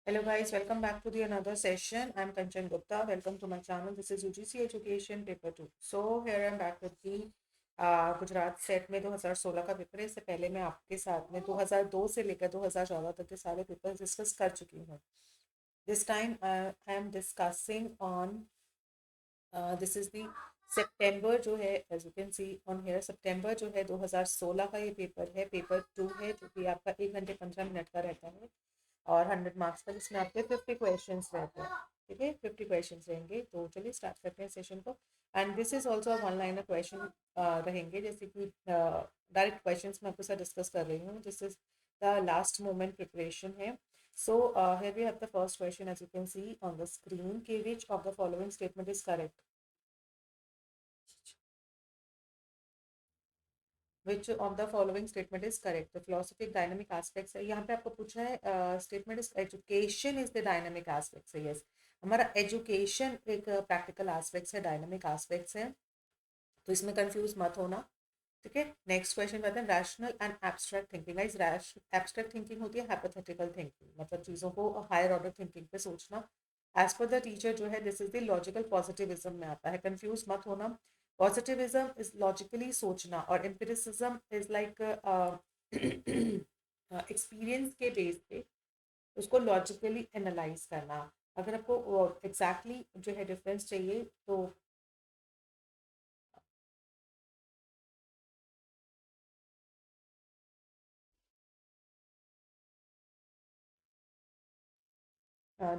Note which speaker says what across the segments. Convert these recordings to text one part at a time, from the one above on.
Speaker 1: Hello guys, welcome back to the another session. I'm Kanchan Gupta. Welcome to my channel. This is UGC Education Paper 2. So here I'm back with the Gujarat set में 2016 का paper है। इससे पहले मैं आपके साथ में 2002 से लेकर 2014 तक के सारे पेपर डिस्कस कर चुकी हूँ। This time I am discussing on this is the सितंबर जो है, as you can see on here, सितंबर जो है 2016 का ये पेपर है, पेपर 2 है, जो कि आपका 1 घंटे 15 मिनट का रहता है और 100 मार्क्स का, जिसमें आपके 50 क्वेश्चंस रहते हैं। ठीक है, 50 क्वेश्चंस रहेंगे। तो चलिए स्टार्ट करते हैं सेशन को। And this is also one liner question रहेंगे, जैसे कि डायरेक्ट क्वेश्चंस मैं आपके साथ डिस्कस कर रही हूँ। This is the last moment preparation है। So here we have the first question, as you can see on the screen. Which of the following statement is correct? Which of the following statement is correct? The philosophic dynamic aspects है। यहाँ पे आपको पूछना है statement is education is the dynamic aspects है। yes, हमारा education एक practical aspects है, dynamic aspects है, तो इसमें कंफ्यूज मत होना। ठीक है, नेक्स्ट क्वेश्चन कहते हैं rational and abstract thinking. Guys, abstract thinking होती है हाइपोथेटिकल थिंकिंग, मतलब चीज़ों को हायर ऑर्डर थिंकिंग पे सोचना। एज पर द टीचर जो है, this is the logical positivism में आता है, कंफ्यूज मत होना। पॉजिटिविज्म इज लॉजिकली सोचना और एम्पिरिसिज्म इज लाइक एक्सपीरियंस के बेस पे उसको लॉजिकली एनालाइज करना। अगर आपको एग्जैक्टली जो है डिफरेंस चाहिए तो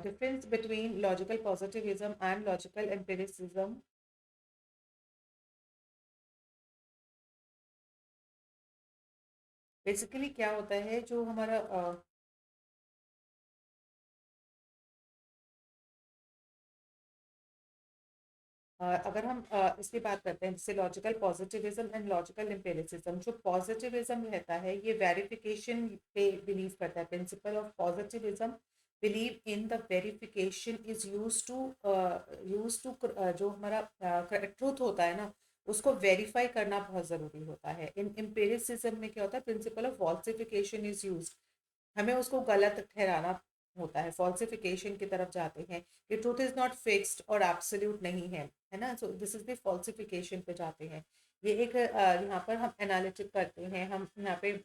Speaker 1: difference between logical positivism and logical empiricism. Basically क्या होता है, जो हमारा अगर हम इसकी बात करते हैं, जैसे logical positivism and logical empiricism. जो पॉजिटिविज्म रहता है ये वेरिफिकेशन पे बिलीव करता है। Principle of positivism believe in the verification is use to जो हमारा ट्रूथ होता है ना, उसको वेरीफाई करना बहुत ज़रूरी होता है। इन एम्पिरिसिज्म में क्या होता है, principle of falsification is use, हमें उसको गलत ठहराना होता है, फॉल्सिफिकेशन की तरफ जाते हैं कि ट्रूथ इज नॉट फिक्स्ड और एब्सोल्यूट नहीं है ना। So this is the falsification पे जाते हैं। ये एक यहाँ पर हम एनालिटिक करते हैं, हम यहाँ पे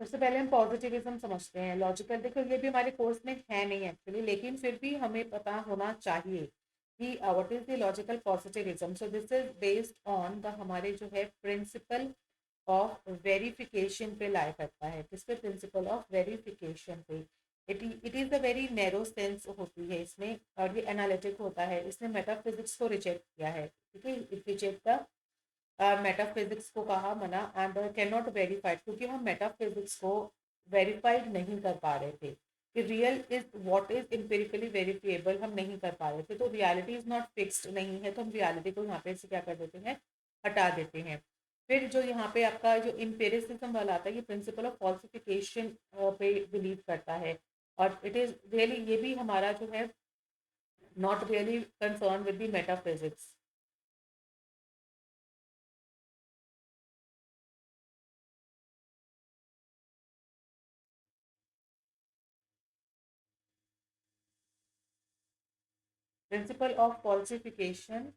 Speaker 1: सबसे पहले हम पॉजिटिविज्म समझते हैं। लॉजिकल, देखो ये भी हमारे कोर्स में है नहीं एक्चुअली, लेकिन फिर भी हमें पता होना चाहिए कि what is the logical positivism. So this is based on the हमारे जो है प्रिंसिपल ऑफ वेरिफिकेशन पे लाई करता है। किस पे? प्रिंसिपल ऑफ वेरिफिकेशन पे। It is a very narrow sense होती है इसमें, और ये एनालिटिक होता है। इसने मेटाफिजिक्स को रिजेक्ट किया है। ठीक है, इट रिजेक्ट द मेटाफिजिक्स को कहा मना एंड कैन नॉट वेरीफाइड, क्योंकि हम मेटाफिजिक्स को वेरीफाइड नहीं कर पा रहे थे कि real is what is empirically verifiable, हम नहीं कर पा रहे थे। तो रियलिटी इज नॉट फिक्स्ड नहीं है, तो हम रियलिटी को यहाँ पे से क्या कर देते हैं, हटा देते हैं। फिर जो यहाँ पे आपका जो इम्पेरिसिज्म वाला आता है, ये प्रिंसिपल ऑफ फॉल्सिफिकेशन पे बिलीव करता है। और इट इज रियली, ये भी हमारा जो है not really concern with the metaphysics. Principle of falsification,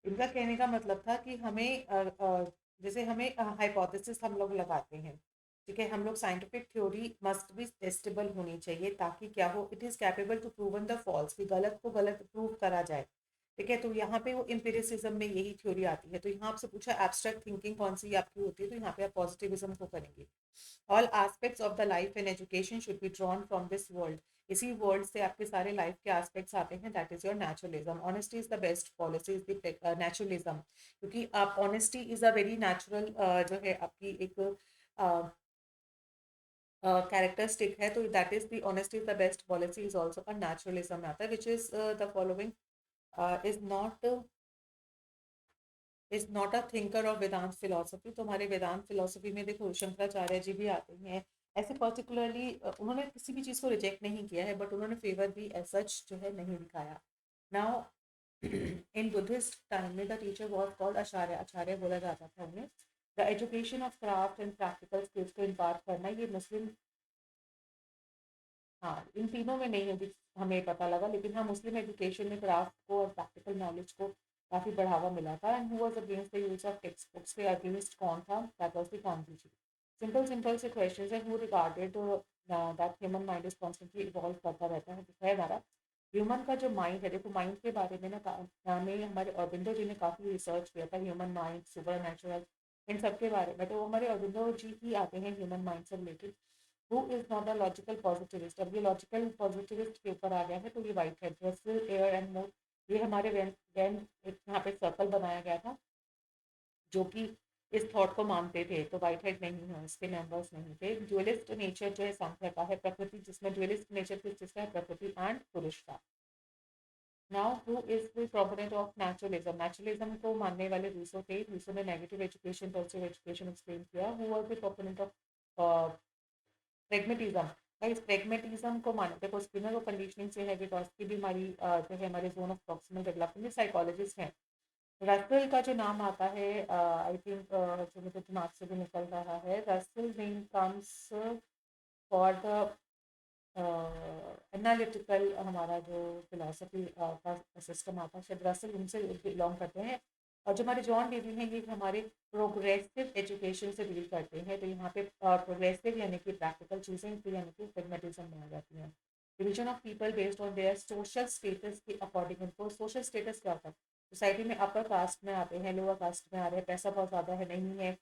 Speaker 1: इनका कहने का मतलब था कि हमें जैसे हमें हाइपोथेसिस हम लोग लगाते हैं। ठीक है, हम लोग scientific theory must be testable होनी चाहिए, ताकि क्या हो, it is capable to proven the false, कि गलत को गलत प्रूव करा जाए। ठीक है, तो यहाँ पे वो एम्पिरिसिज्म में यही थ्योरी आती है। तो यहाँ आपसे पूछा एब्स्ट्रैक्ट थिंकिंग कौन सी आपकी होती है, तो यहाँ पे आप पॉजिटिविज्म को करेंगे। All aspects of the life and education should be drawn from this world. इसी वर्ल्ड से आपके सारे लाइफ के एस्पेक्ट्स आते हैं, that is your naturalism. Honesty is the best policy is the naturalism, क्योंकि आप honesty is a very natural जो है आपकी एक कैरेक्टरिस्टिक है, तो that is the honesty is the best policy is also a naturalism आता है, which is the following is not a thinker of Vedanta philosophy. तो हमारे वेदांत फिलोसफी में देखो शंकराचार्य जी भी आते हैं। ऐसे पर्टिकुलरली उन्होंने किसी भी चीज़ को रिजेक्ट नहीं किया है, बट उन्होंने फेवर भी एज सच जो है नहीं दिखाया। नाउ इन बुद्धिस्ट टाइम में द टीचर वॉज कॉल्ड आचार्य, आचार्य बोला जाता था उन्हें। The education of craft and practical skills को इम्पार्ट करना, ये मुस्लिम, हाँ इन तीनों में नहीं है हमें पता लगा, लेकिन हाँ मुस्लिम एजुकेशन में क्राफ्ट को और प्रैक्टिकल नॉलेज को काफ़ी बढ़ावा मिला था। And who was against the use of text books, के अगेंस्ट कौन था, that was the Gandhi ji. Simple simple से क्वेश्चंस है, who regarded that human mind is constantly evolve करता रहता है हमारा ह्यूमन का जो माइंड है। देखो माइंड के बारे में ना हमें हमारे अरविंदो जी ने काफ़ी रिसर्च किया था, ह्यूमन माइंड, सुपर नेचुरल, इन सब के बारे में। तो हमारे अरविंदो जी ही आते हैं ह्यूमन माइंड से related. Who is not a logical positivist, अब ये लॉजिकल पॉजिटिविस्ट के ऊपर आ गया है, तो ये वाइट है। रसेल, एयर एंड मूर, ये हमारे वैन यहाँ पे सर्कल बनाया गया था जो कि इस थॉट को मानते थे, तो वाइट हेड नहीं है, इसके मेंबर्स नहीं थे। ड्यूलिस्ट नेचर जो है सांख्य का है, प्रकृति जिसमें ड्यूलिस्ट नेचर किस चीज़ का है, प्रकृति एंड पुरुष का। Now who is the proponent of naturalism, naturalism को मानने वाले रूसो थे। रूसो ने negative education positive education explain किया। Who was the proponent of pragmatism, इस प्रेगमेटिज्म को मानते हैं स्पिनर और कंडीशनिंग से है, बिकॉज की भी हमारी जो है हमारे zone of proximal development psychologist हैं। रसेल का जो नाम आता है आई थिंक जो मुझे दिमाग से भी निकल रहा है, Russell name comes for the analytical, हमारा जो फिलोसफी का सिस्टम आता है शायद रसेल उनसे बिलोंग करते हैं। और जो हमारे जॉन डेवी हैं ये हमारे प्रोग्रेसिव एजुकेशन से डील करते हैं। तो यहाँ पे प्रोग्रेसिव यानी कि प्रैक्टिकल चीज़ें, यानी कि प्रेगमेटिज्म में आ जाती हैं। Division of people based on their social status के अकॉर्डिंग, उनको सोशल स्टेटस क्या होता है, सोसाइटी में अपर कास्ट में आते हैं, लोअर कास्ट में आ रहे हैं, पैसा बहुत ज़्यादा है नहीं है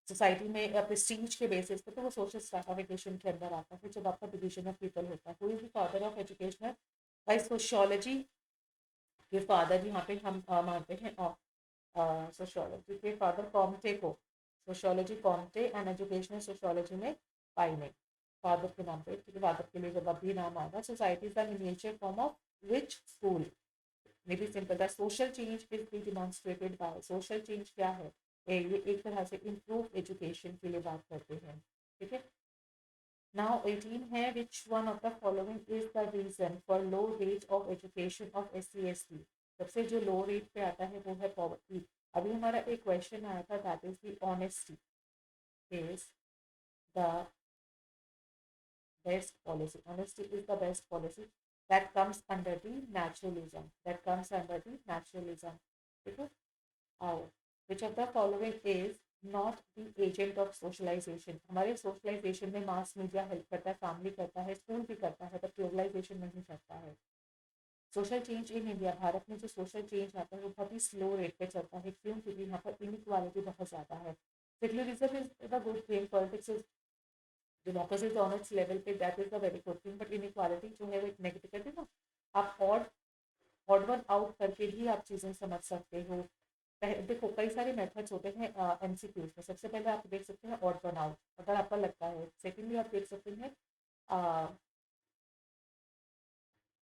Speaker 1: सोसाइटी में, प्रेस्टीज के बेसिस पे, तो वो सोशल स्ट्रैटिफिकेशन के अंदर आता है जब आपका डिवीजन ऑफ पीपल होता है। कोई भी father of education by sociology के फादर यहाँ पे हम मानते हैं सोशियोलॉजी के फादर कॉम्टे को, sociology Comte and educational sociology में पाइने, फादर के नाम पे, क्योंकि फादर के लिए जब अभी नाम आएगा। Society is the miniature form of which school, may be simple that social change is be demonstrated by, social change क्या है, ये एक तरह से इम्प्रूव एजुकेशन के लिए बात करते हैं। ठीक है, नाउ 18 है, which one of the following is the reason for low rate of education of SC/ST। सबसे जो लो रेट पे आता है वो है पॉवर्टी। अभी हमारा एक क्वेश्चन आया था, that is the honesty is the best policy, honesty is the best policy that comes under the naturalism, that comes under the naturalism। ठीक है, आओ, which of the following is not the agent of socialization। हमारे socialisation में mass media help करता है, family करता है, school भी करता है, बट ग्लोबलाइजेशन नहीं करता है। Social change in India, Bharat में जो सोशल चेंज आता है वो बहुत ही स्लो रेट पे चलता है, क्यों, क्योंकि यहाँ पर इनइक्वालिटी बहुत ज़्यादा है। Secularism is the good thing, politics is, democracy is on its level पे, that is the very good thing, but inequality जो है वो एक नेगेटिव कहते हैं ना, आप ऑड वन आउट करके भी आप चीज़ें समझ सकते हो। देखो कई सारे मेथड्स होते हैं MCQs में। सबसे पहले आप देख सकते हैं ऑड वन आउट, अगर आपका लगता है। सेकेंडली आप देख सकते हैं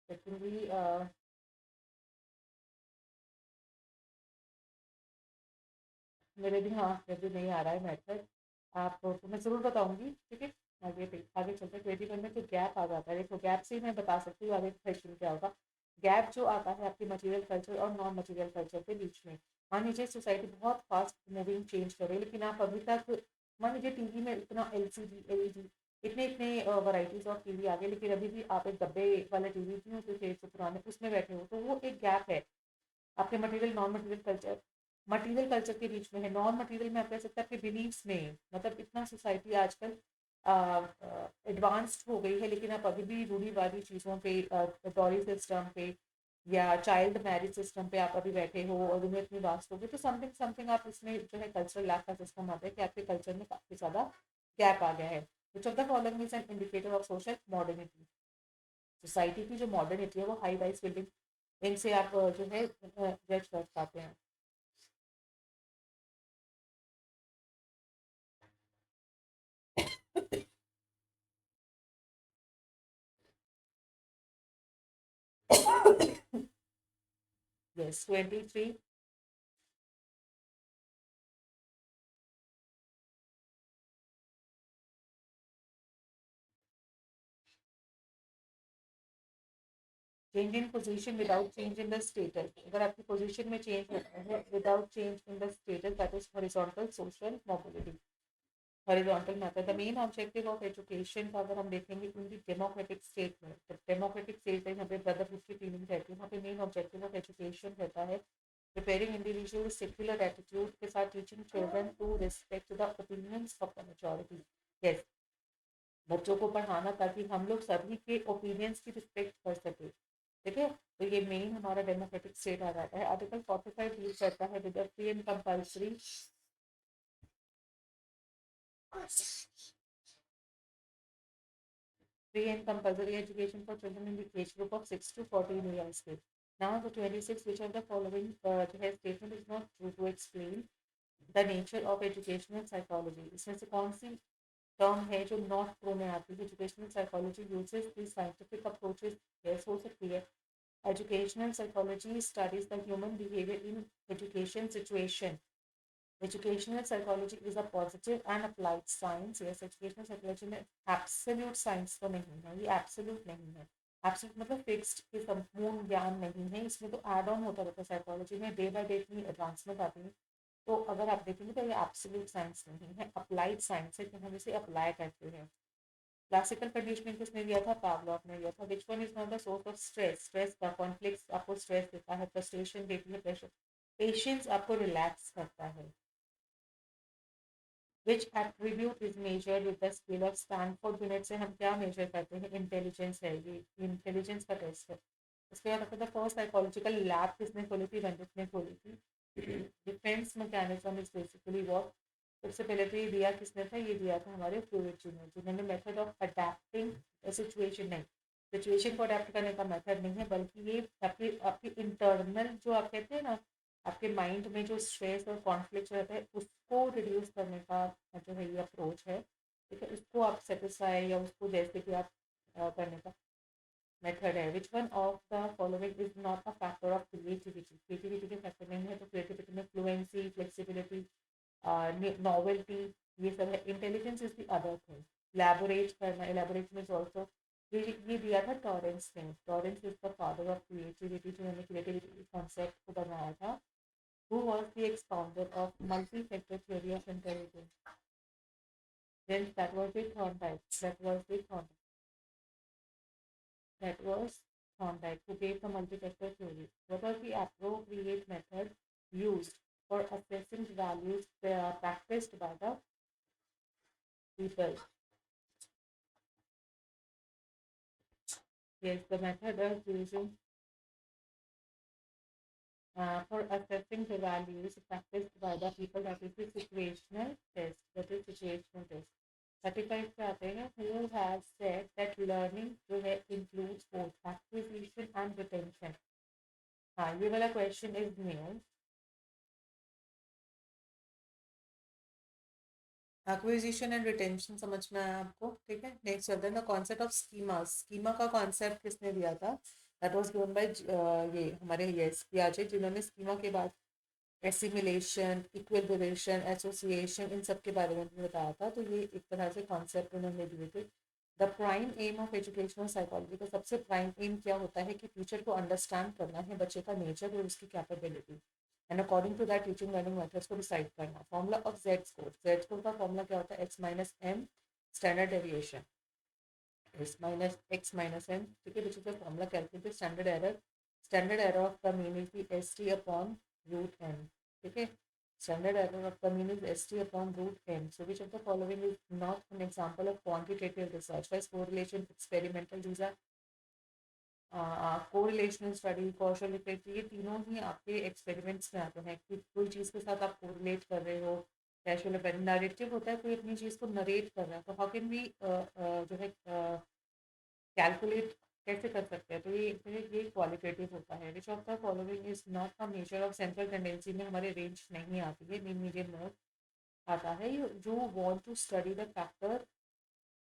Speaker 1: सेकेंडली मेरे भी, हाँ मेरे भी नहीं आ रहा है मेथड, आप तो मैं ज़रूर बताऊंगी। ठीक है, आगे आगे चलते हैं। 21 में जो गैप आ जाता है, देखो गैप से ही मैं बता सकती हूँ आगे क्वेश्चन क्या होगा। गैप जो आता है आपके मटेरियल कल्चर और नॉन मटेरियल कल्चर के बीच में। मान लीजिए सोसाइटी बहुत फास्ट मूविंग चेंज कर रही है, लेकिन आप अभी तक, मान लीजिए टीवी में इतना LCD LED इतने इतने वराइटीज ऑफ टीवी आ गए, लेकिन अभी भी आप एक डब्बे वाले टीवी जो थे जो पुराने उसमें बैठे हो, तो वो एक गैप है आपके मटेरियल नॉन मटेरियल कल्चर के बीच में है। नॉन मटेरियल में आप कह सकते हैं आपके बिलीव्स में, मतलब इतना सोसाइटी आजकल एडवांस्ड हो गई है, लेकिन आप अभी भी रूढ़िवादी चीज़ों पे, डॉरी सिस्टम पे, या चाइल्ड मैरिज सिस्टम पे आप अभी बैठे हो और उन्हें इतनी वास्ट होगी, तो समथिंग समथिंग आप इसमें जो है कल्चरल लैक का सिस्टम आता है कि आपके कल्चर में काफी ज्यादा गैप आ गया है। Which of the following is an indicator of social modernity. Society की जो मॉडर्निटी है वो हाई राइज बिल्डिंग, इनसे आप जो है जज कर पाते हैं। Yes, 23। Change in position without change in the status, अगर आपकी पोजीशन में चेंज होता है without change in the status, that is horizontal social mobility. Horizontal method, the main objective of education का अगर हम देखेंगे इन दी डेमोक्रेटिक स्टेट में, तो डेमोक्रेटिक स्टेट है, यहाँ पे ब्रदरहुड की फीलिंग रहती है, वहाँ पे मेन ऑब्जेक्टिव ऑफ एजुकेशन रहता है प्रिपेयरिंग इंडिविजुअल सेक्युलर एटीट्यूड के साथ teaching children to respect the opinions of the majority. Yes, बच्चों को पढ़ाना ताकि हम लोग सभी के ओपिनियंस की रिस्पेक्ट कर सके। ठीक है, तो ये मेन हमारा डेमोक्रेटिक स्टेट आ जाता है। आर्टिकल 45 डील करता है with free and compulsory free and compulsory education for children in the age group of 6 to 14 years के। Now the 26, which of the following statement is not true to explain the nature of educational psychology। इसमें से कौन सी term है जो not pro में आती है? Educational psychology uses दी scientific approaches. Yes, हो सकती है। Educational psychology studies the human behaviour in education situation. Educational psychology is a positive and applied science। Yes, educational psychology में absolute science तो नहीं है, ये absolute नहीं है। absolute मतलब fixed कि संपूर्ण ज्ञान नहीं है, इसमें तो एड ऑन होता रहता है। साइकोलॉजी में डे बाय डे इतनी एडवांसमेंट आती है, तो अगर आप देखेंगे तो ये एब्सोल्यूट साइंस नहीं है, अप्लाइड साइंस है कि हम इसे अप्लाई करते हैं। क्लासिकल कंडीशनिंग किसने दिया था? पावलोव ने दिया था। Which one is not the source of stress? Stress का कॉन्फ्लिक्ट आपको स्ट्रेस देता है, फ्रस्ट्रेशन देती है, प्रेशर। पेशेंस आपको रिलैक्स करता है। Which attribute is measured with the scale of Stanford unit से हम क्या मेजर करते हैं? इंटेलिजेंस है, ये इंटेलिजेंस का टेस्ट है। उसके बाद आपका फर्स्ट साइकोलॉजिकल लैब किसने खोली थी? वेंडिस ने खोली थी। Defence mechanism is basically what? सबसे पहले तो ये दिया किसने था? ये दिया था हमारे फ्लूइड जी ने, जिन्होंने मेथड ऑफ अडेप्टिंग सिचुएशन, नहीं सिचुएशन को अडेप्ट करने का मेथड नहीं है, बल्कि ये आपकी आपकी इंटरनल जो आप कहते हैं ना, आपके माइंड में जो स्ट्रेस और कॉन्फ्लिक्ट रहता है उसको रिड्यूस करने का जो है ये अप्रोच है। ठीक है, उसको आप सेटिस्फाई या उसको जैसे कि आप करने का मेथड है। Which one of the following is not a factor of creativity? Creativity के फैक्टर नहीं है, तो क्रिएटिविटी में फ्लुएंसी, फ्लेक्सिबिलिटी, नॉवेल्टी, ये सब है। Intelligence is the other thing. Elaborate करना, इलेबोरेट मीन्स ऑल्सो, ये दिया था टॉरेंस ने। Torrens is the father of creativity, जिन्होंने क्रिएटिविटी कॉन्सेप्ट को बनाया था। Who was the expounder of multi-factor theory of intelligence? Then that was the Thorndike. That was Thorndike who gave the multi-factor theory. What was the appropriate method used for assessing values practiced by the people? Yes, the method of using for assessing the values practiced by the people, that is the situational test. That is situational test. 35 पे आते हैं। Who has said that learning जो है includes both acquisition and retention? हाँ, ये वाला question is new. Acquisition and retention समझ में आया आपको? ठीक है, नेक्स्ट चलते हैं the concept of schema. Schema का कॉन्सेप्ट किसने दिया था? दैट वाज गिवन बाय ये हमारे यस पियाजे, जिन्होंने स्कीमा के बाद एसिमिलेशन, इक्विलिब्रेशन, एसोसिएशन, इन सब के बारे में भी बताया था। तो ये एक तरह से कॉन्सेप्ट उन्होंने दिए थे। The prime aim of educational psychology का सबसे प्राइम एम क्या होता है? कि टीचर को अंडरस्टैंड करना है बच्चे का नेचर और उसकी capability, and according to that teaching learning methods को डिसाइड करना। Formula of Z score, Z score का फॉर्मूला क्या होता है? X minus M standard deviation, X minus X minus M. ठीक है, which is the formula calculate standard error. Standard error of the mean is the S T upon root N. ठीक है, standard error of the mean is st upon root n. So which of the following is not an example of quantitative research? First, correlation, experimental, these are correlational study, causal effect, ये तीनों ही आपके experiments में आते हैं कि कोई चीज़ के साथ आप कोरिलेट कर रहे हो। कैशुअल नरेटिव होता है, कोई अपनी चीज़ को नरेट कर रहा है, तो हाउ कैन वी जो है कैलकुलेट कैसे कर सकते हैं, तो ये क्वालिटेटिव होता है। Which of the following is not a measure of central tendency में हमारे रेंज नहीं आती है, मीन मीडियम मोड आता है। जो want to study the factor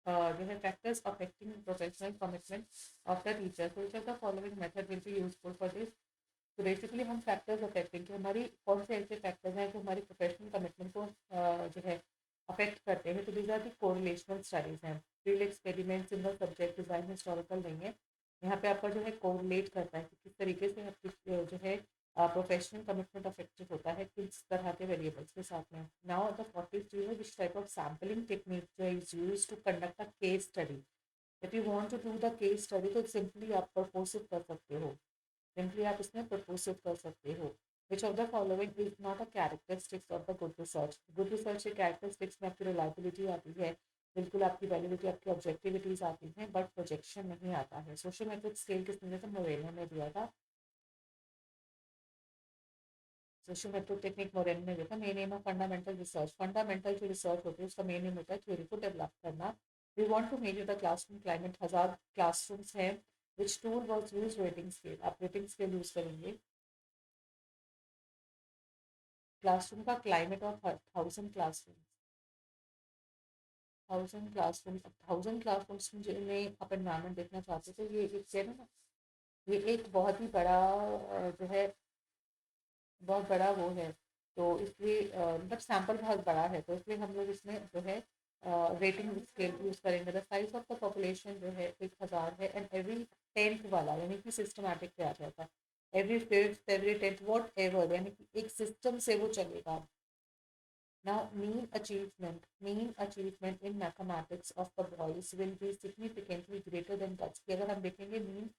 Speaker 1: जो है factors affecting professional commitment of the teacher, तो which of the following method will be useful for this. तो बेसिकली हम फैक्टर्स अफेक्टिंग कि हमारी कौन से ऐसे फैक्टर्स हैं जो हमारी प्रोफेशनल कमिटमेंट को जो है अफेक्ट करते हैं, तो these are the correlational studies हैं। Field experiments in the subject design historical नहीं है, यहाँ पे आपका जो है कोरिलेट करता है कि किस तरीके से आपकी जो है प्रोफेशनल कमिटमेंट अफेक्टेड होता है किस तरह के वेरिएबल्स के साथ में। नाउ द 43 है which type of sampling technique is use to conduct a case study. If you want to do the case study तो सिंपली आप प्रपोजिट कर सकते हो, सिंपली आप इसमें प्रपोजिट कर सकते हो। विच of the following is not a characteristics of the good research. Good research के कैरेक्टरिस्टिक्स में आपकी रिलायबिलिटी आती है, बिल्कुल आपकी वैलिडिटी, आपकी ऑब्जेक्टिविटीज आती हैं, बट प्रोजेक्शन नहीं आता है। सोशल मेथड स्केल किसने दिया था? मोरेनो ने दिया था। सोशल मेथड टेक्निक मोरेनो ने दिया था। Main M of fundamental research, fundamental जो रिसर्च होती है उसका मेन एम होता है थ्योरी को डेवलप करना। We want to measure the classroom climate, 1000 classrooms हैं। Which tool was use? Rating scale. आप रेटिंग स्केल यूज करेंगे। क्लासरूम का क्लाइमेट ऑफ 1000 क्लासरूम, 1000 क्लासरूम्स में आप एनवायरमेंट देखना चाहते हो, तो ये एक है ना, ये एक बहुत ही बड़ा जो है बहुत बड़ा वो है। तो इसलिए मतलब सैंपल बहुत बड़ा है, तो इसलिए हम लोग इसमें जो है रेटिंग स्केल यूज करेंगे। The size of the population जो है 1000 है, एंड एवरी टेंथ वाला यानी कि सिस्टमैटिक पे आ जाता है। Every fifth, every tenth, what ever, यानी कि एक सिस्टम से वो चलेगा। Now, mean achievement in mathematics of the boys will be significantly greater than girls की अगर हम देखेंगे मीन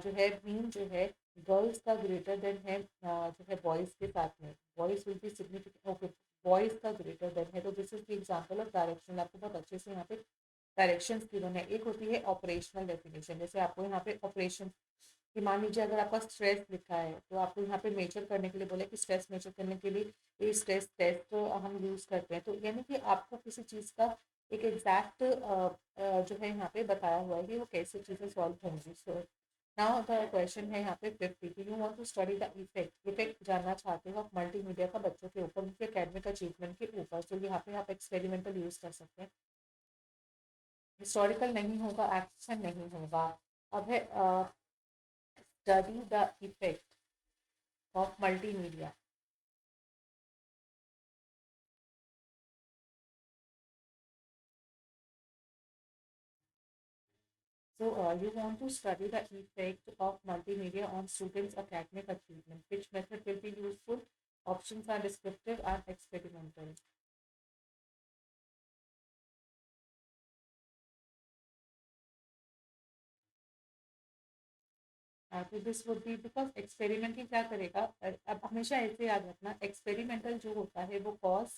Speaker 1: जो है मीन जो है गर्ल्स का ग्रेटर देन है जो है बॉयज़ के साथ में, boys will be significant, okay boys का ग्रेटर देन है। तो this is the example of direction. आपको बहुत अच्छे से यहाँ पे डायरेक्शंस गिवन है। एक होती है ऑपरेशनल डेफिनेशन, जैसे आपको यहाँ पे ऑपरेशन कि मान लीजिए अगर आपका स्ट्रेस लिखा है तो आपको यहाँ पे मेजर करने के लिए बोला कि स्ट्रेस मेजर करने के लिए ये स्ट्रेस टेस्ट हम यूज़ करते हैं, तो यानी कि आपको किसी चीज़ का एक एग्जैक्ट जो है यहाँ पे बताया हुआ है कि वो कैसे चीज़ें सॉल्व होंगी। सो नाउ द क्वेश्चन है यहाँ पे 50, you want to study the effect जानना चाहते हो मल्टीमीडिया का बच्चों के ऊपर, उनके एकेडमिक अचीवमेंट के ऊपर। तो यहाँ पे आप एक्सपेरिमेंटल यूज़ कर सकते हैं। हिस्टोरिकल नहीं होगा, एक्शन नहीं होगा। अब है study the effect of multimedia. So you want to study the effect of multimedia on students' academic achievement. Which method will be useful? Options are descriptive and experimental. तो this would be because experiment ही क्या करेगा, अब हमेशा ऐसे याद रखना experimental जो होता है वो कॉज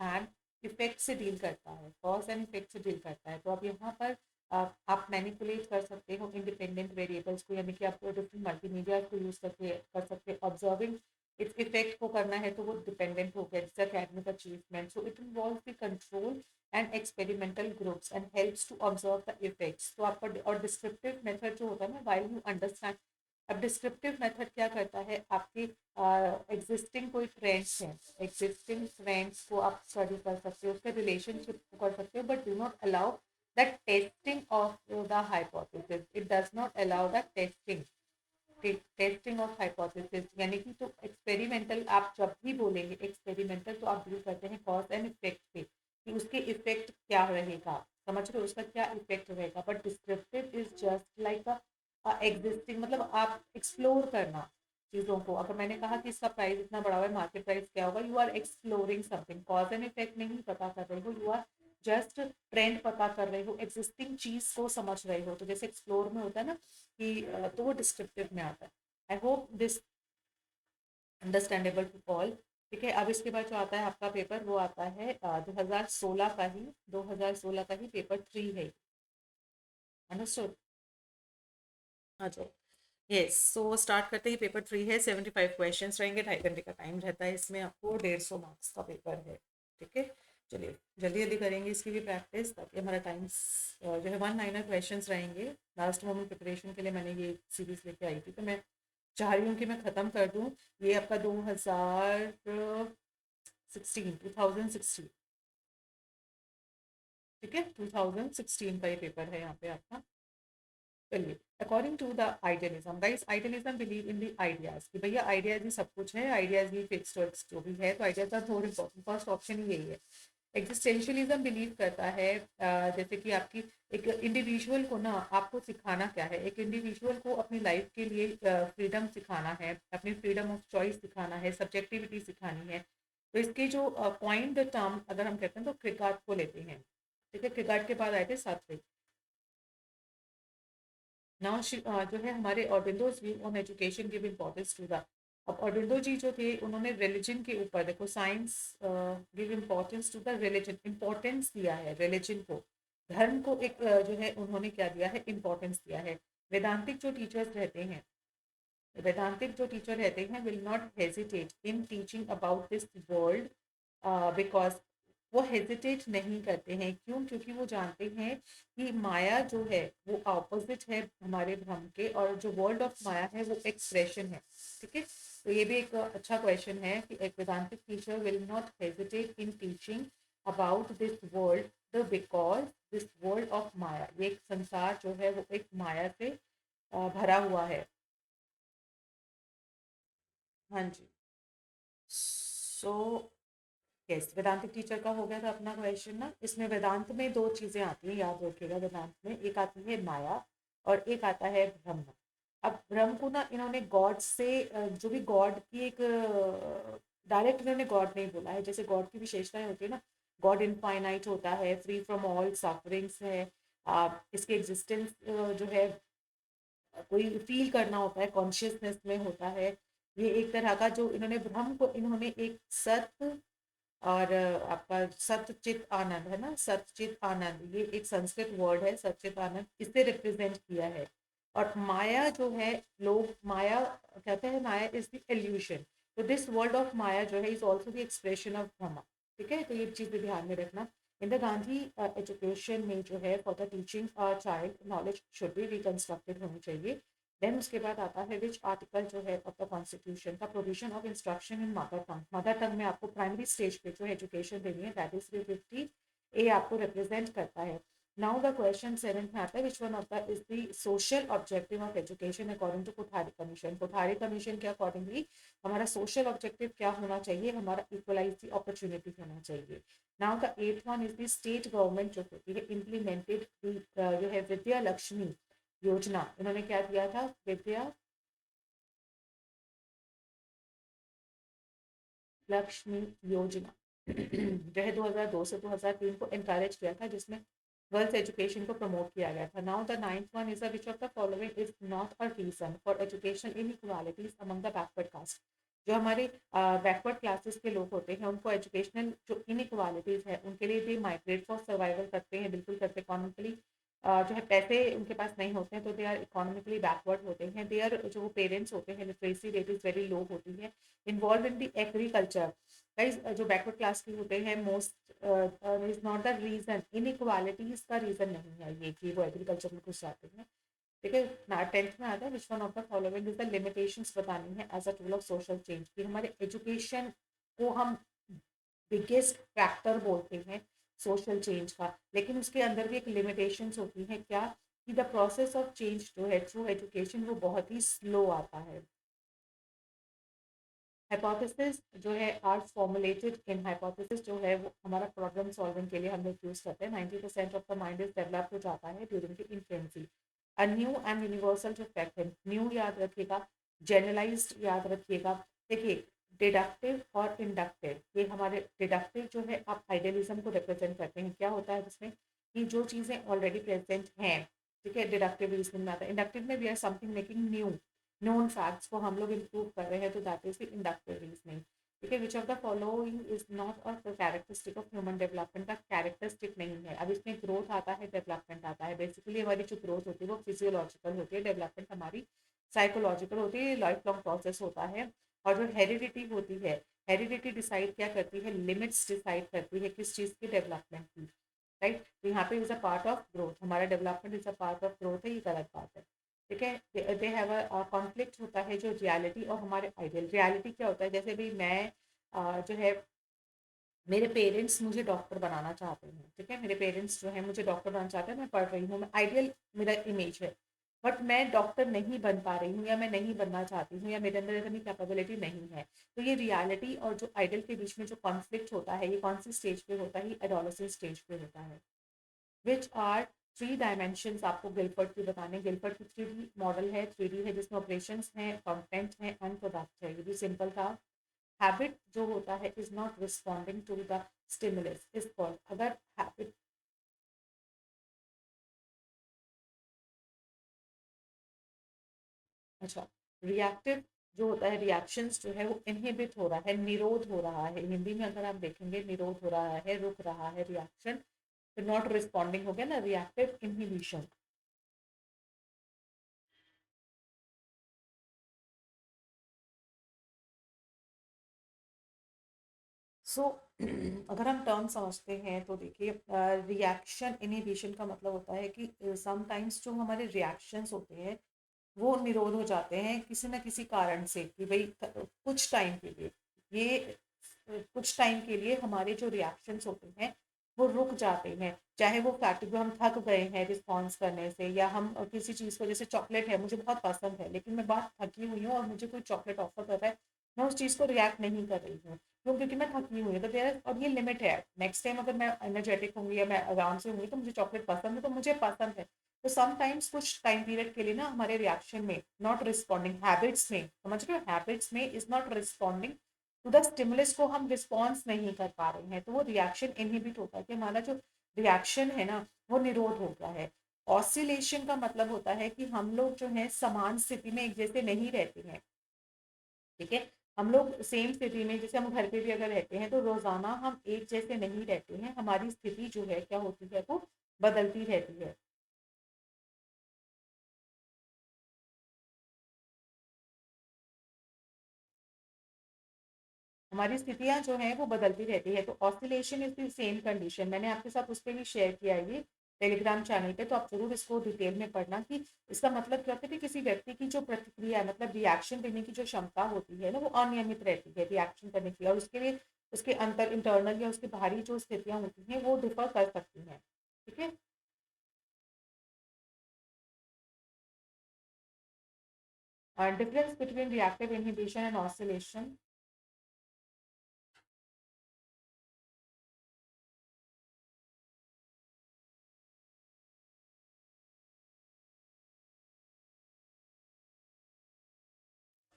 Speaker 1: एंड इफेक्ट से डील करता है, कॉज एंड इफेक्ट से डील करता है। तो अब यहाँ पर आप मैनिपुलेट कर सकते हो इंडिपेंडेंट वेरिएबल्स को, यानी कि आप डिफरेंट मल्टीमीडिया को यूज करके कर सकते हैं। ऑब्जर्विंग इस इफेक्ट को करना है तो वो डिपेंडेंट हो गया, जैसे academic achievement. So it involve the control and experimental groups and helps to observe the effects. तो आपका और डिस्क्रिप्टिव मेथड जो होता है ना, व्हाइल यू अंडरस्टैंड। अब डिस्क्रिप्टिव मेथड क्या करता है, आपकी एग्जिस्टिंग कोई ट्रेंड्स हैं, एग्जिस्टिंग ट्रेंड्स को आप स्टडी कर सकते हो, उसके रिलेशनशिप को कर सकते हो, but do not allow the testing of the hypothesis. It does not allow the testing of hypothesis, यानी कि तो एक्सपेरिमेंटल आप जब भी बोलेंगे एक्सपेरिमेंटल तो आप डील करते हैं कॉज एंड इफेक्ट पे कि उसके इफेक्ट क्या रहेगा, समझ रहे हो उसका क्या इफेक्ट रहेगा। But descriptive is just like existing, मतलब आप एक्सप्लोर करना चीज़ों को। अगर मैंने कहा कि इसका प्राइस इतना बढ़ा हुआ है, मार्केट प्राइस क्या होगा, you are exploring something, cause and effect नहीं पता कर रहे हो, यू आर जस्ट ट्रेंड पता कर रहे हो, एग्जिस्टिंग चीज को समझ रहे हो। तो जैसे एक्सप्लोर में होता है ना कि तो वो डिस्क्रिप्टिव में आता है। I hope this understandable to all. ठीक है, अब इसके बाद जो आता है आपका पेपर, वो आता है 2016 का ही, 2016 का ही पेपर 3 है। अंडरस्टूड। आ जाओ। यस, सो स्टार्ट करते ही। पेपर 3 है, 75 क्वेश्चंस रहेंगे, 2.5 घंटे का टाइम रहता है इसमें, आपको 150 मार्क्स का पेपर है। ठीक है, चलिए जल्दी जल्दी करेंगे इसकी भी प्रैक्टिस, ताकि हमारा टाइम जो है 1 लाइनर क्वेश्चंस रहेंगे। लास्ट मोमेंट प्रिपरेशन के लिए मैंने ये सीरीज लेके आई थी, तो मैं चाह रही हूँ कि मैं ख़त्म कर दूँ। ये आपका 2016 ठीक है, 2016 का ये पेपर है यहाँ पे आपका। चलिए, according to the idealism, guys idealism believe in the ideas, कि भैया आइडियाज ही सब कुछ है, आइडियाज ही फिक्स्ड जो भी है, तो ideas are more important. First option ही यही है। एग्जिस्टेंशियलिज्म बिलीव करता है जैसे कि आपकी एक इंडिविजुअल को ना, आपको सिखाना क्या है, एक इंडिविजुअल को अपनी लाइफ के लिए फ्रीडम सिखाना है, अपनी फ्रीडम ऑफ चॉइस सिखाना है, सब्जेक्टिविटी सिखानी है। तो इसके जो पॉइंट टर्म अगर हम कहते हैं तो क्रिकार्ट को लेते हैं। ठीक है, क्रिकार्ट के बाद आए थे सात्विक। नाउ जो है हमारे Aurobindo's view on education give importance to the. अब ऑर्बिंदो जी जो थे, उन्होंने रिलीजन के ऊपर, देखो science give importance to the religion, importance दिया है रिलीजन को, धर्म को एक जो है उन्होंने क्या दिया है, इम्पोर्टेंस दिया है। वेदांतिक जो टीचर्स रहते हैं, वेदांतिक जो टीचर रहते हैं will not hesitate in teaching about this world, because वो हेजिटेट नहीं करते हैं। क्यों? क्योंकि वो जानते हैं कि माया जो है वो ऑपोजिट है हमारे भ्रम के, और जो वर्ल्ड ऑफ माया है वो एक्सप्रेशन है। ठीक है, तो ये भी एक अच्छा क्वेश्चन है कि एक Vedantic teacher will not hesitate in teaching about this world because this world of maya, ये एक संसार जो है वो एक माया से भरा हुआ है। हाँ जी, सो यस, वेदांतिक टीचर का हो गया था अपना क्वेश्चन ना। इसमें वेदांत में दो चीजें आती हैं, याद रखिएगा। वेदांत में एक आती है माया, और एक आता है ब्रह्म। अब ब्रह्म को ना इन्होंने गॉड से जो भी गॉड की एक डायरेक्ट इन्होंने गॉड नहीं बोला है। जैसे गॉड की विशेषताएं होती है ना, गॉड इनफाइनाइट होता है, फ्री फ्रॉम ऑल सफरिंग्स है, इसके एग्जिस्टेंस जो है कोई फील करना होता है, कॉन्शियसनेस में होता है। ये एक तरह का जो इन्होंने ब्रह्म को इन्होंने एक सत्य, और आपका सतचित आनंद है ना, सतचित आनंद, ये एक संस्कृत वर्ड है सतचित आनंद, इसे रिप्रेजेंट किया है। और माया जो है, लोग माया कहते हैं माया इज द इल्यूशन, तो दिस वर्ल्ड ऑफ माया जो है is also the expression of Brahma. ठीक है, तो ये चीज़ भी ध्यान में रखना। इन द गांधी एजुकेशन में जो है for the teaching child knowledge should be reconstructed होनी चाहिए। देन उसके बाद आता है विच आर्टिकल जो है ऑफ द कॉन्स्टिट्यूशन का provision of instruction in mother tongue. Mother tongue में आपको प्राइमरी स्टेज पे जो एजुकेशन देनी है, दैट इज 350 ए आपको रिप्रेजेंट करता है। नाउ द क्वेश्चन 7 में आता है which one of the is the social objective of education according to Kothari commission. Kothari commission के अकॉर्डिंगली हमारा सोशल ऑब्जेक्टिव क्या होना चाहिए, हमारा इक्वलाइज अपॉर्चुनिटी होना चाहिए। Now the 8th one is the state government जो होती है इम्प्लीमेंटेड जो है विद्या लक्ष्मी योजना। इन्होंने क्या दिया था, विद्या लक्ष्मी योजना जो है 2002 से 2003 को इनकरेज किया था, जिसमें गर्ल्स एजुकेशन को प्रमोट किया गया था। Now the 9th one is which of the following is not a reason for education inequalities among the backward caste. जो हमारे बैकवर्ड क्लासेस के लोग होते हैं, उनको एजुकेशनल जो इनइक्वालिटीज है उनके लिए भी माइग्रेट फॉर सर्वाइवल करते हैं, बिल्कुल करते, इकोनॉमिकली जो है पैसे उनके पास नहीं होते हैं, तो दे आर इकोनॉमिकली बैकवर्ड होते हैं। दे आर जो पेरेंट्स होते हैं, literacy rate is very low होती है। Involve in the agriculture, guys जो बैकवर्ड क्लास के होते हैं most is not the reason, inequalities का रीजन नहीं है ये कि वो एग्रीकल्चर में घुस जाते हैं। ठीक है ना, 10th में आता है which one of the following is the limitations बतानी है as a tool of social change, कि हमारे एजुकेशन को हम बिगेस्ट फैक्टर बोलते हैं सोशल चेंज का, लेकिन उसके अंदर भी एक लिमिटेशंस होती हैं। क्या? कि द प्रोसेस ऑफ चेंज जो है थ्रू एजुकेशन वो बहुत ही स्लो आता है। हाइपोथेसिस जो है आर फॉर्मुलेटेड इन, हाइपोथेसिस जो है वो हमारा प्रॉब्लम सॉल्विंग के लिए हम लोग यूज करते हैं। 90% of the mind is develop हो जाता है during the infancy. A new and universal जो फैक्ट है, न्यू याद रखिएगा, जनरलाइज्ड याद रखिएगा। देखिए, डिडक्टिव और इंडक्टिव, ये हमारे डिडक्टिव जो है आप आइडियलिज्म को रिप्रेजेंट करते हैं। क्या होता है जिसमें कि जो चीज़ें ऑलरेडी प्रेजेंट हैं, ठीक है, डिडक्टिव रीजनिंग में आता है। इंडक्टिव में we are something making new, known facts को हम लोग इम्प्रूव कर रहे हैं, तो that is the inductive reasoning. ठीक है, which of the following is not a characteristic of human development, का कैरेक्टरिस्टिक नहीं है। अब इसमें ग्रोथ आता है, डेवलपमेंट आता है। बेसिकली हमारी जो ग्रोथ होती है वो फिजियोलॉजिकल होती है, डेवलपमेंट हमारी साइकोलॉजिकल होती है, लाइफ लॉन्ग प्रोसेस होता है। और जो हेरिडिटी होती है, हेरिडिटी डिसाइड क्या करती है, लिमिट्स डिसाइड करती है किस चीज़ की, डेवलपमेंट की, राइट। तो यहाँ पे is a part of growth, हमारा development is a part of growth है, ये गलत बात है। ठीक है, दे हैव अ कॉन्फ्लिक्ट होता है जो रियलिटी और हमारे आइडियल। रियलिटी क्या होता है, जैसे भी मैं जो है मेरे पेरेंट्स मुझे डॉक्टर बनाना चाहते हैं, ठीक है, मेरे पेरेंट्स जो है मुझे डॉक्टर बनाना चाहते हैं, मैं पढ़ रही हूँ, मैं आइडियल मेरा इमेज है, बट मैं डॉक्टर नहीं बन पा रही हूँ या मैं नहीं बनना चाहती हूँ या मेरे अंदर इतनी कैपेबिलिटी नहीं है। तो ये रियलिटी और जो आइडियल के बीच में जो कॉन्फ्लिक्ट होता है, ये कौन सी स्टेज पे होता है, एडोलसेंस स्टेज पे होता है। विच आर थ्री डायमेंशन आपको गिलफर्ड की बताने। गिलफर्ड की 3D मॉडल है, 3D है, जिसमें ऑपरेशंस हैं, कंटेंट है एंड प्रोडक्ट है। ये भी सिंपल था। हैबिट जो होता है is not responding to the stimulus is called, अगर हैबिट, अच्छा, रिएक्टिव जो होता है, रिएक्शंस जो है वो इनहिबिट हो रहा है, निरोध हो रहा है। हिंदी में अगर आप देखेंगे निरोध हो रहा है, रुक रहा है रिएक्शन, तो नॉट रिस्पॉन्डिंग हो गया ना, रिएक्टिव इनहिबिशन। सो अगर हम टर्म समझते हैं तो देखिए, रिएक्शन इनहिबिशन का मतलब होता है कि समटाइम्स जो हमारे रिएक्शंस होते हैं वो निरोध हो जाते हैं किसी ना किसी कारण से, कि भाई कुछ टाइम के लिए, ये कुछ टाइम के लिए हमारे जो रिएक्शंस होते हैं वो रुक जाते हैं। चाहे वो फैटिग, हम थक गए हैं रिस्पॉन्स करने से, या हम किसी चीज़ को, जैसे चॉकलेट है मुझे बहुत पसंद है लेकिन मैं बहुत थकी हुई हूँ और मुझे कोई चॉकलेट ऑफर कर रहा है, मैं उस चीज़ को रिएक्ट नहीं कर रही हूँ, क्यों, क्योंकि मैं थकी हुई हूँ। तो देयर, और ये लिमिट है, नेक्स्ट टाइम अगर मैं एनर्जेटिक होंगी या मैं आराम से होंगी तो मुझे चॉकलेट पसंद है तो मुझे पसंद है। तो समटाइम्स कुछ टाइम पीरियड के लिए ना हमारे रिएक्शन में नॉट रिस्पॉन्डिंग, हैबिट्स में, समझ रहे हो, हैबिट्स में is not responding to the stimulus को हम रिस्पॉन्स नहीं कर पा रहे हैं, तो वो रिएक्शन इनहिबिट होता है, कि हमारा जो रिएक्शन है ना वो निरोध हो गया है। ऑसिलेशन का मतलब होता है कि हम लोग जो है समान स्थिति में एक जैसे नहीं रहते हैं, ठीक है। हम लोग सेम स्थिति में, जैसे हम घर पे भी अगर रहते हैं तो रोजाना हम एक जैसे नहीं रहते हैं, हमारी स्थिति जो है क्या होती है, वो बदलती रहती है। हमारी स्थितियां जो हैं वो बदलती रहती है। तो oscillation is the same condition, मैंने आपके साथ उस पर भी शेयर किया है ये टेलीग्राम चैनल पे, तो आप जरूर इसको डिटेल में पढ़ना, कि इसका मतलब क्या होता है कि किसी व्यक्ति की जो प्रतिक्रिया है, मतलब रिएक्शन देने की जो क्षमता होती है ना, वो अनियमित रहती है रिएक्शन करने की, और उसके लिए उसके अंतर इंटरनल या उसके बाहरी जो स्थितियां होती हैं वो डिफर कर सकती हैं, ठीक है। Difference between reactive inhibition and oscillation.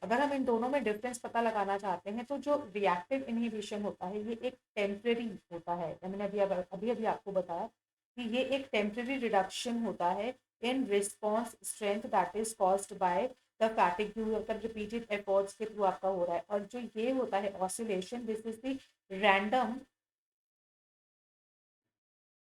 Speaker 1: अगर हम इन दोनों में डिफरेंस पता लगाना चाहते हैं, तो जो रिएक्टिव इनहिबिशन होता है ये एक टेम्परेरी होता है, मैंने अभी अभी आपको बताया कि ये एक टेम्परेरी रिडक्शन होता है in response strength that is caused by the fatigue, मतलब रिपीटेड एफर्ट्स के थ्रू आपका हो रहा है। और जो ये होता है oscillation, this is the random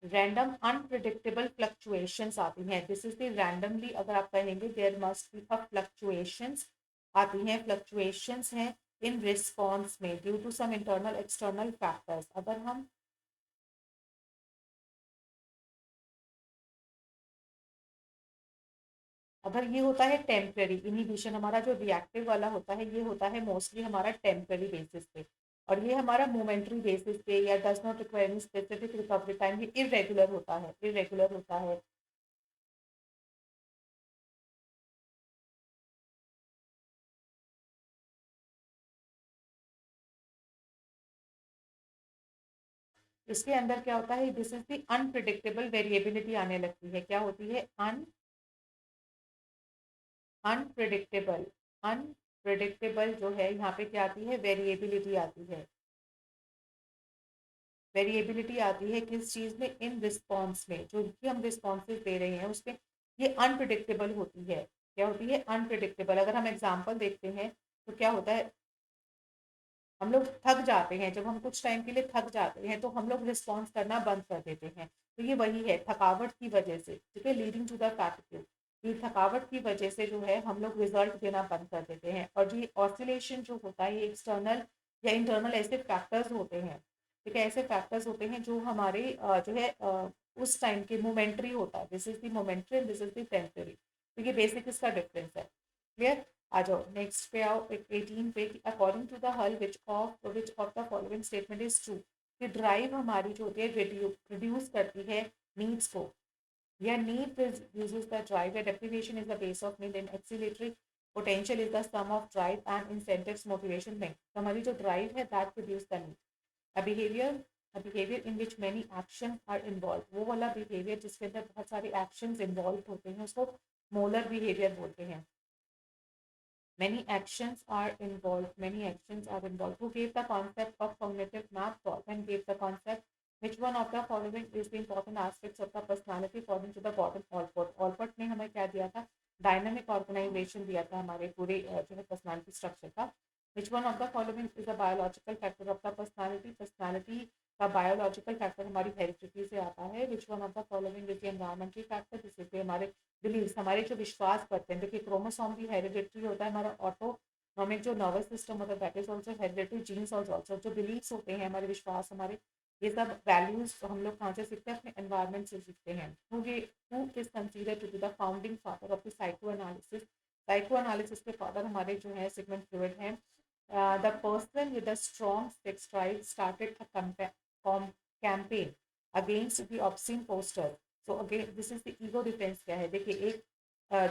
Speaker 1: random unpredictable fluctuations आती हैं, दिस इज द रैंडमली, अगर आप कहेंगे there must be a fluctuations आती हैं, फ्लक्चुएशंस हैं इन रिस्पॉन्स में due to some internal external factors. अगर हम, अगर ये होता है टेम्परेरी इनहिबिशन, हमारा जो रिएक्टिव वाला होता है ये होता है मोस्टली हमारा टेम्परेरी बेसिस पे, और ये हमारा मोमेंट्री बेसिस पे, या does not require any specific recovery time, ये इरेगुलर होता है, इरेगुलर होता है। इसके अंदर क्या होता है, this is the unpredictable variability आने लगती है, क्या होती है, अनप्रिडिक्टेबल, अनप्रिडिक्टेबल जो है यहाँ पे क्या आती है, वेरिएबिलिटी आती है, वेरिएबिलिटी आती है किस चीज में, इन रिस्पॉन्स में, जो भी हम रिस्पॉन्सेज दे रहे हैं उसमें ये अनप्रिडिक्टेबल होती है, क्या होती है, अनप्रिडिक्टेबल। अगर हम एग्जाम्पल देखते हैं तो क्या होता है, हम लोग थक जाते हैं, जब हम कुछ टाइम के लिए थक जाते हैं तो हम लोग रिस्पॉन्स करना बंद कर देते हैं। तो ये वही है, थकावट की वजह से, ठीक है, लीडिंग टू द फैटिग्यू। ये थकावट की वजह से जो है हम लोग रिजल्ट देना बंद कर देते हैं। और जो ये ऑसिलेशन जो होता है, ये एक्सटर्नल या इंटरनल ऐसे फैक्टर्स होते हैं, ठीक है, ऐसे फैक्टर्स होते हैं जो हमारे जो है उस टाइम के मोमेंट्री होता है। This is the momentary, this is the temporary. तो ये बेसिक इसका डिफरेंस है। क्लियर? आ जाओ नेक्स्ट पे आओ, 18 पे। अकॉर्डिंग टू द हल विच of the following statement is true. कि ड्राइव हमारी जो होती है रिड्यूस करती है नीड्स को, या नीड reduces the drive, या deprivation is the base of need, and acceleratory potential is the sum of drive and incentives motivation thing। तो हमारी जो drive है that produce the need। a behavior a behavior in which many actions are involved, वो वाला behavior जिसके अंदर बहुत सारे actions involved होते हैं उसको molar behavior बोलते हैं। Many actions are involved। Who gave the concept of cognitive map? Goffman gave the concept। Which one of the following is the important aspects of the personality according to the Gordon Allport? Allport ने हमें क्या दिया था? Dynamic organisation दिया था हमारे पूरे जो है पर्सनालिटी स्ट्रक्चर का। विच one of the following is a biological factor of the personality? Personality का बायोलॉजिकल फैक्टर हमारी हेरिडिटी से आता है। Which one of the following is the environmental factor? जिससे हमारे बिलीव्स, हमारे जो विश्वास करते हैं, देखिए क्रोमोसोम भी हेरिडिटरी होता है, हमारा ऑटोनॉमिक जो नर्वस सिस्टम होता है that is also hereditary, genes also. जो बिलीव्स होते हैं, हमारे विश्वास, हमारे ये सब वैल्यूज हम लोग कहाँ से सीखते हैं? अपने एनवायरनमेंट से सीखते हैं। Who is considered to be the founding father of the psychoanalysis? Psychoanalysis के फादर हमारे जो है सिगमंड फ्रॉइड हैं। The person with the strong sex drive started a campaign against the obscene poster. तो again this is the ego defence. क्या है? देखिए, एक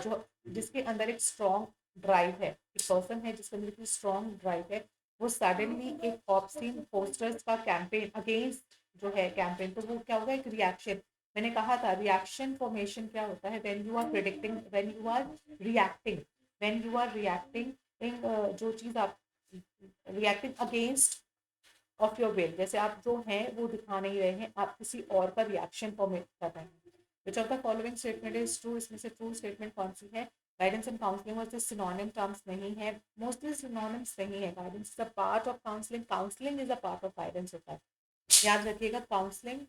Speaker 1: जो जिसके अंदर एक स्ट्रॉन्ग ड्राइव है, एक पर्सन है जिसके अंदर एक स्ट्रॉन्ग ड्राइव है, वो सडनली एक ऑब्सीन पोस्टर्स का कैंपेन अगेंस्ट जो है कैंपेन, तो वो क्या होगा? एक रिएक्शन। मैंने कहा था रिएक्शन फॉर्मेशन क्या होता है? When you are predicting, when you are reacting, when you are reacting in जो चीज आप reacting against of your will, जैसे आप जो हैं वो दिखा नहीं रहे हैं, आप किसी और का रिएक्शन फॉर्मेट कर रहे हैं। Which of the following statement is true? इसमें से ट्रू स्टेटमेंट कौन सी है? Guidance and counselling versus synonym terms नहीं है, मोस्टली सिनोनिम्स नहीं है। Guidance is a part of counselling, counselling is a part of guidance होता है, याद रखिएगा। Counselling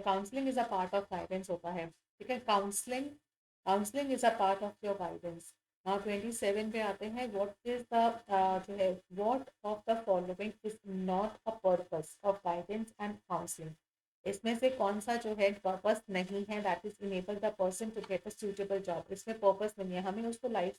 Speaker 1: counselling is a part of guidance होता है, ठीक है। Counselling counselling is a part of your guidance. Now 27 पे आते हैं। व्हाट इज द जो है what of the following is not a purpose of guidance and counselling? इसमें से कौन सा जो है पर्पस नहीं है? That is enable the person to get a suitable job. इसमें पर्पस नहीं है, हमें उसको लाइफ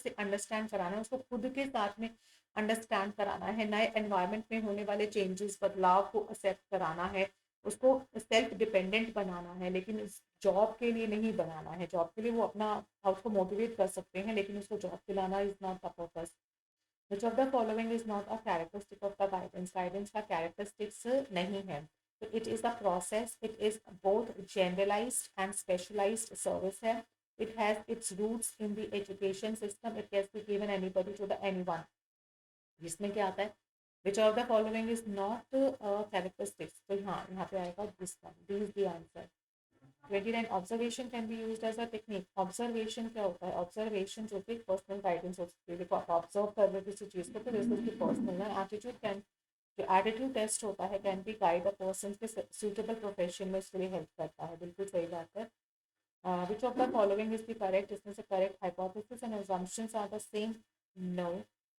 Speaker 1: से अंडरस्टैंड कराना है, उसको खुद के साथ में अंडरस्टैंड कराना है, नए एनवायरनमेंट में होने वाले चेंजेस, बदलाव को एक्सेप्ट कराना है, उसको सेल्फ डिपेंडेंट बनाना है, लेकिन इस जॉब के लिए नहीं बनाना है। जॉब के लिए वो अपना उसको मोटिवेट कर सकते हैं, लेकिन उसको जॉब दिलाना is not the purpose. Which of the following is not a characteristic of the guidance? Guidance का कैरेक्टरिस्टिक्स नहीं है। तो it is a process, it is both generalized and specialized service है। It has its roots in the education system, it can be given anybody to the anyone. जिसमें क्या आता है? Which of the following is not characteristics? तो हाँ, यहाँ पे आएगा this one, this is the answer. 29 observation can be used as a technique. Observation क्या होता है? ऑब्जर्वेशन जो कि पर्सनल गाइडेंस हो सकती है। देखो, आप ऑब्जर्व कर रहे हो किसी चीज़ को, तो दिस इज द पर्सनल है। एटीट्यूड कैन जो एटीट्यूड टेस्ट होता है can be guide a person के सूटेबल प्रोफेशन में उसके लिए हेल्प करता है। बिल्कुल सही बात है। Which of the following is the correct? इसमें से correct hypothesis and assumptions are the same? No.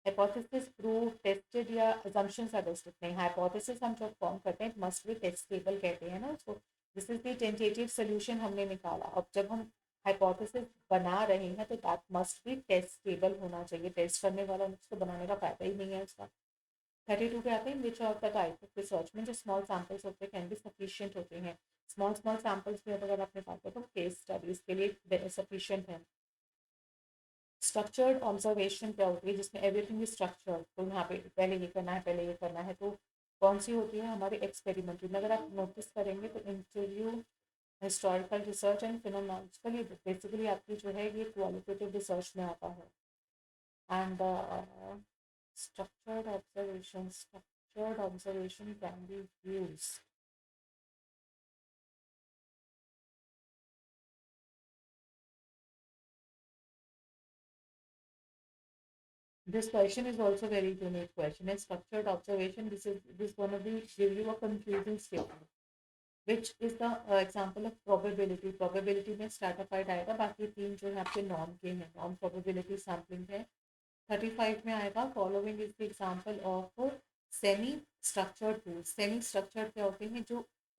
Speaker 1: Hypothesis prove tested या assumptions आर टेस्टेड? नहीं, हाइपोथेसिस हम जब फॉर्म करते हैं मस्ट बी टेस्टेबल कहते हैं ना उसको। This is the tentative solution हमने निकाला। अब जब हम हाइपोथेसिस बना रहे हैं तो दैट मस्ट बी टेस्टेबल होना चाहिए। टेस्ट करने वाला उसको बनाने का फायदा ही नहीं है उसका। 32 पे आते हैं। Which of the type of research में जो स्मॉल सैम्पल्स होते हैं कैन बी सफिशिएंट होते हैं? स्मॉल स्मॉल सैम्पल्स में अगर आपने बात तो केस स्टडीज के लिए सफिशिएंट है। स्ट्रक्चर्ड ऑब्जर्वेशन क्या होती है? जिसमें एवरीथिंग इज स्ट्रक्चर्ड, तो यहाँ पे पहले ये करना है, पहले ये करना है, तो कौन सी होती है? हमारी एक्सपेरिमेंटरी में। अगर आप नोटिस करेंगे तो interview, historical research and phenomenological, basically आपकी जो है ये क्वालिटेटिव रिसर्च में आता है। And structured observation can be used This question is also very unique question. A structured observation. This one of the give you a confusing statement. Which is the example of probability. Probability में stratified आएगा, बाकी तीन जो है आपके norm के हैं, norm probability sampling है. 35 में आएगा following is the example of semi structured tool. Semi structured क्या होते हैं,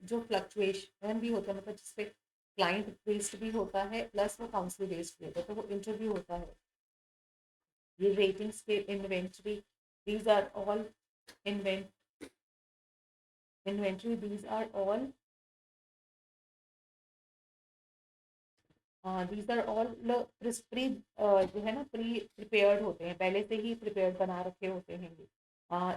Speaker 1: जो फ्लक्चुएशन भी होता है, मतलब जिसपे क्लाइंट बेस्ड भी होता है प्लस वो काउंसलिंग बेस्ड भी होता है, तो वो इंटरव्यू होता है. ये रेटिंग्स पे inventory, these are all inventory, these are all these are all pre जो है ना प्री प्रिपेयर्ड होते हैं, पहले से ही प्रिपेयर्ड बना रखे होते हैं ये.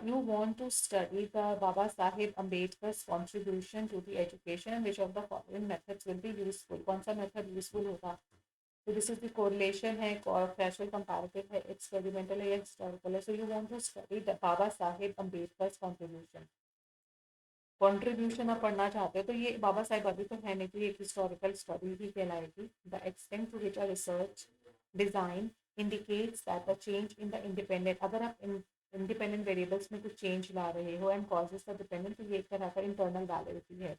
Speaker 1: You want to study the Baba Saheb Ambedkar's contribution to the education and which of the following methods will be useful. कौन सा मेथड यूजफुल होगा? तो दिस इज द कोरिलेशन है, कैजुअल कंपैरेटिव है, एक्सपेरिमेंटल है या हिस्टोरिकल है. So you want to study the Baba Saheb Ambedkar contribution. Contribution आप पढ़ना चाहते हो तो ये बाबा साहेब अभी तो है नहीं, तो ये एक हिस्टोरिकल स्टडी भी कहलाएगी. The extent to which a research design indicates that the change in the independent. अगर आप इंडिपेंडेंट वेरिएबल्स में कुछ चेंज ला रहे हो एंड कॉजेज द डिपेंडेंट, तो ये एक तरह का इंटरनल वैलिडिटी है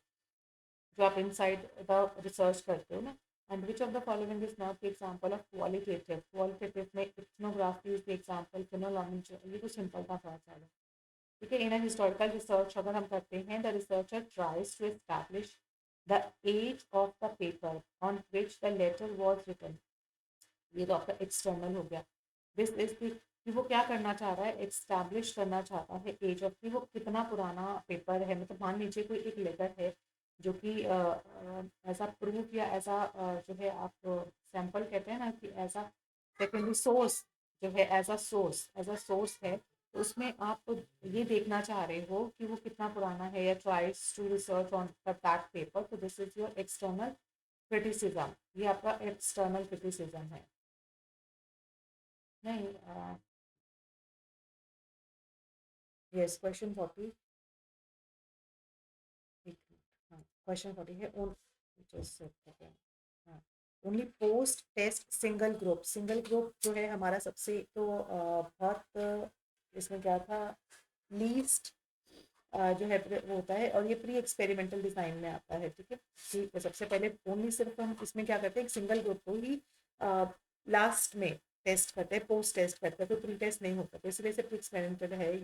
Speaker 1: जो आप इनसाइड द रिसर्च करते हो ना. And which of the following is not the example of qualitative. Qualitative में ethnography is the example, phenomenology. ये तो सिंपल था बहुत सारा. ठीक है. इन अ हिस्टोरिकल रिसर्च अगर हम करते हैं, the researcher tries to establish the age of the paper on which the letter was written. ये तो आपका एक्सटर्नल हो गया. दिस इज द कि वो क्या करना चाह रहा है, एस्टैब्लिश करना चाहता है एज ऑफ, कि वो कितना पुराना पेपर है. मतलब मान लीजिए कोई एक लेटर है जो कि ऐसा प्रूफ या ऐसा जो है आप सैंपल कहते हैं ना कि ऐसा सेकेंडरी सोर्स जो है, एज अ सोर्स है, तो उसमें आप ये देखना चाह रहे हो कि वो कितना पुराना है, या tries to research on that paper. तो this is your external criticism. ये आपका एक्सटर्नल क्रिटिसिज्म है. नहीं, यस, क्वेश्चन 40. क्वेश्चन 40 है only post test single group. Single group जो है हमारा सबसे तो बहुत इसमें क्या था, लीस्ट जो है वो होता है, और ये प्री एक्सपेरिमेंटल डिज़ाइन में आता है. ठीक है. ठीक है. सबसे पहले ओनली सिर्फ हम इसमें क्या करते हैं, एक सिंगल ग्रुप को ही लास्ट में टेस्ट करते हैं, पोस्ट टेस्ट करते हैं, तो प्री टेस्ट नहीं होता, तो इसलिए से प्री एक्सपेरिमेंटल है.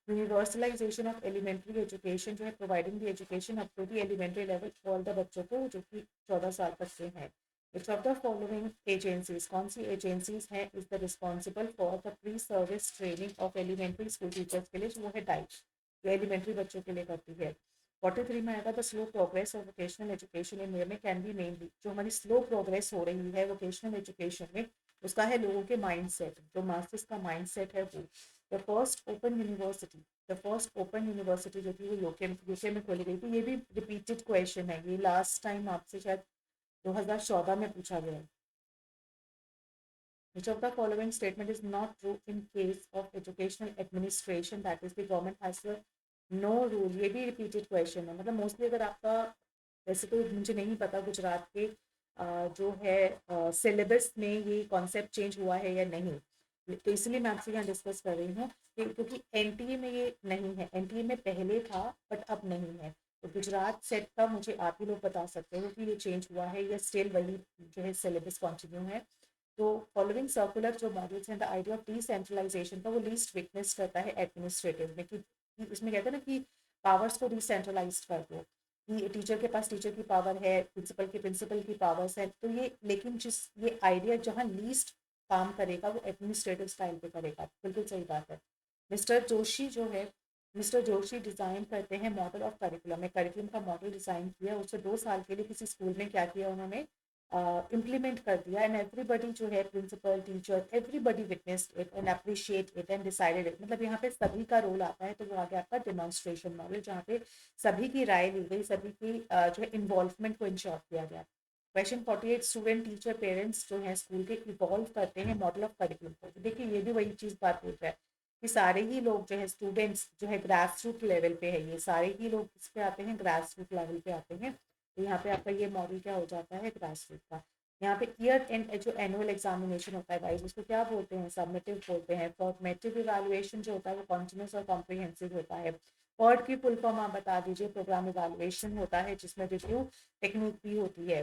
Speaker 1: यूनिवर्सलाइजेशन ऑफ एलिमेंट्री एजुकेशन जो है, providing the education up to the elementary level all the बच्चों को जो कि 14 साल तक से हैं. Which of the following agencies, कौन सी एजेंसीज हैं, is the responsible for the pre service training of elementary school teachers के लिए, वो है डाइट, जो एलिमेंट्री बच्चों के लिए करती है. 43 में आएगा the slow progress of vocational education in India में कैन बी मेनली. जो हमारी स्लो प्रोग्रेस हो रही है वोकेशनल एजुकेशन में, उसका है लोगों के माइंड सेट, जो मास्टर्स का माइंड सेट है वो. द फर्स्ट ओपन यूनिवर्सिटी जो थी वो यूके में खोली गई थी. ये भी रिपीटेड क्वेश्चन है, ये लास्ट टाइम आपसे शायद 2014 में पूछा गया है. Which of the following statement is not true in case of educational administration, that is the government has a no rule. ये भी रिपीटेड क्वेश्चन है. मतलब मोस्टली अगर आपका, वैसे तो मुझे नहीं पता गुजरात के जो है सिलेबस में ये कॉन्सेप्ट चेंज हुआ है या नहीं, तो इसलिए मैं आपसे यहाँ डिस्कस कर रही हूँ क्योंकि एनटीए में ये नहीं है. एनटीए में पहले था बट अब नहीं है. तो गुजरात सेट का मुझे आप ही लोग बता सकते हो कि ये चेंज हुआ है या स्टिल वही जो है सिलेबस कंटिन्यू है. तो फॉलोइंग सर्कुलर जो मॉड्यूल्स हैं, द आइडिया ऑफ डिसेंट्रलाइजेशन का वो लीस्ट विटनेस करता है एडमिनिस्ट्रेटिव में, कि इसमें कहते हैं ना कि पावर्स को डिसेंट्रलाइज कर दो, कि टीचर के पास टीचर की पावर है, प्रिंसिपल की पावर्स है. तो ये लेकिन जिस ये आइडिया जहाँ लीस्ट काम करेगा वो एडमिनिस्ट्रेटिव स्टाइल पे करेगा. बिल्कुल सही बात है. मिस्टर जोशी जो है, मिस्टर जोशी डिज़ाइन करते हैं मॉडल ऑफ करिकुलम में. करिकुलम का मॉडल डिज़ाइन किया, उससे 2 साल के लिए किसी स्कूल में क्या किया उन्होंने, इम्प्लीमेंट कर दिया. एंड एवरीबडी जो है, principal, teacher, everybody witnessed it and appreciate it and decided it. मतलब यहाँ पे सभी का रोल आता है, तो वो आ गया आपका डेमोन्स्ट्रेशन मॉडल, जहाँ पे सभी की राय ली गई, सभी की जो है इन्वॉल्वमेंट को इंश्योर किया गया. क्वेश्चन 48, स्टूडेंट, टीचर, पेरेंट्स जो हैं स्कूल के इवॉल्व करते हैं मॉडल ऑफ करिकुलम को. देखिए ये भी वही चीज़ बात हो है कि सारे ही लोग जो है, स्टूडेंट्स जो है ग्रास रूट लेवल पे है, ये सारे ही लोग इस पे आते हैं, ग्रास रूट लेवल पे आते हैं. तो यहाँ पे आपका ये मॉडल क्या हो जाता है, ग्रास रूट का. यहाँ पे ईयर एंड जो एनुअल एग्जामिनेशन होता है गाइस, उसको क्या बोलते हैं, सबमिटिव बोलते हैं। फॉर्मेटिव इवैल्यूएशन जो होता है वो कॉन्टिन्यूस और कॉम्प्रिहेंसिव होता है। पर्ड की फुल फॉर्म आप बता दीजिए। प्रोग्राम इवैल्यूएशन होता है जिसमें रिव्यू टेक्निक भी होती है।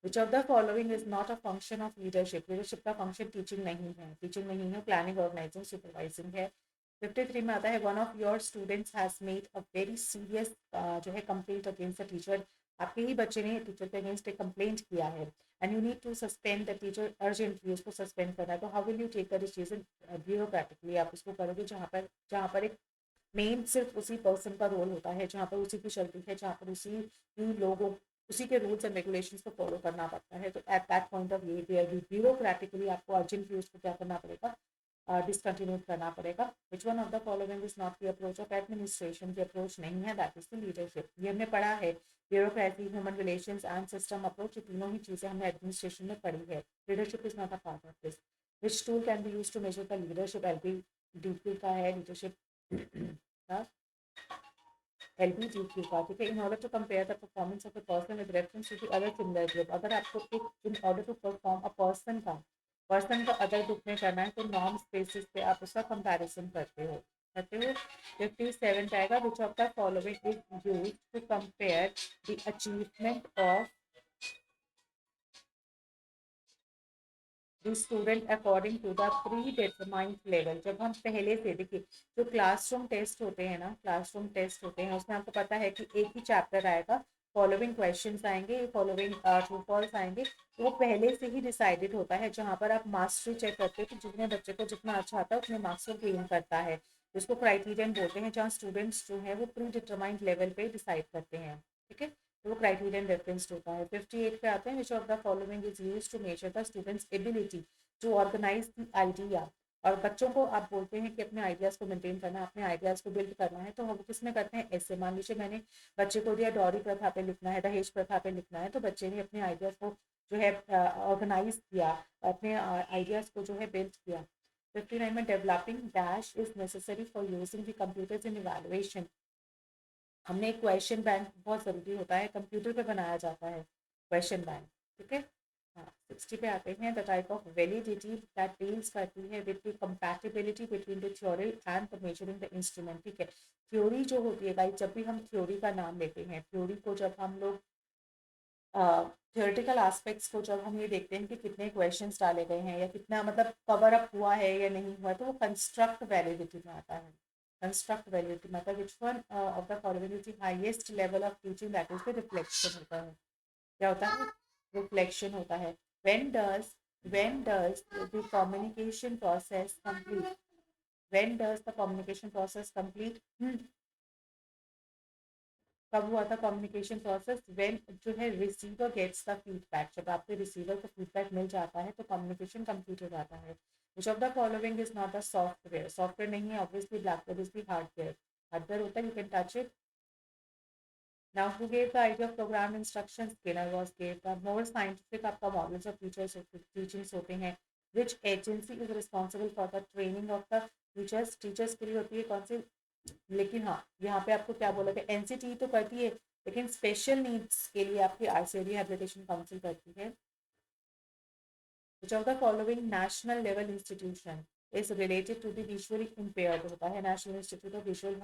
Speaker 1: Which of the following is not a function of leadership. Leadership का फंक्शन टीचिंग नहीं है, टीचिंग नहीं है, प्लानिंग, ऑर्गेनाइजिंग, सुपरवाइजिंग है। 53 में आता है one of your students has made a very serious जो है कंप्लेंट अगेंस्ट द टीचर। आपके ही बच्चे ने टीचर के अगेंस्ट एक कंप्लेंट किया है and you need to suspend the teacher urgently, उसको सस्पेंड करना है। तो how will you take the decision bureaucratically? आप उसको करोगे जहाँ पर एक मेन सिर्फ उसी पर्सन का रोल होता है, जहाँ पर उसी की चलती है, जहाँ पर उसी ही लोगों उसी के रूल्स एंड रेगुलेशंस को फॉलो करना पड़ता है। तो at that point of view bureaucratically आपको अर्जेंटली उसको क्या करना पड़ेगा, डिसकंटिन्यू करना पड़ेगा। Which one of the following is not the approach of administration? की अप्रोच नहीं है, दैट इज द लीडरशिप। ये हमने पढ़ा है, bureaucracy, human relations and system approach, ये तीनों ही चीज़ें हमने एडमिनिस्ट्रेशन में पढ़ी है। Leadership is not a part of this. Which tool can be use to measure the leadership? LBDQ का है लीडरशिप का, LBDQ का, ठीक है। In order to compare the performance of a person with reference to the other similar group, अगर आपको एक in order to perform a person का अदर ग्रुप में करना है तो नॉर्म्स बेसिस पे आप उसका कंपैरिजन करते हो। 57 आएगा, which of the following is used to compare the achievement of the student according to the predetermined level. जब हम पहले से देखिए, जो क्लासरूम टेस्ट होते हैं ना, क्लासरूम टेस्ट होते हैं उसमें आपको पता है कि एक ही चैप्टर आएगा, फॉलोइंग क्वेश्चंस आएंगे, फॉलोइंग ट्रू फॉल्स आएंगे, तो वो पहले से ही डिसाइडेड होता है। जहाँ पर आप मास्टरी चेक करते हो तो जितने बच्चे को जितना अच्छा आता है उतने मार्क्स को गेन करता है, जिसको क्राइटेरियन बोलते हैं, जहाँ स्टूडेंट्स जो है वो प्री डिटरमाइंड लेवल पे डिसाइड करते हैं, ठीक है। तो वो क्राइटेरियन रेफरेंस होता है। 58 पे आते हैं, which of the following is use to measure the students ability to organize the idea. और बच्चों को आप बोलते हैं कि अपने आइडियाज़ को मेंटेन करना है, अपने आइडियाज़ को बिल्ड करना है, तो हम किस में करते हैं, ऐसे। मान लीजिए मैंने बच्चे को दिया डॉरी प्रथा पे लिखना है, दहेज प्रथा पे लिखना है, तो बच्चे ने अपने आइडियाज़ को जो है ऑर्गेनाइज किया, अपने आइडियाज़ को जो है बिल्ड किया। 59 में developing dash is necessary for using the computers in evaluation. हमने एक क्वेश्चन बैंक बहुत ज़रूरी होता है, कंप्यूटर पे बनाया जाता है क्वेश्चन बैंक, ठीक है। हाँ, 60 पे आते हैं, the type of validity that deals करती है with the compatibility between the theory and the measuring the instrument, ठीक है। थ्योरी जो होती है गाइस, जब भी हम थ्योरी का नाम लेते हैं, थ्योरी को जब हम लोग थियोरेटिकल एस्पेक्ट्स को जब हम ये देखते हैं कि कितने क्वेश्चंस डाले गए हैं या कितना मतलब कवर अप हुआ है या नहीं हुआ, तो वो कंस्ट्रक्ट वैलिडिटी में आता है। कंस्ट्रक्ट वैलिडिटी मतलब विच one of the following is the highest level of teaching, that is the reflection होता है। क्या होता है, रिफ्लेक्शन होता है। When does the communication process complete, when does the communication process complete, कब हुआ था कम्युनिकेशन प्रोसेस, व्हेन जो है रिसीवर गेट्स द फीडबैक, जब आपके रिसीवर को फीडबैक मिल जाता है तो कम्युनिकेशन कंप्लीट हो जाता है। Which of the following is not a software? Software नहीं है obviously, blackboard is the hardware. Hardware होता है, you can touch it. Now who gave the idea of programme instructions? Skinner was gave the more scientific आपका models of teachers teachings होते हैं। Which agency is responsible for the training of the teachers? Teachers के लिए होती है कौन सी? लेकिन हाँ, यहाँ पे आपको क्या बोला गया, एनसीटी तो करती है, लेकिन स्पेशल नीड्स के लिए आपकी आरसीडी हैबिटेशन काउंसिल करती है। Which of the following national level institution is related to the visually impaired? होता है national institute of visual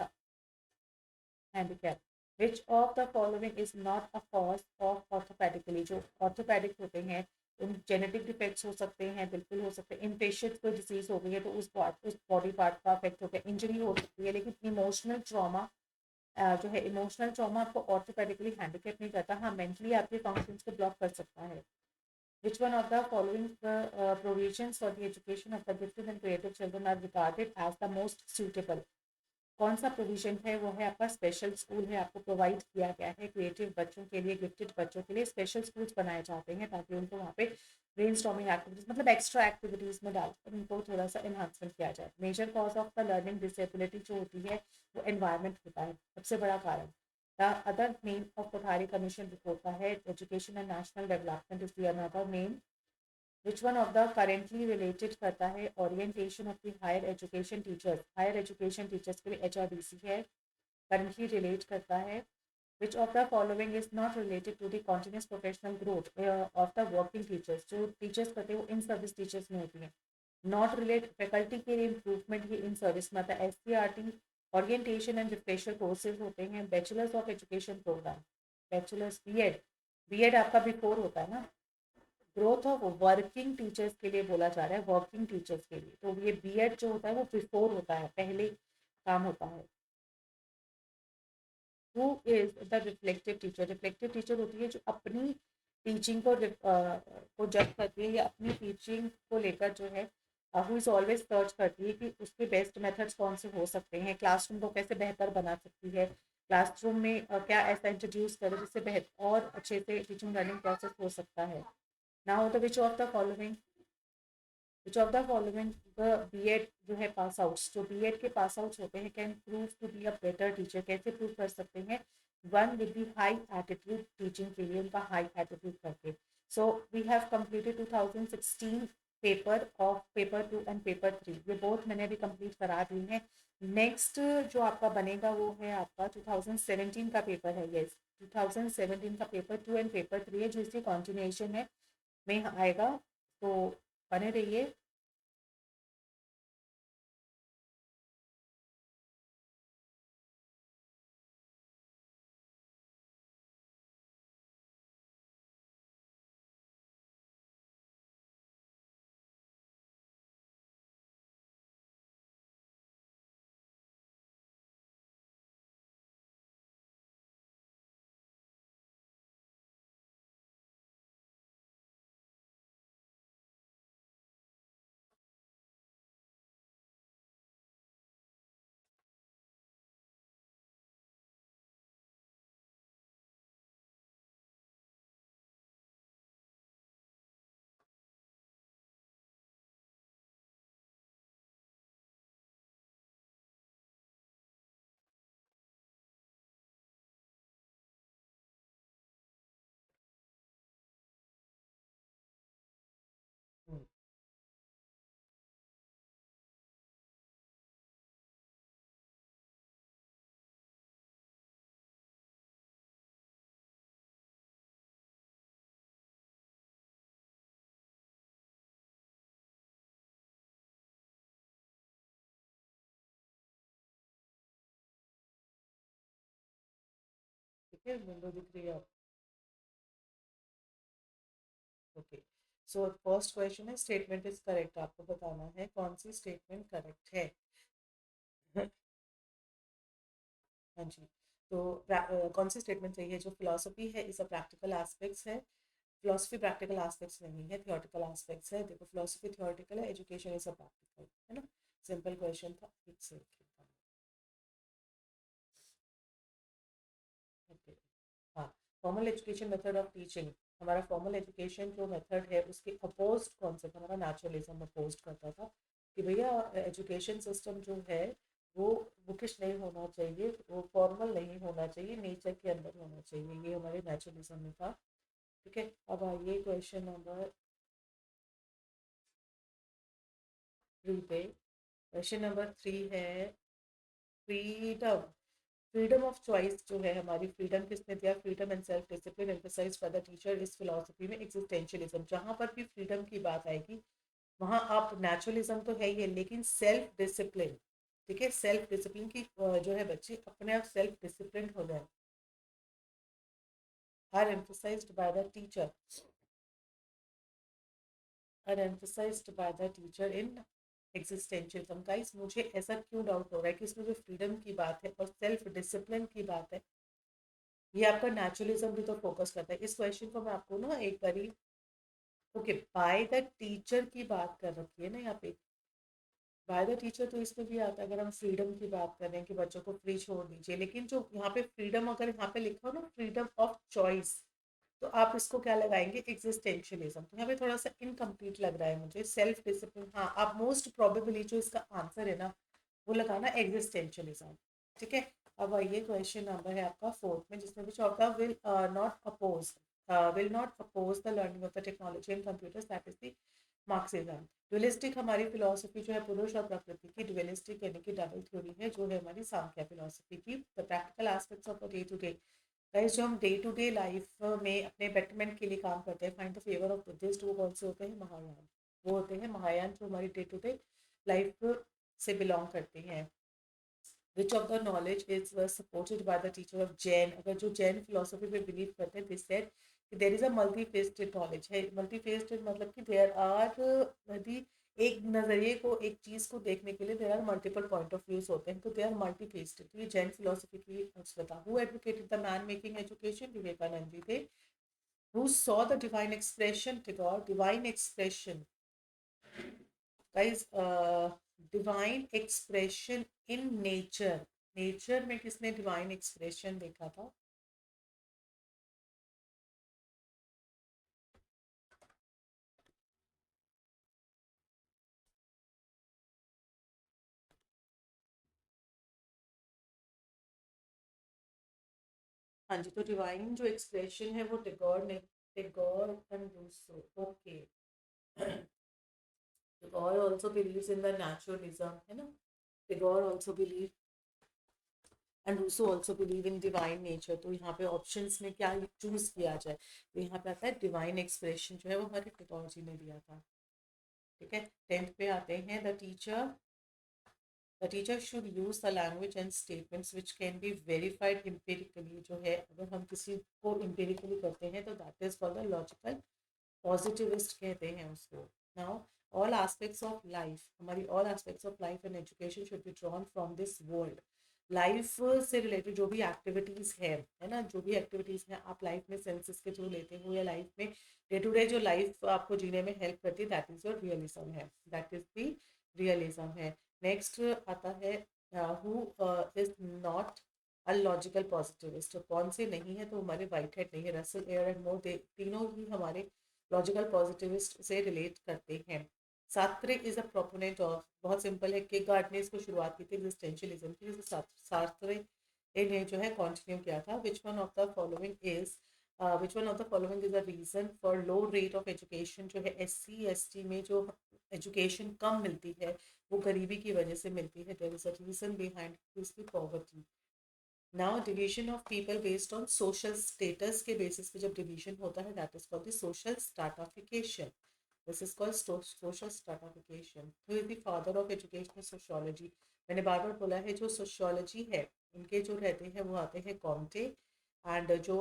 Speaker 1: handicap. Which of the following is not a cause of orthopaedically? जो orthopaedic होते हैं उन genetic defects हो सकते हैं, बिल्कुल हो सकते हैं। इन पेशेंट्स को डिजीज हो गई है तो उस बॉडी पार्ट का अफेक्ट हो गया, इंजरी हो सकती है। लेकिन इमोशनल ट्रॉमा जो है, इमोशनल ट्रॉमा आपको ऑर्थोपेडिकली हैंडीकैप नहीं करता, हाँ मेंटली आपके फंक्शंस को ब्लॉक कर सकता है। Which one of the following provisions for the education of the gifted and creative children are regarded as the most suitable? कौन सा प्रोविजन है, वो है आपका स्पेशल स्कूल है, आपको प्रोवाइड किया गया है क्रिएटिव बच्चों के लिए, गिफ्टेड बच्चों के लिए स्पेशल स्कूल्स बनाए जाते हैं ताकि उनको वहाँ पे ब्रेन स्टॉर्मिंग एक्टिविटीज मतलब एक्स्ट्रा एक्टिविटीज में डालकर उनको थोड़ा सा एनहांसमेंट किया जाए। Major cause of the learning disability जो होती है वो एनवायरमेंट होता है, सबसे बड़ा कारण। The other main of Kothari commission report का है education and national development is the another main. Which one of the currently related करता है orientation of the higher education teachers? Higher education teachers के लिए HRDC है, करंटली रिलेट करता है। Which of the following is not related to the continuous professional growth of the working teachers? जो teachers करते हैं वो इन सर्विस टीचर्स में होती हैं. नॉट रिलेट फैकल्टी के इम्प्रूवमेंट ही इन सर्विस में आता है. SCRT orientation and refresher courses होते हैं. Bachelors of education program, bachelors BEd. BEd आपका बिफोर होता है ना. ग्रोथ ऑफ वर्किंग टीचर्स के लिए बोला जा रहा है, वर्किंग टीचर्स के लिए. तो ये बीएड जो होता है वो बिफोर होता है, पहले काम होता है. Who is the reflective teacher? Reflective teacher होती है जो अपनी टीचिंग को जज करती है या अपनी टीचिंग को लेकर जो है हु इज ऑलवेज सर्च करती है कि उसके बेस्ट मेथड्स कौन से हो सकते हैं, क्लासरूम को कैसे बेहतर बना सकती है, क्लासरूम में क्या ऐसा इंट्रोड्यूस करे जिससे बेहतर और अच्छे से टीचिंग लर्निंग प्रोसेस हो सकता है. Now the which of the following the BEd जो है पास आउट्स, जो बीएड के पास आउट्स होते हैं can prove to be a better teacher? कैसे प्रूव कर सकते हैं? One with the high attitude, teaching के लिए उनका हाई एटीट्यूड करके. So we have completed 2016 paper of paper 2 and paper 3. ये बोथ मैंने अभी कंप्लीट करा दी हैं. नेक्स्ट जो आपका बनेगा वो है आपका 2017 का पेपर है. यस, 2017 का पेपर 2 एंड पेपर 3 है जो इसकी कॉन्टिन्यूएशन है में आएगा. तो बने रहिए. ठीक है, विंडो दिख रही है. ओके, सो फर्स्ट क्वेश्चन है स्टेटमेंट इज करेक्ट. आपको बताना है कौन सी स्टेटमेंट करेक्ट है. हाँ जी. तो कौन सी स्टेटमेंट चाहिए? जो फिलोसफी है इस अ प्रैक्टिकल एस्पेक्ट्स है. फिलोसफी प्रैक्टिकल एस्पेक्ट्स नहीं है, थियोरटिकल एस्पेक्ट्स है. देखो फिलोसफी थियोरटिकल है, एजुकेशन इज अ प्रैक्टिकल, है ना. सिंपल क्वेश्चन था. एक से ओके. हाँ, formal education method of teaching. हमारा फॉर्मल एजुकेशन जो मेथड है उसके अपोज कौन सा था? हमारा नेचुरलिज्म अपोज करता था कि भैया एजुकेशन सिस्टम जो है वो बुकिश नहीं होना चाहिए, वो फॉर्मल नहीं होना चाहिए, नेचर के अंदर होना चाहिए. ये हमारे नेचुरलिज्म में था. ठीक है, अब आइए क्वेश्चन नंबर 3 पे. क्वेश्चन नंबर 3 है फ्रीडम. फ्रीडम ऑफ चॉइस जो है हमारी, फ्रीडम किसने दिया? Freedom and self discipline emphasised by the teacher इस फिलॉसफी में एग्जिस्टेंशियलिज्म. जहाँ पर भी फ्रीडम की बात आएगी वहाँ आप नेचुरलिज्म तो है ही है लेकिन सेल्फ डिसिप्लिन. ठीक है, सेल्फ डिसिप्लिन की जो है बच्चे अपने आप सेल्फ डिसिप्लिन हो जाए. Are emphasised by the teacher, are emphasised by the teacher in existentialism. Guys मुझे ऐसा क्यों डाउट हो रहा है कि इसमें जो फ्रीडम की बात है और सेल्फ डिसिप्लिन की बात है ये आपका नेचुरलिज्म भी तो फोकस करता है. इस क्वेश्चन को मैं आपको ना एक बारी ओके बाय द टीचर की बात कर रखी है ना यहाँ पे. बाय द टीचर तो इसमें भी आता है अगर हम फ्रीडम की बात करें कि बच्चों को फ्री छोड़ दीजिए. लेकिन जो यहाँ पे फ्रीडम अगर यहाँ पे लिखा हो ना फ्रीडम ऑफ चॉइस तो आप इसको क्या लगाएंगे? एग्जिस्टेंशियलिज्म. तो यहाँ पे थोड़ा सा इनकम्प्लीट लग रहा है मुझे. सेल्फ डिसिप्लिन, हाँ आप मोस्ट प्रोबेबली जो इसका आंसर है ना वो लगाना एग्जिस्टेंशियलिज्म. ठीक है, अब आइए क्वेश्चन नंबर है आपका 4th में जिसमें कुछ होता will not oppose, will not oppose the learning of the technology and computers, that is the Marxism. Dualistic हमारी फिलोसफी जो है पुरुष और प्रकृति की, ड्युअलिस्टिक यानी कि डबल थ्योरी है जो है हमारी सांख्य फिलोसफी की. The practical aspects of day to day guys जो हम डे टू डे लाइफ में अपने बेटरमेंट के लिए काम करते हैं, find the favour of Buddhist, वो कौन से होते हैं? महायान। वो होते हैं महायान जो हमारी डे टू डे लाइफ से बिलोंग करते हैं। Which of the knowledge is supported by the teacher of Jain, अगर जो जैन फिलोसफी में बिलीव करते हैं, this said there is a multifaceted knowledge है। मल्टी फेस्टेड मतलब कि देयर आर यदि एक नजरिए को, एक चीज को देखने के लिए there are multiple point of views होते हैं, तो दे आर मल्टी फेस्टेड। तो ये जैन फिलोसफी की बता। Who advocated the man making education? Vivekananda ji थे। Who saw the divine expression? Tagore. Divine expression guys, divine expression in nature, nature में किसने डिवाइन एक्सप्रेशन देखा था? हाँ जी, तो डिवाइन जो एक्सप्रेशन है वो टिगोर ने, Tagore and Rousseau, okay. Tagore also believes in the naturalism, है ना? Tagore also believe and Rousseau also believe in divine nature. तो यहाँ पे ऑप्शंस में क्या चूज किया जाए? तो यहाँ पे आता है डिवाइन एक्सप्रेशन जो है वो हमारे टिगोर जी ने दिया था। ठीक है, 10th पे आते हैं। The teacher should use the language and statements which can be verified empirically. जो है अगर हम किसी को एम्पेरिकली करते हैं तो that is called the logical positivist कहते हैं उसको। Now all aspects of life, हमारी all aspects of life and education should be drawn from this world. Life से रिलेटेड जो भी एक्टिविटीज है ना, जो भी एक्टिविटीज हैं आप लाइफ में सेंसेस के थ्रू लेते हो या लाइफ में डे टू डे जो लाइफ आपको जीने में हेल्प करती है, दैट इज योर रियलिज्म है, दैट इज द रियलिज्म है। नेक्स्ट आता है who is not a logical positivist. कौन से नहीं है? तो हमारे वाइट हेड नहीं है, रसल एयर एंड मोर, तीनों ही हमारे लॉजिकल पॉजिटिविस्ट से रिलेट करते हैं। सार्त्रे इज अ प्रोपोनेंट ऑफ, बहुत सिंपल है, कि गार्ड ने इसको शुरुआत की थी एग्जिस्टेंशियलिज्म की। सार्त्रे ने जो है कंटिन्यू किया था। Which one of the following is, which one of the following is a reason for low rate of education? जो है SC ST में जो एजुकेशन कम मिलती है वो गरीबी की वजह से मिलती है। There is a reason behind this poverty. Now division of people based on social status के बेसिस पे जब डिवीजन होता है, that is called the social stratification. This is called social stratification. Who is the father of educational sociology? मैंने बार बार बोला है, जो सोशियोलॉजी है उनके जो रहते हैं वो आते हैं कॉम्टे, एंड जो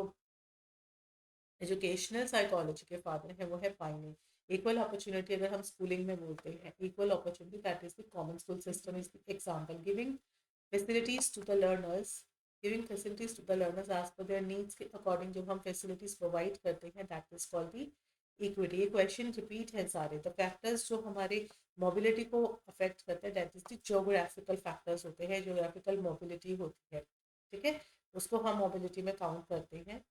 Speaker 1: एजुकेशनल साइकोलॉजी के फादर हैं वो है पाइनी। इक्वल अपॉर्चुनिटी अगर हम स्कूलिंग में बोलते हैं, equal opportunity, that is the common school system is the example. Giving facilities to the learners, giving facilities to the learners as per their needs के अकॉर्डिंग जब हम फैसिलिटीज प्रोवाइड करते हैं, that is called the equity. ये question repeat है सारे। The factors जो हमारे मोबिलिटी को अफेक्ट करते हैं, that is the geographical factors होते हैं, ज्योग्राफिकल मोबिलिटी होती है। ठीक है, उसको हम मोबिलिटी में काउंट करते हैं।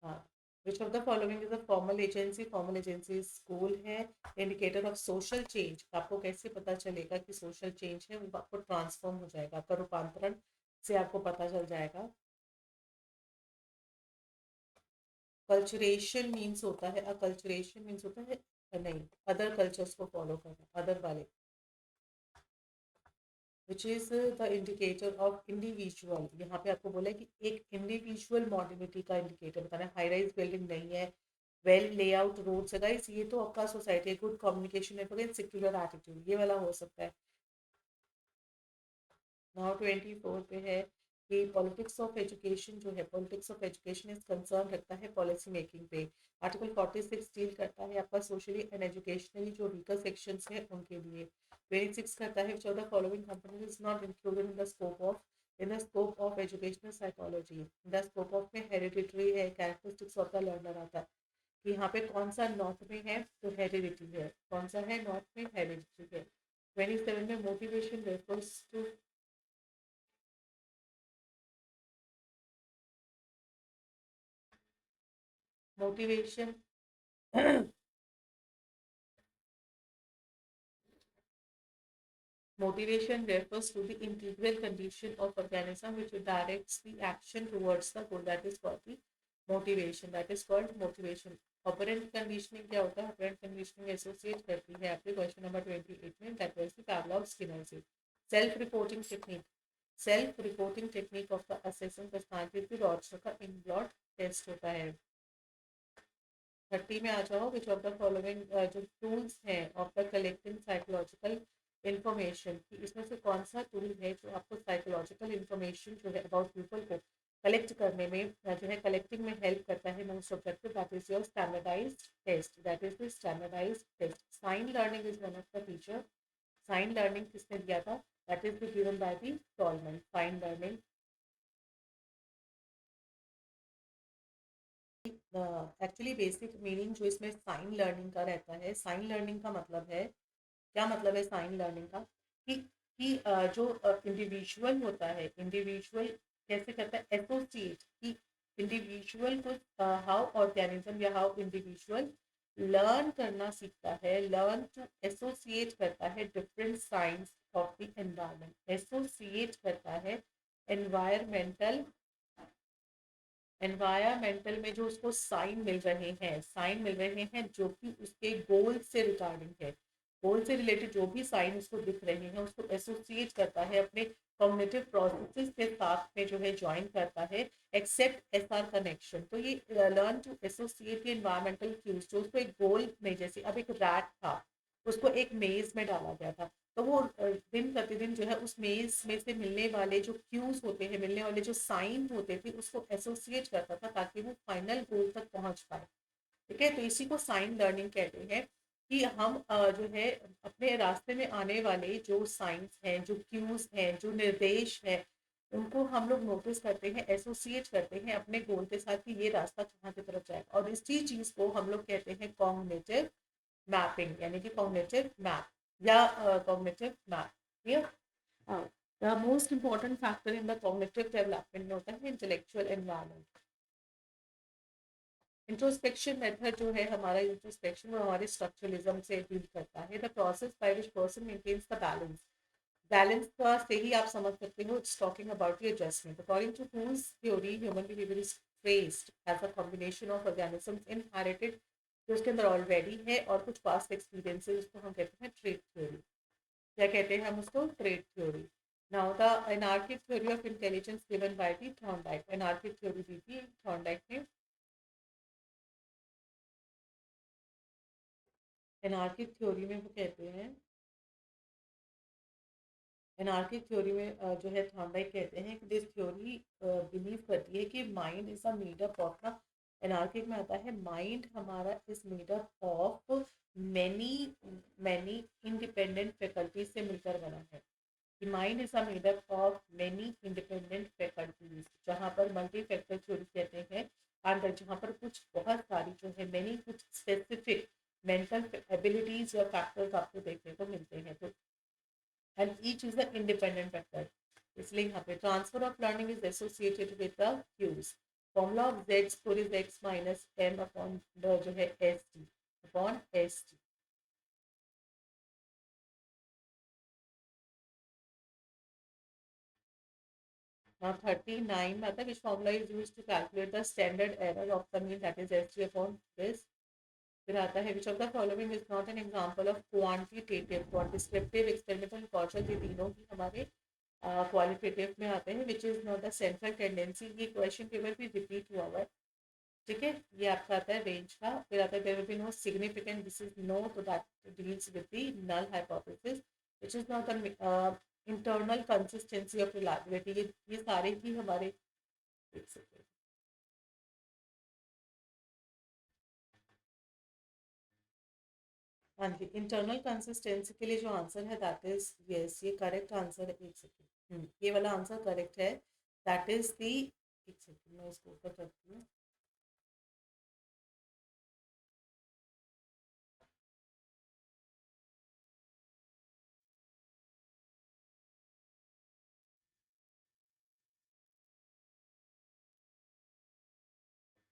Speaker 1: हाँ, विच of the following is a formal agency? Formal agency school है। इंडिकेटर ऑफ सोशल चेंज, आपको कैसे पता चलेगा कि सोशल चेंज है? वो आपको ट्रांसफॉर्म हो जाएगा, आपका रूपांतरण से आपको पता चल जाएगा। कल्चरेशन मीन्स होता है, अकल्चरेशन मीन्स होता है नहीं, अदर कल्चर्स को फॉलो करना, अदर वाले। विच is the indicator of individual? यहाँ पे आपको बोला है कि एक इंडिविजुअल मॉडर्निटी का इंडिकेटर बताना है। हाई राइज बिल्डिंग नहीं है, वेल लेआउट रोड्स है। गाइस ये तो आपका society, good communication network, secular attitude, ये वाला हो सकता है। नाउ 24 पे है कि पॉलिटिक्स ऑफ एजुकेशन जो है, politics of education is concern रखता है पॉलिसी मेकिंग पे। आर्टिकल 46 डील करता है आपका सोशली एंड एजुकेशनली जो वीकर सेक्शंस हैं उनके लिए। 26 करता है which of the following companies is not included in the scope of, in the scope of educational psychology. In the scope of में हेरिडिटरी है, कैरेक्टरिस्टिक्स ऑफ द लर्नर आता है कि यहाँ पे कौन सा नॉर्थ में है, तो हेरिडिटी है। कौन सा है नॉर्थ में? हेरिडिटी है। 27 में motivation refers to, motivation motivation refers to the integral condition of organism which directs the action towards the goal, that is called the motivation, that is called motivation। Operant conditioning क्या होता है? Operant conditioning associate करती है आपके question number 28 में, that was the Pavlov Skinner से। Self reporting technique, self reporting technique of the assessing personality Rorschach का इन blot test होता है। 30 में आ जाओ, विच ऑफ द फॉलोइंग जो टूल्स हैं of the collecting psychological information, कि इसमें से कौन सा टूल है जो आपको साइकोलॉजिकल इंफॉर्मेशन जो है अबाउट पीपल को कलेक्ट करने में जो है कलेक्टिंग में हेल्प करता है most objective, that is your standardized test, that is the standardized test. Sign learning is one of the feature. Sign learning किसने दिया था? That is given by the Tolman. Sign learning actually basic meaning जो इसमें sign learning का रहता है, sign learning का मतलब है, क्या मतलब है साइन लर्निंग का, जो इंडिविजुअल होता है, इंडिविजुअल कैसे करता है एसोसिएट, कि इंडिविजुअल को हाउ ऑर्गेनिज्म या हाउ इंडिविजुअल लर्न करना सीखता है, लर्न टू एसोसिएट करता है different science of the environment, associate करता है एनवायरमेंटल, एनवायरमेंटल में जो उसको साइन मिल रहे हैं, साइन मिल रहे हैं जो कि उसके गोल से रिगार्डिंग है, गोल से रिलेटेड जो भी साइन उसको दिख रहे हैं उसको एसोसिएट करता है अपने कॉग्निटिव प्रोसेसेस के साथ में जो है ज्वाइन करता है, एक्सेप्ट एसआर कनेक्शन। तो ये learn to associate environmental cues, जो उसको एक गोल में, जैसे अब एक रैट था, उसको एक मेज में डाला गया था, तो वो दिन प्रतिदिन जो है उस मेज में से मिलने वाले जो क्यूज होते हैं, मिलने वाले जो साइन होते थे, उसको एसोसिएट करता था ताकि वो फाइनल गोल तक पहुंच पाए। ठीक है, तो इसी को साइन लर्निंग कहते हैं, कि हम जो है अपने रास्ते में आने वाले जो साइंस हैं, जो क्यूज हैं, जो निर्देश है, उनको हम लोग नोटिस करते हैं, एसोसिएट करते हैं अपने गोल के साथ कि ये रास्ता कहाँ की तरफ जाएगा, और इसी चीज को हम लोग कहते हैं कॉग्निटिव मैपिंग, यानी कि कॉग्निटिव मैप या कॉग्निटिव मैप। ये the most important factor in the cognitive development में होता है इंटेलेक्चुअल एनवायरनमेंट। इंट्रोस्पेक्शन मेथड जो है हमारा, इंट्रोस्पेक्शन वो हमारे स्ट्रक्चरलिज्म से डील करता है, the process by which person maintains the balance, balance का से ही आप समझ सकते हो, it's talking about the adjustment, according to whose theory human behaviour is traced as a combination of organisms inherited, जो उसके अंदर ऑलरेडी है, और कुछ पास्ट एक्सपीरियंसेस, उसको हम कहते हैं ट्रेट थ्योरी। क्या कहते हैं हम उसको? Trait theory. Now the anarchic theory of intelligence given by the Thorndike, anarchic theory दी थी थॉर्नडाइक ने। एनार्किक थ्योरी में वो कहते हैं, एनार्किक थ्योरी में जो है थॉर्नडाइक कहते हैं कि दिस थ्योरी बिलीव करती है कि mind is a made up of ना, एनार्किक में आता है माइंड हमारा is made up of many many independent faculties से मिलकर बना है, कि mind is a made up of many independent faculties, जहाँ पर मल्टी फैक्टर थ्योरी कहते हैं, और जहाँ पर कुछ बहुत सारी जो है मैनी कुछ स्पेसिफिक मेंटल एबिलिटीज या फैक्टर्स आपको देखने को मिलते हैं, तो and each is the independent factor. इसलिए यहाँ पे transfer of learning is associated with the cues, formula of z square is x minus m upon the जो है S T upon S T. Now 39 में आता है which formula is used to calculate the standard error of the mean, that is s t upon this। फिर आता है which of the following is not an example of quantitative और descriptive experimental कौशल, ये तीनों ही हमारे क्वालिटेटिव में आते हैं, विच is not the central tendency. ये क्वेश्चन पेपर भी रिपीट हुआ हुआ है, ठीक है, ये आपका आता है रेंज का। फिर आता है there will be no significant, this is no, तो that deals with the null hypothesis, which is not the internal consistency of reliability. ये सारे ही हमारे, एक सेकंड, हाँ जी, इंटरनल कंसिस्टेंसी के लिए जो आंसर है दैट इज यस, ये करेक्ट आंसर है। एक सेकंड, ये वाला आंसर करेक्ट है, दैट इज द, एक सेकंड मैं इसको ऊपर करती हूँ।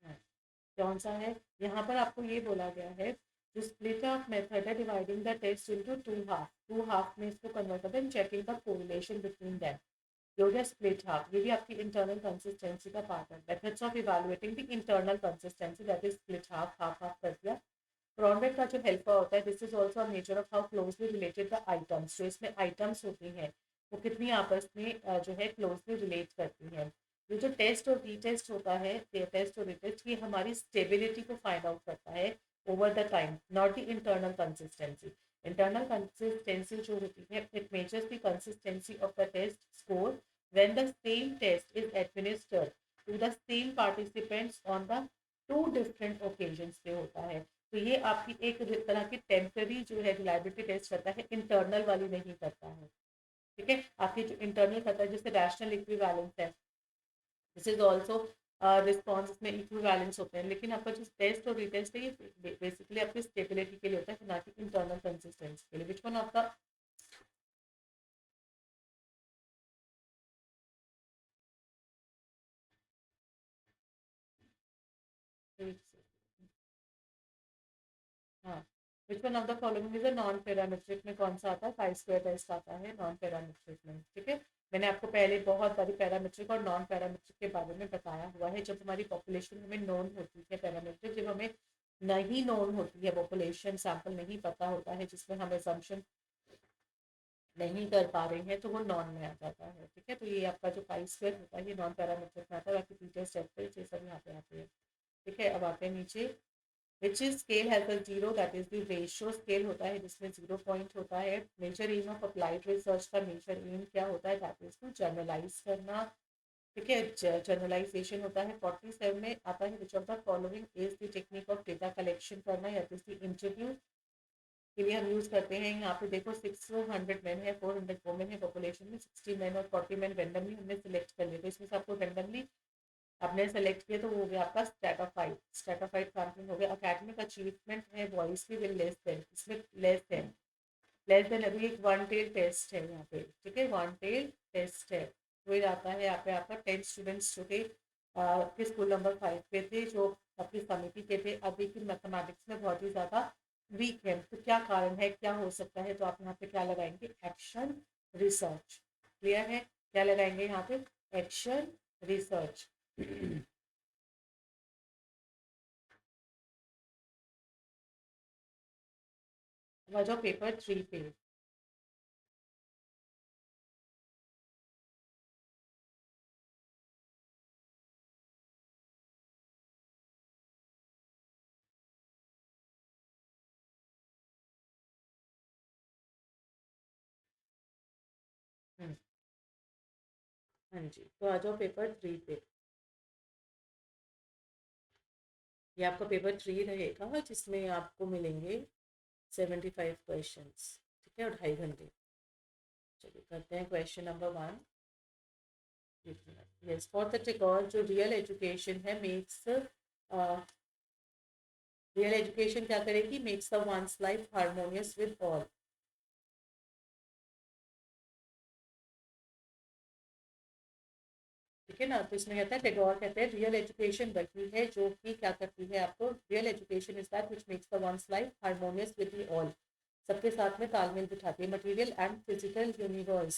Speaker 1: हाँ, कौन सा है? यहाँ पर आपको ये बोला गया है, जो स्प्लिट ऑफ मेथड है dividing the test into two half में इसको कन्वर्ट करते हैं, checking the correlation between them, जो है स्प्लिट हाफ, ये भी आपकी इंटरनल कंसिस्टेंसी का पार्ट है। Methods of evaluating the internal consistency, that is split half, half half कर दिया। ब्रॉडबैंड का जो हेल्पर होता है, this is also a nature of how closely related the items, जो इसमें आइटम्स होती हैं, वो कितनी आपस में जो है क्लोजली रिलेट करती हैं। ये जो टेस्ट और रीटेस्ट होता है, टेस्ट और रीटेस्ट, ये हमारी स्टेबिलिटी को फाइंड आउट करता है over the time, not the internal consistency. Internal consistency जो होती है, it measures the consistency of the test score when the same test is administered to the same participants on the two different occasions पे होता है। तो ये आपकी एक तरह की टेम्पररी जो है रिलायबिलिटी टेस्ट करता है, इंटरनल वाली नहीं करता है। ठीक है, आपकी जो इंटरनल करता है, जैसे रैशनल इक्विवेलेंस है, दिस इज ऑल्सो रिस्पॉन्स में इक्विवेलेंस होते हैं, लेकिन आपका जो टेस्ट और रिटेस्ट है ये बेसिकली आपकी स्टेबिलिटी के लिए होता है, ना कि इंटरनल कंसिस्टेंसी के लिए। विच वन आपका हाँ, विच one of the following is a non parametric में कौन सा आता है? काई स्क्वायर टेस्ट आता है नॉन पैरामेट्रिक में। ठीक है, मैंने आपको पहले बहुत सारी पैरामेट्रिक और नॉन पैरामेट्रिक के बारे में बताया हुआ है। जब हमारी पॉपुलेशन हमें नोन होती है पैरामेट्रिक, जब हमें नहीं नोन होती है पॉपुलेशन, सैंपल नहीं पता होता है, जिसमें हम एजम्पशन नहीं कर पा रहे हैं, तो वो नॉन में आ जाता है। ठीक है, तो ये आपका जो पाई स्क्वायर होता है ये नॉन पैरामेट्रिक में आता है, बाकी फीचर स्ट्रक्चर ये सब यहाँ पे आते हैं। ठीक है, अब आते हैं नीचे। Which is scale has a zero, that is the ratio scale होता है जिसमें 0 पॉइंट होता है। Major aim of applied research का मेजर एम क्या होता है? दैट इज टू जर्नलाइज करना। ठीक है, जर्नलाइजेशन होता है। 47 में आता है which of the following is the technique of data collection करना, या तो इंटरव्यू के लिए हम यूज करते हैं। यहाँ पे देखो 600 मैन है, 400 वोमेन है, पॉपुलेशन में 60 मैन और 40 मैन रेंडमली हमने सिलेक्ट कर लिया। तो इसमें से आपको रेंडमली आपने सेलेक्ट किया, तो वो हो गया आपका स्ट्रैटाफाइड। स्ट्रैटाफाइड सैम्पलिंग हो गया। एकेडमिक अचीवमेंट है बॉयज की विल लेस देन, इसमें लेस देन अभी एक वन टेल टेस्ट है यहाँ पे। ठीक है, वन टेल टेस्ट है। वो आता है यहाँ पे आपका 10 स्टूडेंट्स जो थे के स्कूल नंबर 5 पे थे, जो अपनी समिति के थे, अभी की मैथमेटिक्स में बहुत ही ज़्यादा वीक है। तो क्या कारण है, क्या हो सकता है? तो आप यहाँ पे क्या लगाएंगे? Action research. क्लियर है, क्या लगाएंगे यहाँ पे? Action research. वजह पेपर 3 पे। हम्म, हाँ जी, तो आ जाओ पेपर 3 पे। ये आपका पेपर 3 रहेगा, जिसमें आपको मिलेंगे 75 क्वेश्चंस। ठीक है, और 2.5 घंटे। चलिए करते हैं question number 1। Yes, for the टिकॉल जो रियल एजुकेशन है मेक्स, रियल एजुकेशन क्या करेगी? Makes the one's life harmonious with all. ठीक है ना, तो इसमें कहता है, टैगोर कहते हैं रियल एजुकेशन वही है जो कि क्या करती है आपको? Real education is that which makes the one's life harmonious with the all, सबके साथ में तालमेल बिठाती है। Material and physical universe,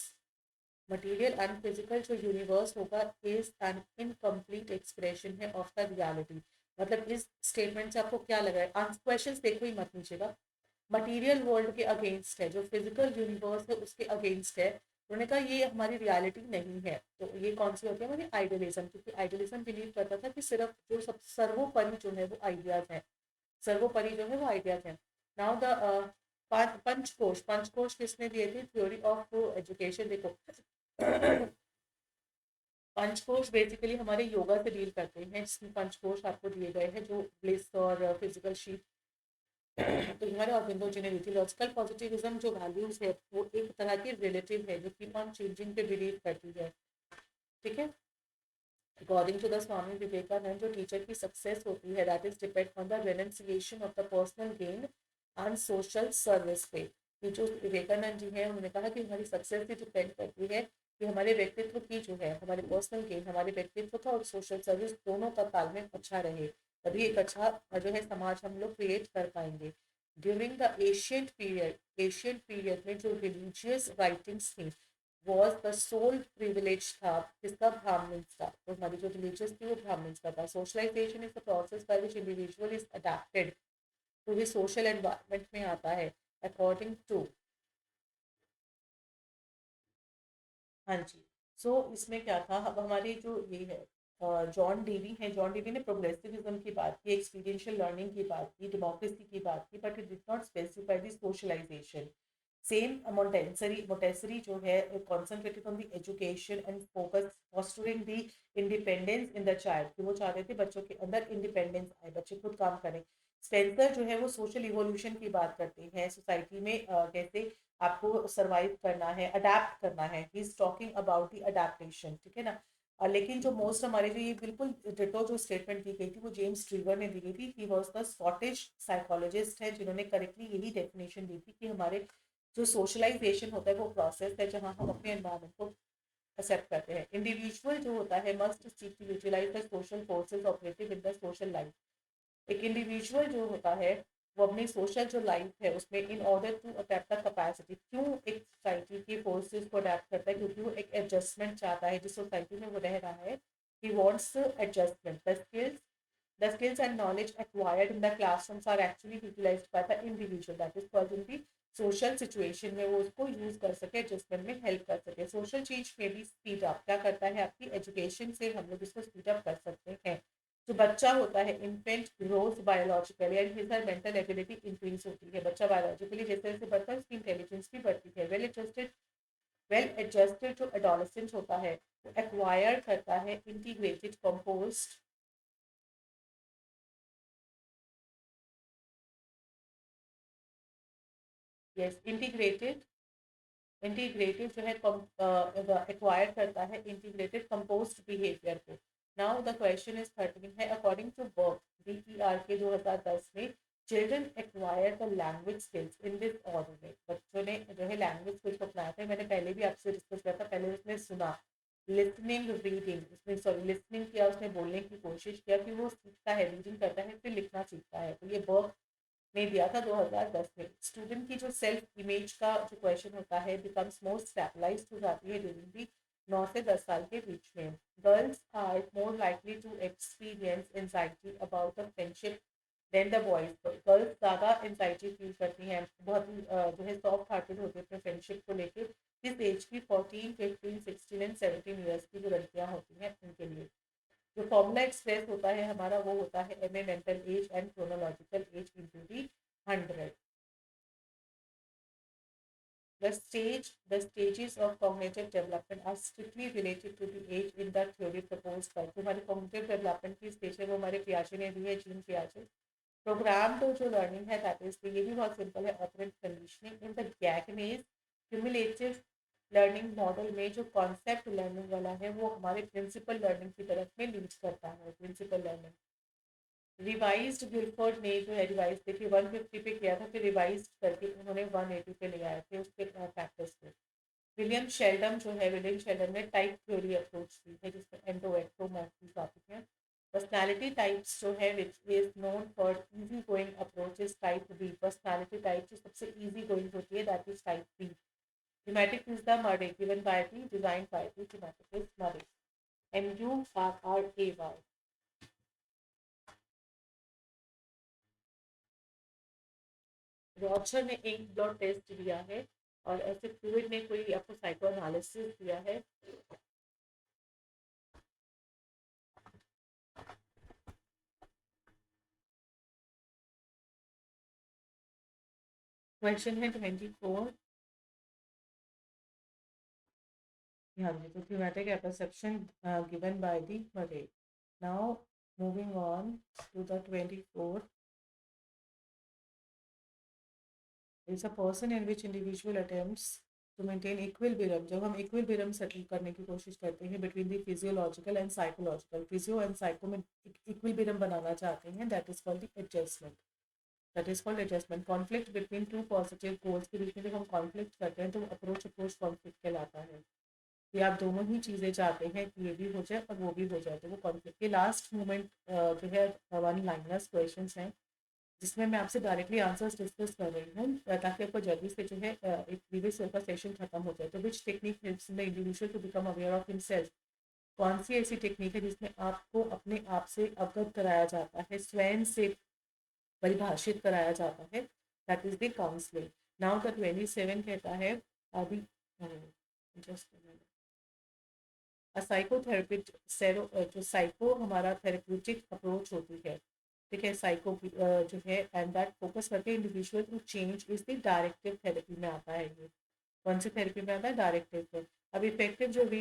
Speaker 1: material and physical जो यूनिवर्स होगा इज एन इनकम्प्लीट एक्सप्रेशन है ऑफ द रियलिटी। मतलब इस स्टेटमेंट से आपको क्या लग रहा है? क्वेश्चन देखो ही मत नीचेगा। मटेरियल वर्ल्ड के अगेंस्ट है, जो फिजिकल यूनिवर्स है उसके अगेंस्ट है। उन्होंने कहा ये हमारी रियलिटी नहीं है। तो ये कौन सी होती है हमारी? आइडियलिज्म। क्योंकि आइडियलिज्म बिलीव करता था कि सिर्फ जो सब सर्वोपरि जो है वो आइडियाज है, सर्वोपरि जो है वो आइडियाज है। नाउ द पंचकोश, पंचकोश किसने दिए थे? Theory of education. देखो पंचकोश बेसिकली हमारे योगा से डील करते हैं, जिसमें पंचकोश आपको दिए गए हैं, जो ब्लिस और फिजिकल शीट। तो हमारे ऑर्गेनो जेनरेटी लॉजिकल पॉजिटिविज्म जो वैल्यूज है वो एक तरह की रिलेटिव है, जो कीप ऑन चेंजिंग पे बिलीव करती है। ठीक है, according to the Swami Vivekananda जो टीचर की सक्सेस होती है that is depend on the renunciation of the personal gain and social service पे। ये जो विवेकानंद जी हैं उन्होंने कहा कि हमारी सक्सेस भी डिपेंड करती है कि हमारे व्यक्तित्व की जो है, हमारे पर्सनल गेन, हमारे व्यक्तित्व का और सोशल सर्विस दोनों का तालमेल अच्छा रहे, तभी एक अच्छा जो है समाज हम लोग क्रिएट कर पाएंगे। ड्यूरिंग द एशियंट पीरियड में जो रिलीजियस राइटिंग्स थी वॉज द सोल प्रिविलेज था किसका? ब्राह्मण्स का। तो हमारी जो रिलीजियस थी वो ब्राह्मण्स का था। Socialization is the process by which individual is adapted to his social environment में आता है। अकॉर्डिंग टू हाँ जी। सो इसमें क्या था, अब हमारे जो ये है जॉन डेवी है, जॉन डेवी ने प्रोग्रेसिविज्म की बात की, एक्सपीरियंशियल लर्निंग की बात की, डेमोक्रेसी की बात की, but it did not specify the socialization. Same Montessori जो है concentrated on the education and focus fostering the independence in the child, कि वो चाहते थे बच्चों के अंदर इंडिपेंडेंस आए, बच्चे खुद काम करें। स्पेंसर जो है वो सोशल इवोल्यूशन की बात करते हैं, सोसाइटी में कैसे आपको सरवाइव करना है, अडेप्ट करना है, he is talking about the adaptation, ठीक है ना। लेकिन जो मोस्ट हमारे जो ये बिल्कुल डिटो जो स्टेटमेंट दी गई थी वो जेम्स ट्रीवर ने दी गई थी, he was the Scottish psychologist है जिन्होंने करेक्टली यही डेफिनेशन दी थी कि हमारे जो सोशलाइजेशन होता है वो प्रोसेस है जहाँ हम अपने एनवायरनमेंट को एक्सेप्ट करते हैं। इंडिविजुअल जो होता है must seek to utilize the social forces operative in the social life. एक इंडिविजुअल जो होता है वो अपनी सोशल जो लाइफ है उसमें in order to adapt the capacity, क्यों एक सोसाइटी की फोर्सेस को अडेप्ट करता है, क्योंकि वो एक एडजस्टमेंट चाहता है जिस सोसाइटी में वो रह रहा है। He wants adjustment, the skills and knowledge acquired in the classrooms are actually utilized by the individual, that is called in the social situation में वो उसको यूज कर सके, एडजस्टमेंट में हेल्प कर सके। सोशल चेंज में भी स्पीड अप क्या करता है, आपकी एजुकेशन से हम लोग इसको स्पीड अप कर सकते हैं। जो बच्चा होता है infant growth biologically and his mental ability increase होती है। बच्चा बायोलॉजिकली जैसे जैसे बढ़ता है उसकी इंटेलिजेंस भी बढ़ती है। वेल एडजस्टेड जो एडोलेसेंट होता है वो एक्वायर करता है इंटीग्रेटेड कंपोस्ट, यस इंटीग्रेटेड जो है एक्वायर करता है इंटीग्रेटेड कंपोस्ट बिहेवियर को। नाउ द क्वेश्चन इज 13 है, अकॉर्डिंग टू वर्क DPR के 2010 में children acquire the language skills in this order में, बच्चों ने जो है लैंग्वेज स्किल्स को अपनाया था। मैंने पहले भी आपसे डिस्कस किया था, पहले उसने सुना, लिसनिंग रीडिंग, उसने सॉरी लिसनिंग किया, उसने बोलने की कोशिश किया, कि वो सीखता है, रीडिंग करता है, फिर लिखना सीखता है। तो ये वर्क ने दिया था 2010 में। स्टूडेंट की जो सेल्फ इमेज का जो क्वेश्चन होता है बिकम्स मोर स्टेबलाइज हो जाती है ड्यूरिंग दी 9 से 10 साल के बीच में। Girls are more likely to experience anxiety about the friendship than the boys. Girls ज़्यादा एंजाइटी फील करती हैं, बहुत जो है सॉफ्ट हार्टेड होती है अपने फ्रेंडशिप को लेकर। इस एज की 14, 15, 16 एंड 17 ईयर्स की जो लड़कियाँ होती हैं उनके लिए जो फॉर्मूला एक्सप्रेस होता है हमारा वो होता है M A mental age and chronological age into the 100। The stages of cognitive development are strictly related to the age in the theory proposed by, जो हमारे cognitive development की स्टेज है वो हमारे पियाजे ने दी है, जीन पियाजे। प्रोग्राम तो जो लर्निंग है दैट इज, ये भी बहुत सिंपल है, operant conditioning in the Gagne's cumulative learning model में जो कॉन्सेप्ट लर्निंग वाला है वो हमारे प्रिंसिपल लर्निंग की तरफ में लीड करता है। प्रिंसिपल लर्निंग रिवाइज्ड गिलफोर्ड ने जो है रिवाइज देखिए 150 पे किया था, फिर रिवाइज करके उन्होंने 180 पे ले आए थे उसके फैक्टर्स को। विलियम शेल्डन ने टाइप थ्योरी अप्रोच दी है जिसमें एंडो एक्टो मैथ्स आती है। पर्सनालिटी टाइप्स जो है which is known for easy going approach is type B. Personality type जो सबसे इजी गोइंग होती है that is type B. Thematic is the Murray given by the design by the thematic is Murray MURRAY। Rorschach ने एक blood test दिया है और ऐसे फ्लूइड ने कोई आपको साइको एनालिसिस दिया है। क्वेश्चन है 24। हाँ जी, तो thematic perception given by the Murray. Now moving on to the 24 is a person in which individual attempts to maintain equilibrium. जब हम इक्विलिब्रियम सेटल करने की कोशिश करते हैं between the physiological and psychological, physio and psycho में equilibrium बनाना चाहते हैं, that is called the adjustment. That is called adjustment. Conflict between two positive goals के बीच में जब हम कॉन्फ्लिक्ट करते हैं तो अप्रोच कॉन्फ्लिक्ट कहलाता है, कि आप दोनों ही चीज़ें चाहते हैं कि ये भी हो जाए और वो भी हो जाए, तो वो कॉन्फ्लिक्ट के लास्ट मोमेंट जो है वन लाइनर्स क्वेश्चन हैं जिसमें मैं आपसे डायरेक्टली आंसर्स डिस्कस कर रही हूँ ताकि आपको जल्दी से जो है एक प्रीवियस ईयर का सेशन खत्म हो जाए। तो which technique helps in the individual to become aware of himself. कौन सी ऐसी टेक्निक है जिसमें आपको अपने आप से अवगत कराया जाता है, स्वयं से परिभाषित कराया जाता है, that is the counselling. Now the 27 कहता है अभी जस्ट साइकोथेरेपिस्ट जो साइको हमारा थेरेप्यूटिक अप्रोच होती है, ठीक है, साइको जो है, एंड दैट फोकस करके individual to change is the directive therapy में आता है ये। कौन सी थेरेपी में आता है? डायरेक्टिव पे। अब इफेक्टिव जो री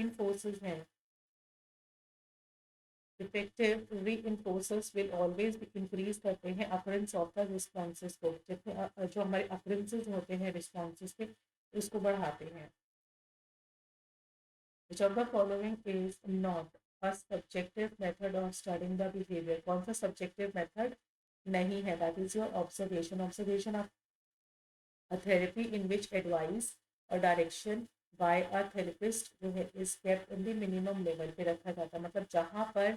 Speaker 1: हैं, इफेक्टिव री विल ऑलवेज इंक्रीज करते हैं अकरेंस ऑफ द रिस्पॉन्सेज को, जितने जो हमारे अकरेंसेज होते हैं रिस्पॉन्सेज के, उसको बढ़ाते हैं। Which of the following is not a subjective method of studying the behavior? कौन सा subjective method नहीं है? That is your observation. Observation of a therapy in which advice or direction by a therapist जो है is kept in the minimum level पे रखा जाता है। मतलब जहाँ पर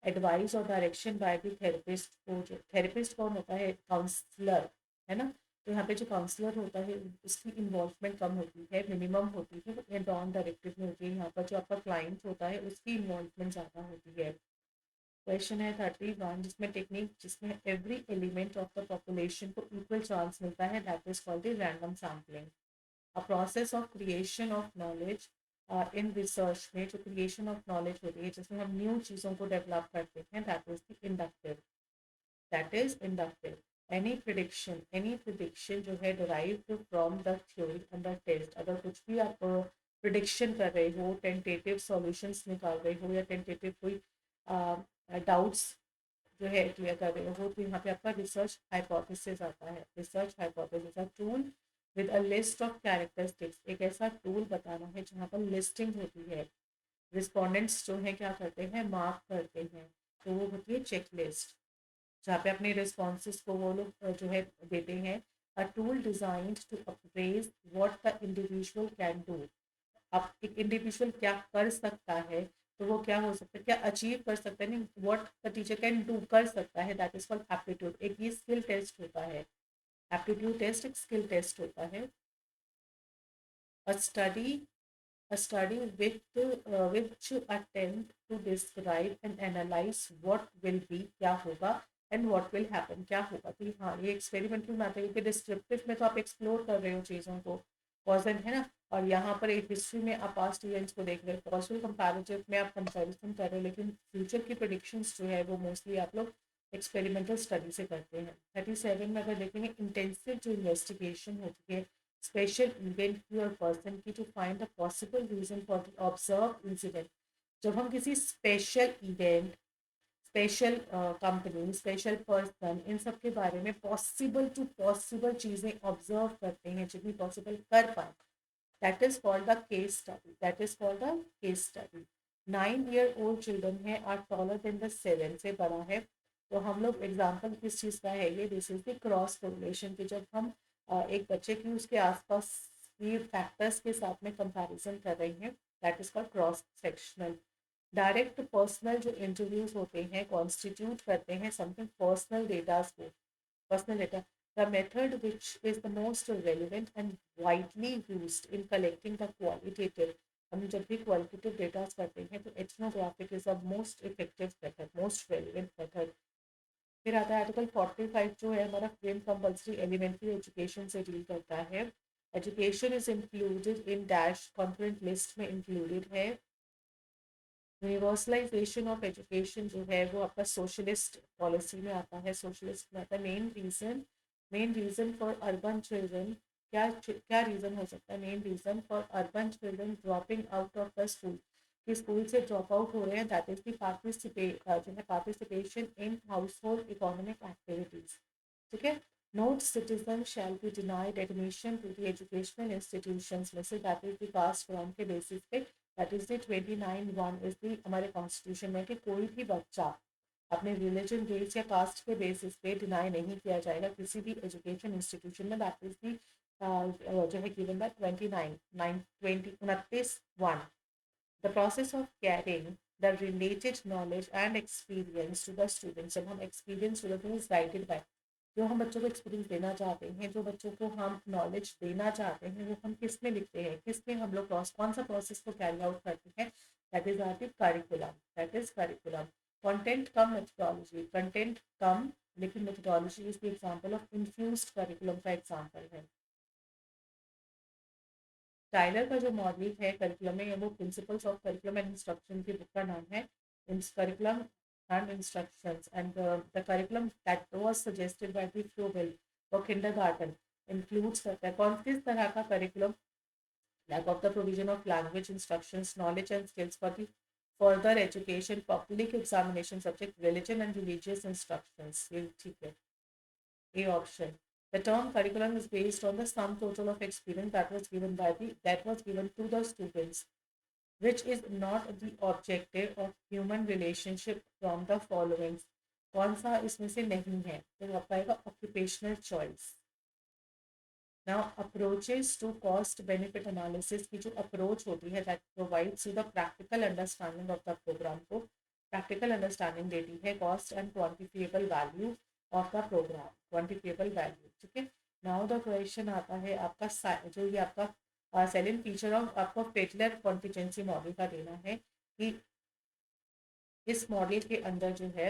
Speaker 1: एडवाइस और डायरेक्शन बाय द थेरेपिस्ट को, जो थेरेपिस्ट कौन होता है? काउंसलर, है ना? तो यहाँ पे जो काउंसलर होता है उसकी इन्वॉल्वमेंट कम होती है, मिनिमम होती है, वो नॉन डायरेक्टिव में होती है। यहाँ पर जो आपका क्लाइंट होता है उसकी इन्वॉल्वमेंट ज़्यादा होती है। क्वेश्चन है 31, जिसमें टेक्निक जिसमें every element of the population को इक्वल चांस मिलता है, that is called the random sampling. A process of creation of knowledge in research में जो क्रिएशन ऑफ नॉलेज होती है, जिसमें हम न्यू चीज़ों को डेवलप करते हैं, that is the inductive, that is inductive. Any prediction जो है derived from the theory and the test, अगर कुछ भी आप प्रिडिक्शन कर रहे हो, टेंटेटिव सॉल्यूशंस निकाल रहे हो, या टेंटेटिव कोई डाउट्स जो है क्लियर कर रहे हो, तो यहाँ पे आपका रिसर्च हाइपोथेसिस आता है। Research hypothesis a tool with a list of characteristics, एक ऐसा टूल बताना है जहाँ पर लिस्टिंग होती है। रिस्पोंडेंट्स जो है क्या करते हैं? मार्क करते हैं, तो वो होती है चेक लिस्ट, जहाँ पे अपने रिस्पॉन्सेस को वो लोग जो है देते हैं। A tool designed to appraise what the individual can do, अब एक इंडिविजुअल क्या कर सकता है, तो वो क्या हो सकता है, क्या अचीव कर सकता है, नहीं, what the teacher can do, कर सकता है, दैट इज कॉल्ड एप्टीट्यूड। एक ये स्किल टेस्ट होता है, एप्टीट्यूड टेस्ट एक स्किल टेस्ट होता है। अ study a study which attempt to describe and analyze what will be, क्या होगा, and what will happen, क्या होगा। तो हाँ, ये एक्सपेरिमेंटल मैथड, क्योंकि डिस्क्रिप्टिव में तो आप एक्सप्लोर कर रहे हो चीज़ों को, कॉजन है ना, और यहाँ पर एक हिस्ट्री में आप पास्ट इवेंट्स को देख रहे हो, पॉसिबल कंपैरेटिव में आप कंपैरिजन कर रहे हो, लेकिन फ्यूचर की प्रेडिक्शंस जो है वो मोस्टली आप लोग एक्सपेरिमेंटल स्टडी से करते हैं। 37 में अगर देखेंगे, इंटेंसिव जो इन्वेस्टिगेशन होती है स्पेशल इवेंट की और पर्सन की, to find the possible reason for the observe incident. जब हम किसी special event, special company, special person, इन सब के बारे में पॉसिबल टू पॉसिबल चीज़ें ऑब्जर्व करते हैं, जितनी पॉसिबल कर पाए, that is called the case study, that is called the case study. 9 year old children है आर टॉलर देन द 7, से बड़ा है। तो हम लोग एग्जाम्पल किस चीज़ का है ये? This is the cross correlation की, जब हम एक बच्चे की उसके आसपास की फैक्टर्स के साथ में कंपैरिजन कर रहे हैं, that is called cross sectional. Direct personal जो इंटरव्यूज होते हैं कॉन्स्टिट्यूट करते हैं समथिंग पर्सनल डेटास को, personal data. The method which is the most relevant and widely used in collecting the qualitative, हम जब भी qualitative data करते हैं तो ethnographic is the most effective method, most relevant method। फिर आता है आर्टिकल 45 जो है हमारा फ्रेम कंपल्सरी एलिमेंट्री एजुकेशन से डील करता है। Education is included in dash concurrent list में इंक्लूडेड है। यूनिवर्सलाइजेशन ऑफ एजुकेशन जो है वो आपका सोशलिस्ट पॉलिसी में आता है, सोशलिस्ट में आता है। Main reason for urban children, क्या क्या रीज़न हो सकता है? Main reason for urban children dropping out of the school, कि स्कूल से ड्रॉप आउट हो रहे हैं, दैट इज द जो है participation in house hold economic activities, ठीक है। No citizen shall be denied admission to the educational institutions में से, that is the caste ground के बेसिस पे, that is the 29(1) is the हमारे कॉन्स्टिट्यूशन में, कि कोई भी बच्चा अपने रिलीजन, रेस या कास्ट के बेसिस पे डिनाई नहीं किया जाएगा किसी भी एजुकेशन इंस्टीट्यूशन में, दैट इज द जो है given by 29(1). The process of carrying the related knowledge and experience to the students, जब हम experience student is guided by, जो हम बच्चों को एक्सपीरियंस देना चाहते हैं, जो बच्चों को हम नॉलेज देना चाहते हैं, वो हम किस में लिखते हैं, किस में हम लोग कौन सा प्रोसेस को कैरी आउट करते हैं, that is our curriculum, that is curriculum. Content cum methodology, content cum लेकिन methodology is the example of infused curriculum का एग्जांपल है। टाइलर का जो मॉडल है करिकुलम में, वो principles of curriculum and instruction की बुक का नाम है curriculum and instructions, and the curriculum that was suggested by the Froebel for kindergarten includes करता है कौन किस तरह का curriculum, lack of the provision of language instructions, knowledge and skills for the further education, public examination subject, religion and religious instructions. ये ठीक है, A option. The term curriculum is based on the sum total of experience that was given to the students, which is not the objective of human relationship from the following. कौन सा इसमें से नहीं है, तो आप पाएगा occupational choice. Now, approaches to cost benefit analysis की जो approach होती है that provides you the practical understanding of the program को practical understanding देती है cost and quantifiable value of the program, quantifiable value, ठीक है. Now the question आता है आपका जो ये आपका सेलिंग फीचर ऑफ आपको फेटलर कॉन्टिजेंसी मॉडल का देना है कि इस मॉडल के अंदर जो है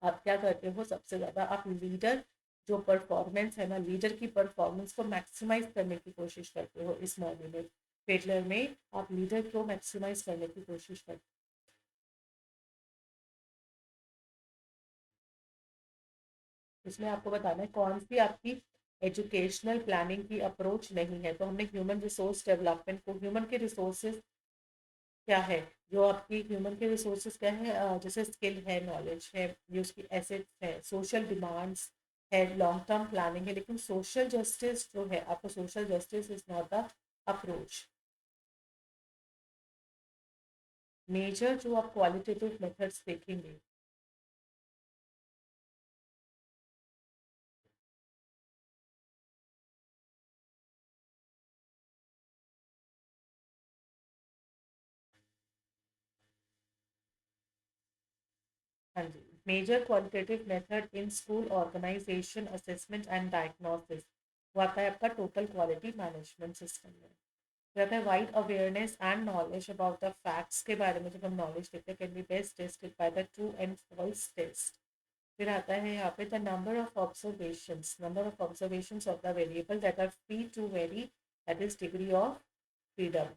Speaker 1: आप क्या करते हो, सबसे ज़्यादा आप लीडर जो परफॉर्मेंस है ना, लीडर की परफॉर्मेंस को मैक्सिमाइज करने की कोशिश करते हो. इस मॉडल में फेटलर में आप लीडर को मैक्सिमाइज करने की कोशिश करते हो. इसमें आपको बताना है कौन सी आपकी एजुकेशनल प्लानिंग की अप्रोच नहीं है. तो हमने ह्यूमन रिसोर्स डेवलपमेंट को, ह्यूमन के रिसोर्सेज क्या है, जो आपकी ह्यूमन के रिसोर्सेज क्या है, जैसे स्किल है, नॉलेज है, ये उसकी एसेट्स है, सोशल डिमांड्स है, लॉन्ग टर्म प्लानिंग है. लेकिन सोशल जस्टिस जो है आपको, social justice is not the approach. Major जो आप क्वालिटेटिव मेथड्स देखेंगे, हाँ जी, major qualitative method in school organisation assessment and diagnosis, वो आता है आपका टोटल क्वालिटी मैनेजमेंट सिस्टम में. रहता है wide awareness and knowledge about the facts के बारे में, जब हम नॉलेज देते हैं can be best tested by the true and false test. फिर आता है यहाँ पे the number of observations of the variable that are free to vary, that is degree of freedom.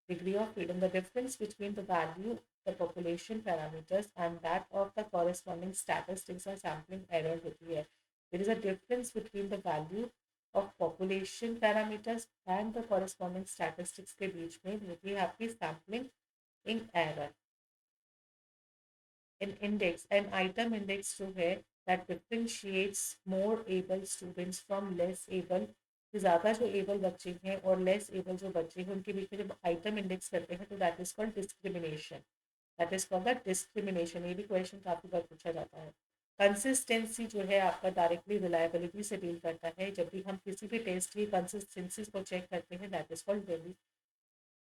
Speaker 1: Degree of freedom, the difference between the value, the population parameters and that of the corresponding statistics or sampling error होती है. There is a difference between the value of population parameters and the corresponding statistics के बीच में होती है आपकी sampling in error. An index, an item index जो है that differentiates more able students from less able, ज़्यादा जो एबल बच्चे हैं और लेस एबल जो बच्चे हैं उनके बीच में जब आइटम इंडेक्स करते हैं तो that is called discrimination. That is called the discrimination. ये भी क्वेश्चन काफ़ी बार पूछा जाता है. कंसिस्टेंसी जो है आपका डायरेक्टली रिलायबिलिटी से डील करता है. जब भी हम किसी भी टेस्ट की कंसिस्टेंसी को चेक करते हैं that is called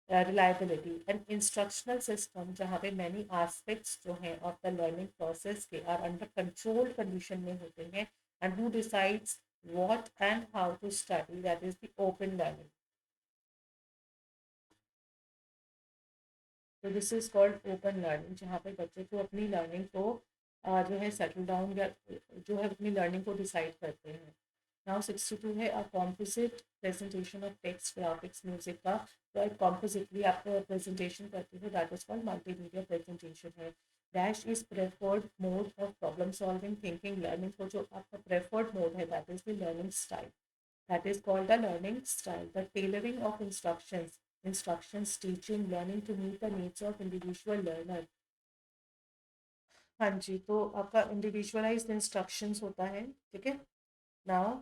Speaker 1: reliability. An instructional system जहाँ पे many aspects जो हैं of the learning process के are under controlled condition में होते हैं, and who decides what and how to study, that is the open learning. तो this is called open learning, जहाँ पे बच्चे को अपनी लर्निंग को जो है सेटल डाउन या जो है अपनी लर्निंग को डिसाइड करते हैं. नाउ 62 है a composite presentation of text, graphics, music का. तो एक कॉम्पोजिटली आप प्रेजेंटेशन करते हो that is called multimedia presentation है. Dash is preferred mode of problem solving, thinking, learning को जो आपका प्रेफर्ड मोड है that is the learning style, that is called the learning style. The tailoring of instructions, teaching, learning to meet the needs of individual learner. हाँ जी, तो आपका individualised instructions होता है, ठीक है. Now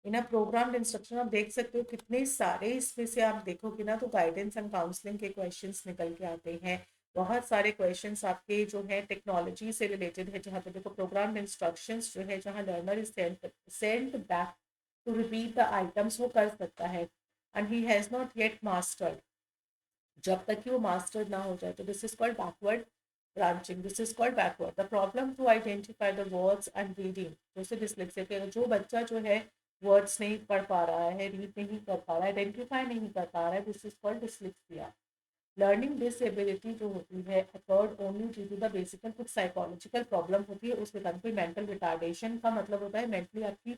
Speaker 1: in a programmed instruction आप देख सकते हो कितने सारे इसमें से आप देखोगे ना तो गाइडेंस एंड काउंसलिंग के क्वेश्चंस निकल के आते हैं. बहुत सारे क्वेश्चंस आपके जो है टेक्नोलॉजी से रिलेटेड है, जहाँ पे देखो प्रोग्राम्ड इंस्ट्रक्शंस जो है जहाँ learner is sent back to repeat the items वो कर सकता है and he has not yet mastered, जब तक कि वो मास्टर्ड ना हो जाए. तो this is called backward branching, this is called backward. The problem to identify the words and reading, जैसे डिसलेक्सिया के जो बच्चा जो है वर्ड्स नहीं पढ़ पा रहा है, रीड नहीं कर पा रहा है, आइडेंटिफाई नहीं कर पा रहा है, this is called dyslexia. Learning disability जो होती है accord only due to the basically कुछ साइकोलॉजिकल प्रॉब्लम होती है उसके कारण. कोई मेंटल रिटार्डेशन का मतलब होता है मेंटली आपकी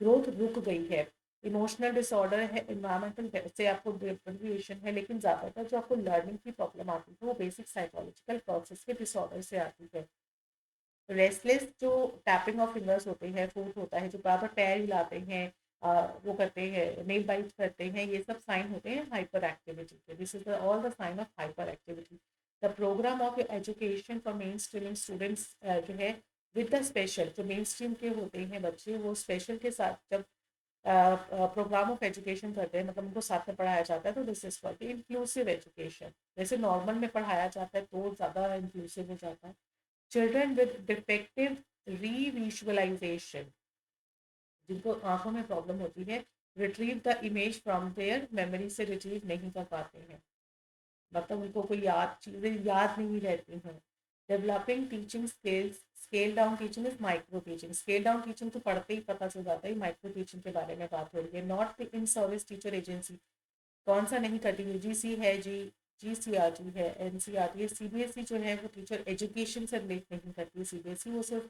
Speaker 1: ग्रोथ रुक गई है, इमोशनल डिसऑर्डर है, इन्वायरमेंटल से आपको डिप्रेशन है, लेकिन ज़्यादातर जो आपको लर्निंग की प्रॉब्लम आती है वो बेसिक साइकोलॉजिकल प्रोसेस के डिसऑर्डर से आती है। रेस्टलेस जो टैपिंग ऑफ फिंगर्स होते हैं, फूट होता है, जो बार बार पैर हिलाते हैं, वो करते हैं, नेल बाइट करते हैं, ये सब साइन होते हैं हाइपर एक्टिविटी के। This is all the sign of hyper activity. The program of education for main stream students जो है विद द स्पेशल, जो मेन स्ट्रीम के होते हैं बच्चे, वो स्पेशल के साथ जब प्रोग्राम ऑफ एजुकेशन करते हैं, मतलब उनको साथ में पढ़ाया जाता है, तो this is called inclusive education. जैसे नॉर्मल में पढ़ाया जाता है तो ज़्यादा इंक्लूसिव हो जाता है। चिल्ड्रन विद डिफेक्टिव रीविजुअलाइजेशन, जिनको आंखों में प्रॉब्लम होती है, retrieve the image from there memory से रिट्रीव नहीं कर पाते हैं, मतलब उनको कोई याद चीज़ें याद नहीं रहती हैं। Developing teaching skills, scale down teaching is micro teaching. Scale down teaching तो पढ़ते ही पता चल जाता है, माइक्रो टीचिंग के बारे में बात हो रही है। Not in service teacher agency, कौन सा नहीं करती है, जीसी है जी, जीसीआरटी है, एनसीआरटी है। सीबीएसई जो है वो टीचर एजुकेशन से रिलेट नहीं करती है, सीबीएसई वो सिर्फ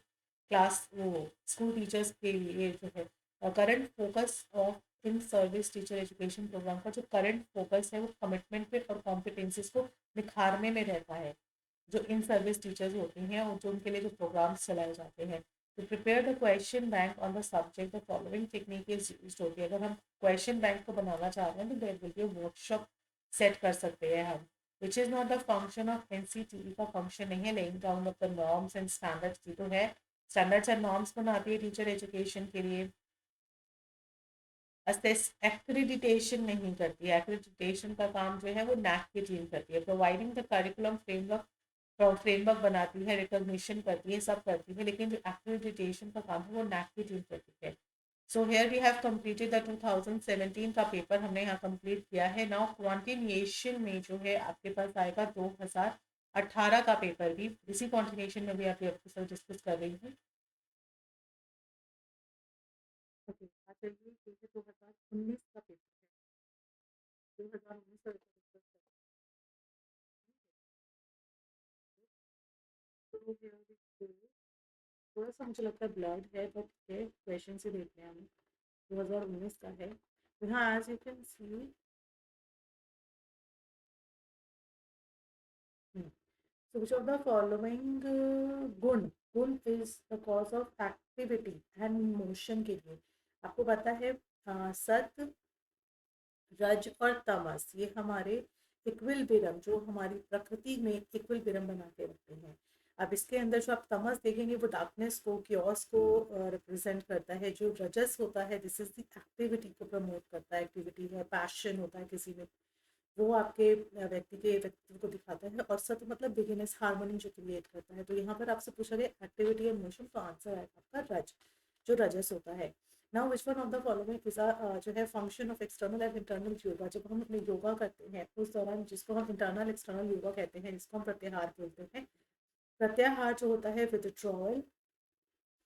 Speaker 1: क्लास वो स्कूल टीचर्स के लिए जो है। Current focus of in service teacher education program का जो करंट फोकस है वो कमिटमेंट पे और कॉम्पिटेंसीज को निखारने में रहता है। जो इन सर्विस टीचर्स होती हैं और जो उनके लिए जो प्रोग्राम्स चलाए जाते हैं, तो prepare the question bank on the subject, the following technique is used होती है। अगर हम क्वेश्चन बैंक को बनाना चाह रहे हैं तो there will be a workshop set कर सकते हैं हम। Which is not the function of NCTE, का फंक्शन नहीं है laying down of the norms and standards, की तो है स्टैंडर्ड्स एंड नॉर्म्स बनाती है टीचर एजुकेशन के लिए। असेस एक्रीडिटेशन नहीं करती है, एक्रीडिटेशन का काम जो है वो नैक की टीम करती है। Providing the curriculum framework, framework बनाती है, रिकॉग्निशन करती है, सब करती है, लेकिन जो एक्रीडिटेशन का काम है वो नैक की टीम करती है। So here we have completed the 2017 का पेपर हमने यहाँ कंप्लीट किया है। नाउ कॉन्टिन्यूएशन में जो है आपके पास आएगा 2018 का पेपर भी, इसी कॉन्टिन्यूएशन में भी आपके साथ डिस्कस कर रही हूँ। ओके, अच्छा ये 2019 का पेपर है, 2019 का पेपर डिस्कस कर रही हूँ। थोड़ा सा मुझे लगता है ब्लड है, बट ये क्वेश्चन से देखते हैं हम। 2019 का है, तो हाँ, as you can see, so which of the following गुण, गुण is the cause of activity and motion के लिए। आपको पता है सत, रज और तमस ये हमारे इक्विलिब्रियम, जो हमारी प्रकृति में इक्विलिब्रियम बना के रखते हैं। अब इसके अंदर जो आप तमस देखेंगे वो डार्कनेस को, क्योस को रिप्रेजेंट करता है। जो रजस होता है दिस इज द एक्टिविटी को प्रमोट करता है, एक्टिविटी है, पैशन होता है किसी में, वो आपके व्यक्ति के व्यक्तित्व को दिखाता है। और सत मतलब बिगिनेस, हार्मोनी जो क्रिएट करता है। तो यहाँ पर आपसे पूछा गया एक्टिविटी एंड मोशन, तो आंसर है आपका रज, जो रजस होता है। Now which one of the following is जो है function of external and internal yoga. जब हम अपने योगा करते हैं उस दौरान, जिसको हम इंटरनल एक्सटर्नल योगा कहते हैं, जिसको हम प्रत्याहार बोलते हैं। प्रत्याहार जो होता है विदड्रॉल,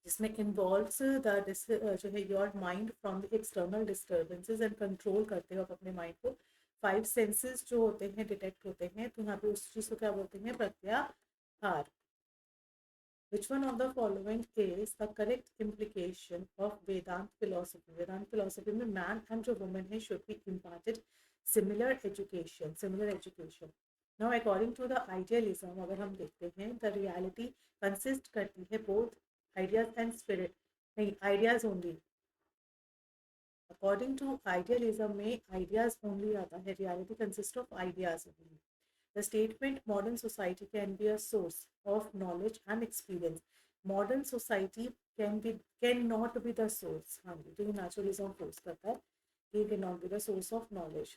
Speaker 1: जिसमें इन्वॉल्व्स द जो है your mind from the external disturbances and control करते हो आप अपने माइंड को। 5 सेंसेस जो होते हैं डिटेक्ट होते हैं, तो यहाँ पे उस चीज़ को क्या बोलते हैं, प्रत्याहार। Which one of the following is the correct implication of Vedant philosophy? Vedant philosophy में man and जो woman है should be imparted similar education, similar education. Now according to the idealism, अगर हम देखते हैं, the reality consist करती है both ideas and spirit, नहीं ideas only. According to idealism में ideas only आता है, reality consists of ideas only. The statement modern society can be a source of knowledge and experience. Modern society cannot be the source. हाँ जी, तो ये naturalism force करता है कि cannot be the source of knowledge.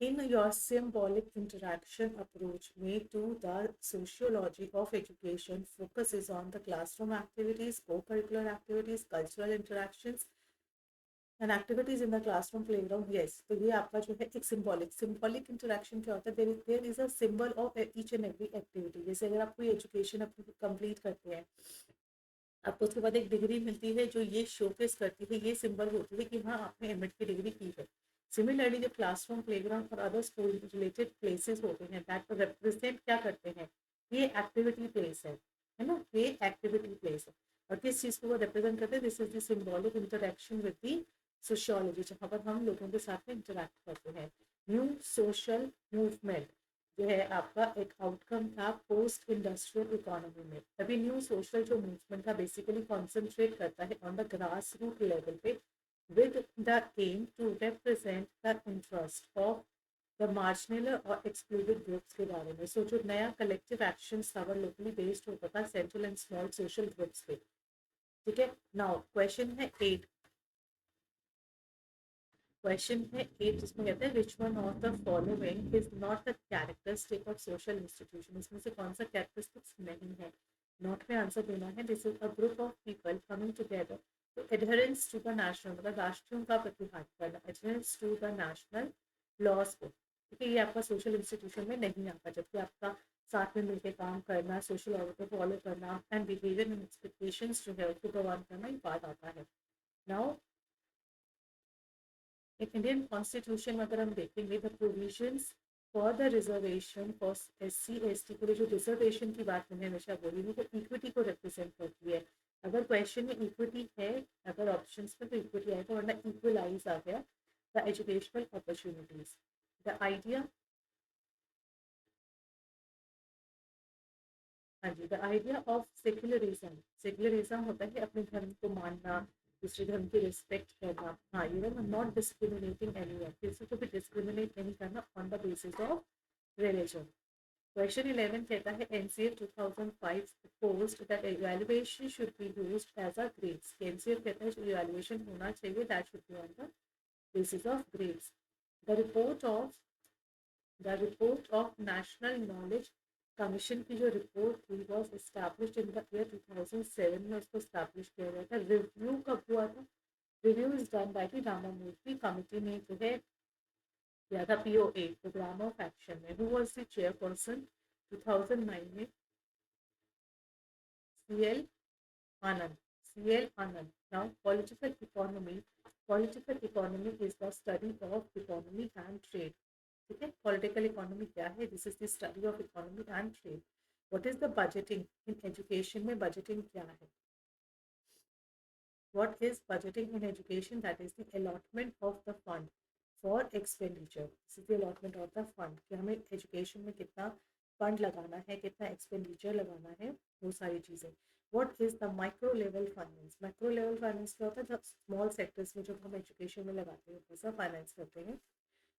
Speaker 1: In your symbolic interaction approach made to the sociology of education focuses on the classroom activities, co-curricular activities, cultural interactions, and activities in the classroom playground. Yes, तो ये आपका जो है एक symbolic interaction क्या होता है, there is a symbol of each and every activity. जैसे अगर आप कोई एजुकेशन अपनी कंप्लीट करते हैं, आपको उसके बाद एक डिग्री मिलती है जो ये शोकेस करती है, ये सिंबल होती है कि हाँ आपने एमएड की डिग्री की है। सिमिलरली जो क्लासरूम, प्लेग्राउंड और अदर स्कूल रिलेटेड प्लेसेस होते हैं, दैट रिप्रेजेंट क्या करते हैं, ये एक्टिविटी प्लेस है ना, ये एक्टिविटी प्लेस है। और किस चीज़ को वो रिप्रेजेंट करते हैं, this is the symbolic interaction with the sociology, जहाँ पर हम लोगों के साथ में इंटरेक्ट करते हैं। न्यू सोशल मूवमेंट जो है आपका एक आउटकम था पोस्ट इंडस्ट्रियल इकोनॉमी में। अभी न्यू सोशल जो मूवमेंट था बेसिकली कॉन्सेंट्रेट करता है on the grass root level पे with the aim to represent the interest of the marginal or excluded groups के बारे में। सो जो नया कलेक्टिव एक्शन था वो लोकली बेस्ड होता था central and small social groups पे। ठीक है, नाउ क्वेश्चन है 8। क्वेश्चन है 8 जिसमें कहते हैं विच one of the following is not the characteristic of social institution. इसमें से कौन सा कैरेक्टरिस्टिक्स नहीं है। नॉट में आंसर देना है। This is a group of people coming together to adherence to the national, मतलब राष्ट्रीयों का प्रतिहार करना, adherence to the national laws को। ठीक है, ये आपका सोशल इंस्टीट्यूशन में नहीं आता। जबकि आपका साथ में मिलकर काम करना, सोशल ऑर्डर को फॉलो करना एंड बिहेवियर एंड एक्सपेक्टेशंस जो है उसको गवर्न करना, ये बात आता है। नाउ एक इंडियन कॉन्स्टिट्यूशन में अगर हम देखेंगे the provisions for the reservation for SC ST के लिए जो रिजर्वेशन की बात मैंने हमेशा बोली है तो इक्विटी को रिप्रेजेंट करती है। अगर क्वेश्चन में इक्विटी है, अगर ऑप्शंस में तो इक्विटी आएगा, वरना इक्वलाइज आ गया। The educational opportunities, the idea, हाँ जी, the idea of secularism. Secularism होता है अपने धर्म को मानना, दूसरे धर्म की रिस्पेक्ट करना। हाँ, you know not discriminating anyone, किसी को भी डिस्क्रिमिनेट नहीं करना on the basis of religion. Question 11 कहता है NCF 2005 proposed that evaluation should be used as a grades। NCF कहता है जो evaluation होना चाहिए that should be on the basis of grades। The report of National Knowledge Commission की जो report थी was established in the year 2007 में उसको एस्टैब्लिश किया गया था। रिव्यू कब हुआ था? Review is done by the Ramamurthy committee ने जो है किया था POA प्रोग्राम ऑफ एक्शन में। हु वाज द चेयरपर्सन 2009 में? CL Anand। CL Anand। Now political economy is the study of economy and trade। ठीक है, पॉलिटिकल इकोनॉमी क्या है? This is the study of economy and trade. What is the budgeting in education में? Budgeting क्या है? What is budgeting in education? That is the allotment of the fund for expenditure. This is the allotment of the fund कि हमें education में कितना fund लगाना है, कितना एक्सपेंडिचर लगाना है, वो सारी चीज़ें। What is the micro level finance? Micro level finance क्या होता है? जब स्मॉल सेक्टर्स में जब हम एजुकेशन में लगाते हैं पैसा फाइनेंस करते हैं।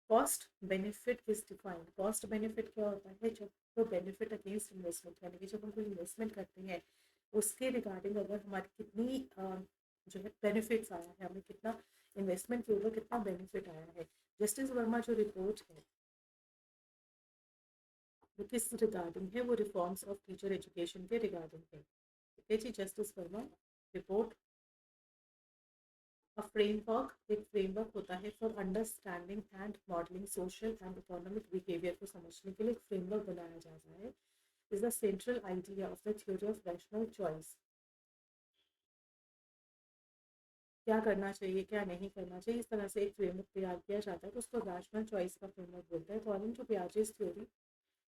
Speaker 1: Cost benefit is defined. Cost benefit क्या होता है? जब तो बेनिफिट अगेंस्ट इन्वेस्टमेंट, यानी कि जब हम कोई इन्वेस्टमेंट करते हैं उसके रिगार्डिंग अगर हमारी कितनी जो है बेनिफिट्स आया है, हमें कितना इन्वेस्टमेंट के ऊपर कितना बेनिफिट आया है। जस्टिस वर्मा जो रिपोर्ट है वो किस रिगार्डिंग है? वो रिफॉर्म्स ऑफ टीचर एजुकेशन के रिगार्डिंग है। ठीक है जी, justice Verma report. A framework, एक फ्रेमवर्क होता है for understanding and modelling social and economic behaviour को समझने के लिए एक फ्रेमवर्क बनाया जाता है। Is the central idea of the theory of rational choice. क्या करना चाहिए, क्या नहीं करना चाहिए, इस तरह से एक फ्रेमवर्क तैयार किया जाता है तो उसको रैशनल चॉइस का फ्रेमवर्क बोलते हैं। According to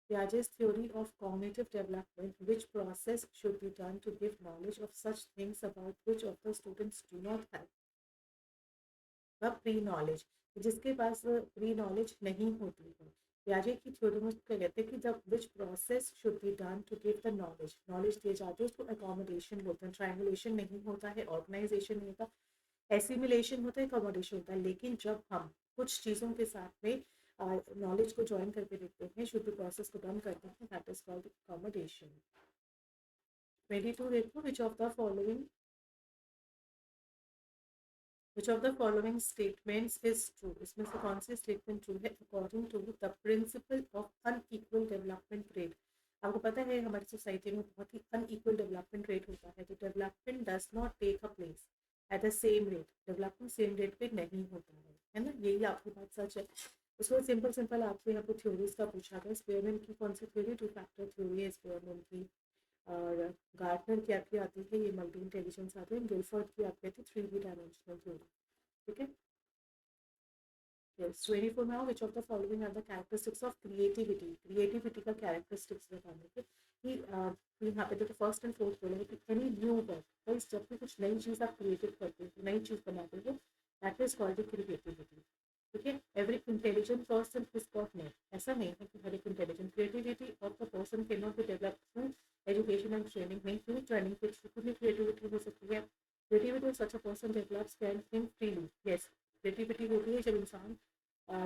Speaker 1: Piaget's theory of cognitive development, which process should be done to give knowledge of such things about which of the students do not have the pre knowledge, जिसके पास pre knowledge नहीं होती है। पियाजे की theory में क्या कहते हैं कि जब which process should be done to give the knowledge, knowledge दिए जाते हैं उसको अकोमोडेशन बोलते हैं। ट्रायंगुलेशन नहीं होता है, ऑर्गेनाइजेशन नहीं होता, एसिमिलेशन होता है, अकोमोडेशन होता है। लेकिन जब हम कुछ चीज़ों के साथ में नॉलेज को ज्वाइन करके देखते हैं, शुड बी प्रोसेस को डन करते हैं, दैट इज कॉल्ड अकोमोडेशन। 22 देखो, Which of the following statements is true? इसमें से कौन सी स्टेटमेंट ट्रू है? According to the principle of unequal development rate. आपको पता है हमारी सोसाइटी में बहुत ही अनइक्वल डेवलपमेंट रेट होता है। तो development does not take a place at the same rate. Development same rate पे नहीं होता है ना? यही आपकी बात सच है। उसको सिंपल सिंपल आपसे यहाँ पे थ्योरीज का पूछा गया। स्पेयरमैन की कौन सी थ्योरी? टू फैक्टर थ्योरी है स्पेयरमैन की। और गार्टनर की आपकी आती है ये मल्टी इंटेलिजेंस आती है। गिलफोर्ड की आपकी आती है 3D डायमेंशनल थ्योरी। ठीक है, yes 24 now, which of the following are the characteristics of creativity? creativity का characteristics बताने के कि यहाँ पे देखो फर्स्ट एंड फोर्थ बोलेंगे कि एनी न्यू वर्क, गाइस जब भी कुछ नई चीज़ आप क्रिएटिव करते हो, नई चीज़ बनाते हो, दैट इज कॉल्ड क्रिएटिविटी। ठीक है, every intelligent person is got net, ऐसा नहीं है कि हर एक intelligent, creativity of the person can not be develop through education and training, नहीं थ्रू ट्रेनिंग कुछ भी क्रिएटिविटी हो सकती है। Creativity such a person develops can think freely, yes creativity होती है जब इंसान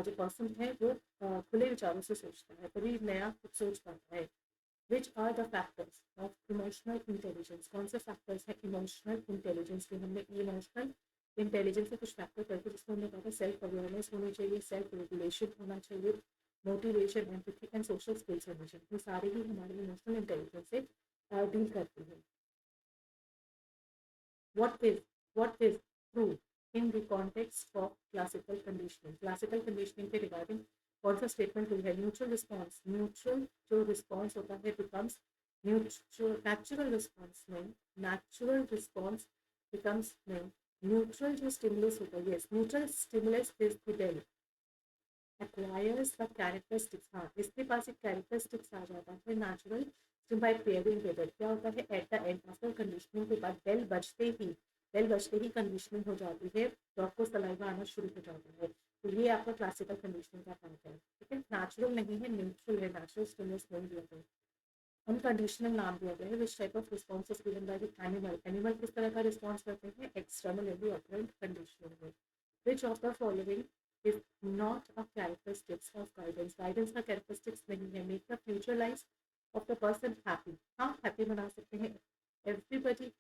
Speaker 1: जो पर्सन है वो खुले विचारों से सोचता है, तभी नया कुछ सोच पाता है। Which are the factors of emotional intelligence, कौन से फैक्टर्स है इमोशनल इंटेलिजेंस के? हमने इमोशनल इंटेलिजेंस के कुछ फैक्टर करके जिसको हमने कहा था सेल्फ अवेयरनेस होनी चाहिए, सेल्फ रेगुलेशन होना चाहिए, motivation, empathy and social skills होनी चाहिए। ये सारे ही हमारे इमोशनल इंटेलिजेंस से डील करते हैं। What is what is true in the context of classical conditioning? Classical conditioning के regarding कौन सा स्टेटमेंट हुई है? न्यूट्रल रिस्पॉन्स, न्यूट्रल जो रिस्पॉन्स होता है बिकम्स न्यूट्रल, नेचुरल रिस्पॉन्स में नेचुरल रिस्पॉन्स बिकम्स में न्यूट्रल जो स्टिमुलस होता है, yes neutral stimulus is Fidel acquires the characteristics, हाँ इसके पास एक कैरेक्टरिस्टिक्स आ जाता है natural by pairing with it. क्या होता है at the end after conditioning के बाद बेल बजते ही कंडीशनिंग हो जाती है, डॉग को सलाइवा आना शुरू हो जाता है। तो ये आपका क्लासिकल कंडीशनिंग का पार्ट है। ठीक है, नेचुरल नहीं है, न्यूट्रल है, नेचुरल स्टिमुलस नहीं दिया गया, अनकंडीशनल नाम दिया गया है। Which type of response is given by the animal, animal किस तरह का रिस्पॉन्स करते हैं? External in the operant conditioning में। Which of the following is not a characteristics of guidance, guidance का characteristics नहीं है। make the future life of the person happy, हाँ happy बना सकते हैं। everybody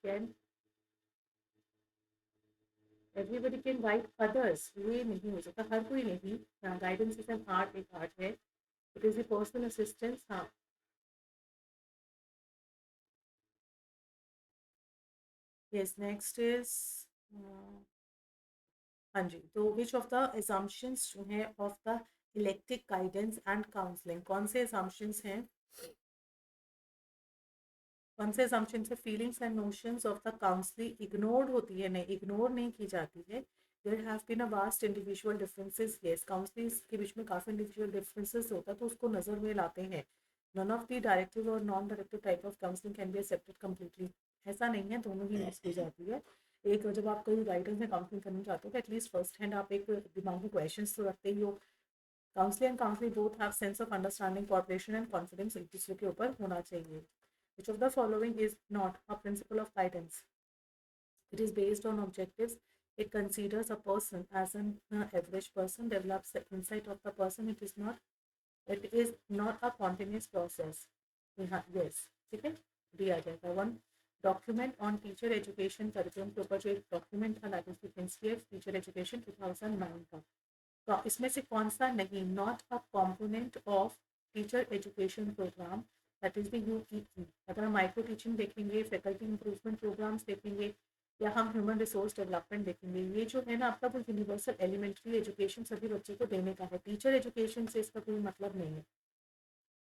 Speaker 1: can guide others, ये नहीं हो सकता, हर कोई नहीं। गाइडेंस इज एन आर्ट, एक आर्ट है। It is the personal assistance, हाँ यस नेक्स्ट इज हाँ जी, तो विच ऑफ द assumptions जो है of the eclectic guidance and counselling, कौन से assumptions हैं? कौन से assumptions है? Feelings and notions of the counselling ignored होती है, नहीं इग्नोर नहीं की जाती है। There have been a vast individual differences, yes counselling के बीच में काफ़ी इंडिविजुअल डिफरेंसेस होता है तो उसको नज़र में लाते हैं। नन ऑफ द डायरेक्टिव और non directive type of counselling can be accepted completely, ऐसा नहीं है, दोनों ही यूज़ की जाती है। एक जब आप कोई गाइडेंस में काउंसलिंग करना चाहते हो तो एटलीस्ट फर्स्ट हैंड आप एक दिमाग में क्वेश्चन तो रखते ही हो। Counselling and counselling both have sense of understanding, corporation and confidence एक दूसरे के ऊपर होना चाहिए। Which of the following is not a principle of guidance? It is based on objectives. It considers a person as an average person, develops the insight of the person. It is not. It is not a continuous process. Yes, ठीक है, दिया जाएगा। One document on teacher education curriculum के ऊपर जो एक document था that is the NCF teacher education 2009 का, तो इसमें से कौन सा नहीं? Not a component of teacher education programme, that is the UEE. अगर हम माइक्रो टीचिंग देखेंगे, फैकल्टी इंप्रूवमेंट प्रोग्राम्स देखेंगे, या हम ह्यूमन रिसोर्स डेवलपमेंट देखेंगे, ये जो है ना आपका वो यूनिवर्सल एलिमेंट्री एजुकेशन सभी बच्चों को देने का है, टीचर एजुकेशन से इसका कोई मतलब नहीं है।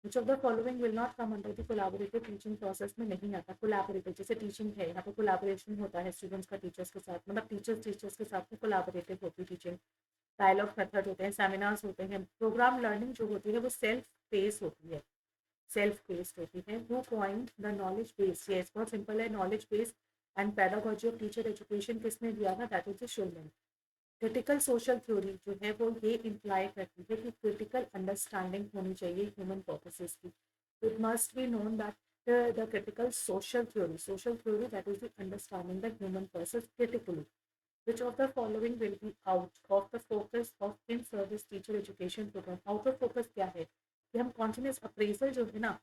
Speaker 1: Which of the following will not come under the collaborative teaching process में नहीं आता। कोलैबोरेटिव जैसे टीचिंग है, यहाँ पे कोलैबोरेशन होता है स्टूडेंट्स का टीचर्स के साथ, मतलब टीचर्स के साथ में कोलैबोरेटिव होती है टीचिंग। डायलॉग मेथड होते हैं, सेमिनार्स होते हैं। प्रोग्राम लर्निंग जो होती है वो सेल्फ पेस होती है, सेल्फ बेस्ड होती है। वो point the knowledge base, yes बहुत सिंपल है, knowledge base and pedagogy of teacher education किसने दिया था? That is the Shulman. Critical social theory जो है वो ये इम्प्लाई करती है कि क्रिटिकल अंडरस्टैंडिंग होनी चाहिए ह्यूमन पर्पसेस की। It must be known that the critical social theory that is the understanding the human purpose critically. Which of the following will be out of the focus of in-service teacher education program? Out of focus क्या है कि हम continuous appraisal जो है ना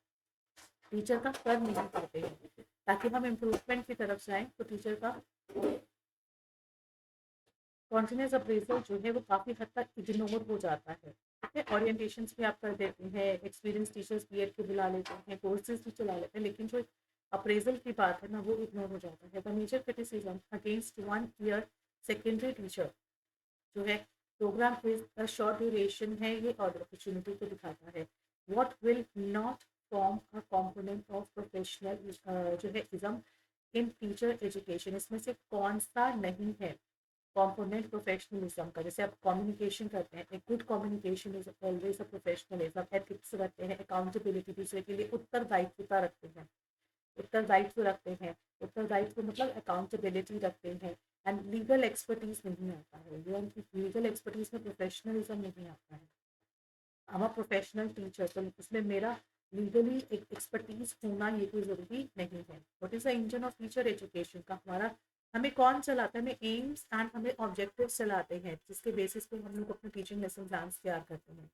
Speaker 1: teacher का कर नहीं पाते हैं, ताकि हम इम्प्रूवमेंट की तरफ जाएं तो टीचर का कॉन्टिन्यूस अप्रेजल जो है वो काफ़ी हद तक इग्नोर हो जाता है। ठीक है, ओरिएंटेशंस भी आप कर देते हैं, एक्सपीरियंस टीचर्स बीएड के बुला लेते हैं, कोर्सेज भी चला लेते हैं, लेकिन जो अप्रेजल की बात है ना वो इग्नोर हो जाता है। The major criticism against 1 year secondary teacher जो है programme is a short duration है, ये और अपॉर्चुनिटी को दिखाता है। What will not form a component of professional जो है इज्म इन टीचर एजुकेशन, इसमें से कौन सा नहीं है कंपोनेंट प्रोफेशनलिज्म का? जैसे आप कम्युनिकेशन करते हैं, एक good communication is always a professionalism. Ethics रखते हैं, अकाउंटेबिलिटी दूसरे के लिए उत्तरदायित्वता रखते हैं, उत्तरदायित्व मतलब अकाउंटेबिलिटी रखते हैं। एंड लीगल एक्सपर्टीज नहीं आता है, लीगल एक्सपर्टीज में प्रोफेशनलिज्म नहीं आता है। I am a professional teacher, तो उसमें मेरा लीगली एक्सपर्टीज होना ये कोई ज़रूरी नहीं है। What is the engine of teacher education का हमारा, हमें कौन चलाता है, हमें एम्स एंड हमें ऑब्जेक्टिव्स चलाते हैं जिसके बेसिस पे हम लोग अपने टीचिंग लेसन प्लान्स तैयार करते हैं।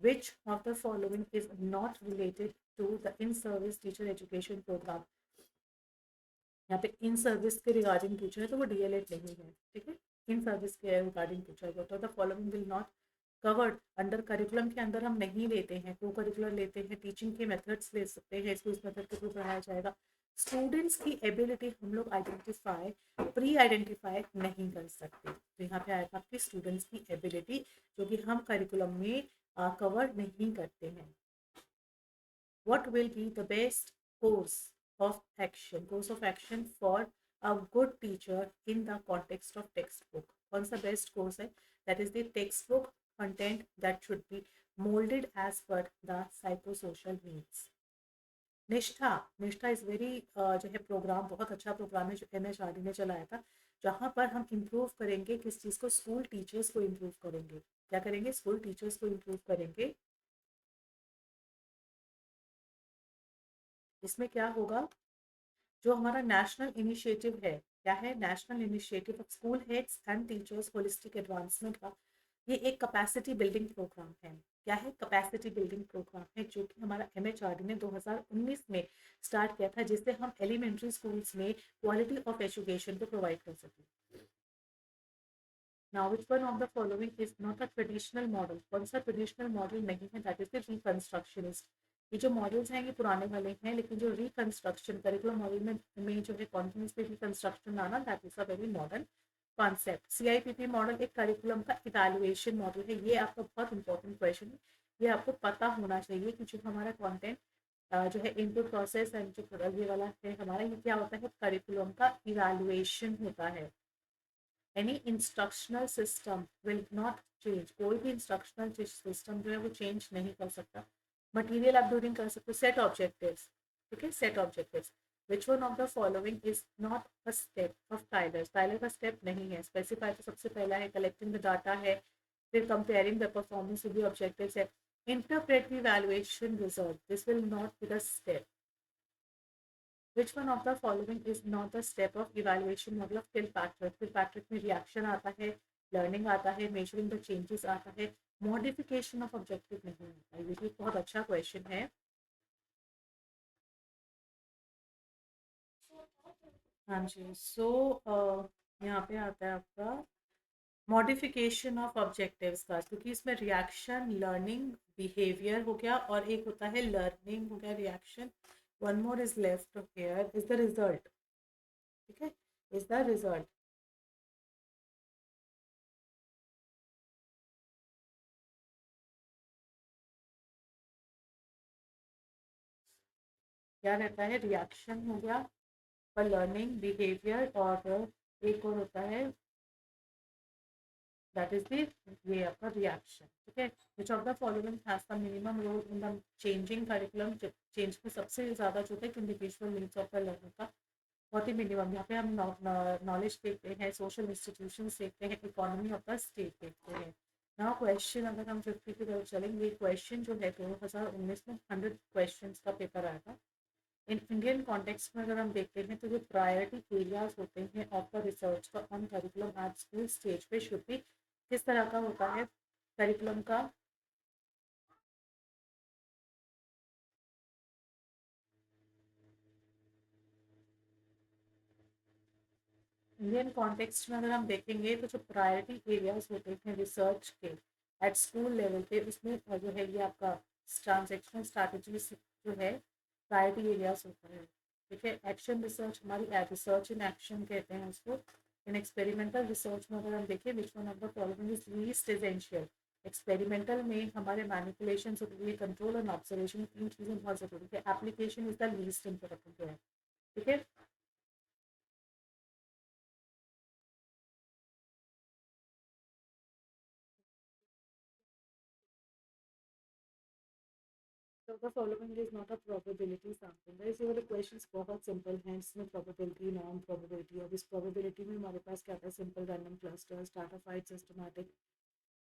Speaker 1: Which of the following is not related to the in service teacher education programme. यहाँ पे इन सर्विस के रिगार्डिंग पूछा है तो वो डीएलएड नहीं है, ठीक है। इन सर्विस के रिगार्डिंग पूछा है, what are the following will not covered under curriculum के अंदर हम नहीं लेते हैं, को करिकुलर लेते हैं, टीचिंग के मेथड्स ले सकते हैं, इसको इस मेथड के थ्रू पढ़ाया जाएगा। स्टूडेंट्स की एबिलिटी हम लोग आइडेंटिफाई प्री आइडेंटिफाई नहीं कर सकते, तो यहाँ पे आएगा आपकी स्टूडेंट्स की एबिलिटी जो कि हम करिकुलम में कवर नहीं करते हैं। what will be the best course of action for a good teacher in the context of textbook? कौन सा बेस्ट कोर्स है? that is the textbook content that should be molded as per the psychosocial needs. निष्ठा, निष्ठा is very जो है programme, बहुत अच्छा programme है जो MHRD ने चलाया था, जहाँ पर हम इम्प्रूव करेंगे किस चीज़ को, स्कूल टीचर्स को इम्प्रूव करेंगे। क्या करेंगे? स्कूल टीचर्स को इम्प्रूव करेंगे। इसमें क्या होगा, जो हमारा नेशनल इनिशिएटिव है, क्या है? National initiative of school heads and teachers holistic advancement का ये एक कैपेसिटी बिल्डिंग प्रोग्राम है। क्या है? कैपेसिटी बिल्डिंग प्रोग्राम है जो कि हमारा MHRD ने 2019 में स्टार्ट किया था, जिससे हम एलिमेंट्री स्कूल्स में क्वालिटी ऑफ एजुकेशन को प्रोवाइड कर सकें। Now, which one of the following is not a traditional model? कौन सा ट्रेडिशनल मॉडल नहीं है? That is the reconstructionist. ये जो मॉडल्स हैं ये पुराने वाले हैं, लेकिन जो रिकंस्ट्रक्शन करिकुलम मॉडल में जो है कॉन्टिन्यूस पे रिकंस्ट्रक्शन आना, that is a very modern concept. CIPP model एक करिकुलम का इवैल्यूएशन मॉडल है। ये आपका बहुत इंपॉर्टेंट क्वेश्चन है, ये आपको पता होना चाहिए कि जो हमारा कंटेंट जो है इनपुट प्रोसेस एंड जो ये वाला है हमारा, ये क्या होता है? करिकुलम का इवैल्यूएशन होता है। Any instructional system will not change, कोई भी इंस्ट्रक्शनल सिस्टम जो है वो चेंज नहीं कर सकता। मटेरियल अपलोडिंग कर सकते हो, सेट ऑब्जेक्टिव्स, ठीक है, set objectives. Which one of the following is not a step of Tyler? Tyler का स्टेप नहीं है। स्पेसिफाई तो सबसे पहला है, कलेक्टिंग द डाटा है, फिर comparing the performance with the objectives है, interpret the evaluation result, this will not be the step. Which one of the following is not the step of evaluation model of Kilpatrick? Kilpatrick में reaction आता है, learning आता है, measuring the changes आता है, modification of objective नहीं आता है। ये भी बहुत अच्छा क्वेश्चन है। हाँ जी, सो यहाँ पे आता है आपका मॉडिफिकेशन ऑफ ऑब्जेक्टिव्स का, क्योंकि इसमें रिएक्शन, लर्निंग, बिहेवियर हो गया और एक होता है लर्निंग हो गया, reaction. One more is left here, is the result, ठीक है, इज द रिजल्ट। क्या रहता है? रिएक्शन हो गया और लर्निंग, बिहेवियर, और एक और होता है दैट इज द, ये आपका रिएक्शन, ठीक है। Which of the following has the minimum role in the changing curriculum? Change में सबसे ज़्यादा जो है individual needs of the learner का बहुत ही मिनिमम। यहाँ पे हम नॉलेज देखते हैं, सोशल इंस्टीट्यूशन देखते हैं, इकोनॉमी ऑफ द स्टेट देखते हैं। नाउ क्वेश्चन, अगर हम 50 की तरफ चलेंगे, क्वेश्चन जो है 2019 में 100 क्वेश्चन का पेपर आया था। इन इंडियन कॉन्टेक्स्ट में अगर हम देखते हैं तो जो प्रायोरिटी एरियाज होते हैं ऑफ द रिसर्च का on curriculum at school stage पे शुड बी, किस तरह का होता है करिकुलम का? इंडियन कॉन्टेक्स्ट में अगर हम देखेंगे तो जो प्रायोरिटी एरियाज होते हैं रिसर्च के एट स्कूल लेवल पे, उसमें जो है ये आपका ट्रांजेक्शनल स्ट्रैटेजी जो है प्रायोरिटी एरियाज होता है, ठीक है। एक्शन रिसर्च हमारी रिसर्च इन एक्शन कहते हैं उसको। इन एक्सपेरिमेंटल रिसर्च में अगर हम देखें, विच one of the following is least essential? Experimental में हमारे मैनिपुलेशन जरूरी है, कंट्रोल एंड ऑब्जर्वेशन, तीन चीज़ें बहुत ज़रूरी है। Application is the least important है, ठीक है।
Speaker 2: So the following is not a probability sampling. Guys ये वाले क्वेश्चंस बहुत सिंपल हैं, इसमें प्रोबेबिलिटी नॉन प्रोबेबिलिटी, अब इस प्रोबेबिलिटी में हमारे पास क्या था, simple random cluster, stratified, systematic,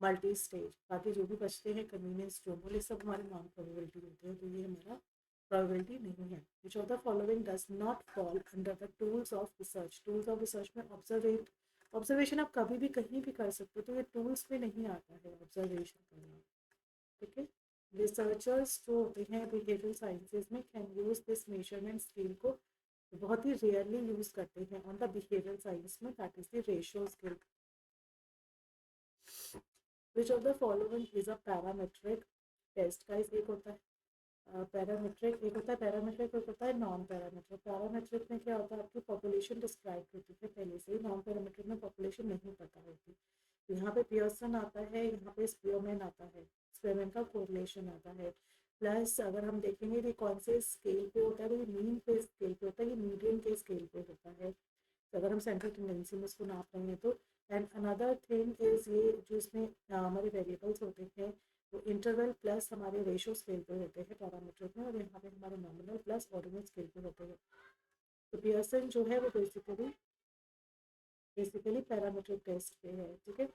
Speaker 2: multi stage, बाकी जो भी बचते हैं कन्वीनियंस स्ट्रोमल, ये सब हमारे नॉन प्रोबेबिलिटी होते हैं, तो ये हमारा प्रोबेबिलिटी नहीं है। Which of the following does not fall under the tools of research. Tools of research में ऑब्जर्वेशन आप कभी भी कहीं भी कर सकते हो, तो ये टूल्स में नहीं आता है ऑब्जर्वेशन करना, ठीक है। रिसर्चर्स जो होते हैं बिहेवियरल साइंसेज में can use this measurement scale को बहुत ही रेयरली यूज करते हैं ऑन द बिहेवियरल साइंस में, that is the ratio scale. Which of the following is a parametric test. का एक होता है पैरामेट्रिक, एक होता है पैरामेट्रिक, एक होता है नॉन पैरामेट्रिक। पैरामेट्रिक में क्या होता है, आपकी पॉपुलेशन डिस्क्राइब होती है पहले से ही, नॉन पैरामेट्रिक में पॉपुलेशन नहीं पता होती। तो यहाँ पे पियर्सन आता है, यहाँ पे स्पीयरमैन आता है, स्पीयरमैन का कोरिलेशन आता है। प्लस अगर हम देखेंगे कि कौन से स्केल पे होता है, तो ये मीन पे स्केल पे होता है, ये मीडियन के स्केल पे होता है, तो अगर हम सेंट्रल टेंडेंसी में इसको नाप रहे हैं तो। एंड अनदर थिंग इज ये जो इसमें हमारे वेरिएबल्स होते हैं वो इंटरवल प्लस हमारे रेशियो स्केल पे होते हैं पैरामीट्रिक में, और यहाँ पे हमारे नॉमिनल प्लस ऑर्डिनल स्केल पे होते हैं। तो पियर्सन जो है वो बेसिकली पैरामीट्रिक टेस्ट पे है, ठीक है।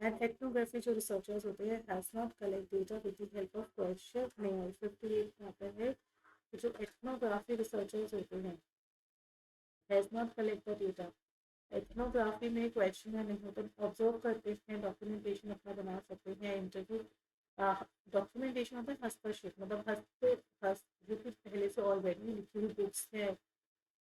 Speaker 2: एंड एथनोग्राफी जो रिसर्चर्स होते हैं has not collect data with the help of question नहीं 58 आता है। तो जो एथनोग्राफी रिसर्चर्स होते हैं has not collect the data, ethnography में क्वेश्चन नहीं होता, ऑब्जर्व करते हैं, डॉक्यूमेंटेशन अपना बना सकते हैं, इंटरव्यू डॉक्यूमेंटेशन होता है हस्तक्षेप, मतलब हस्त जो कि पहले से ऑलरेडी लिखी हुई बुक्स है,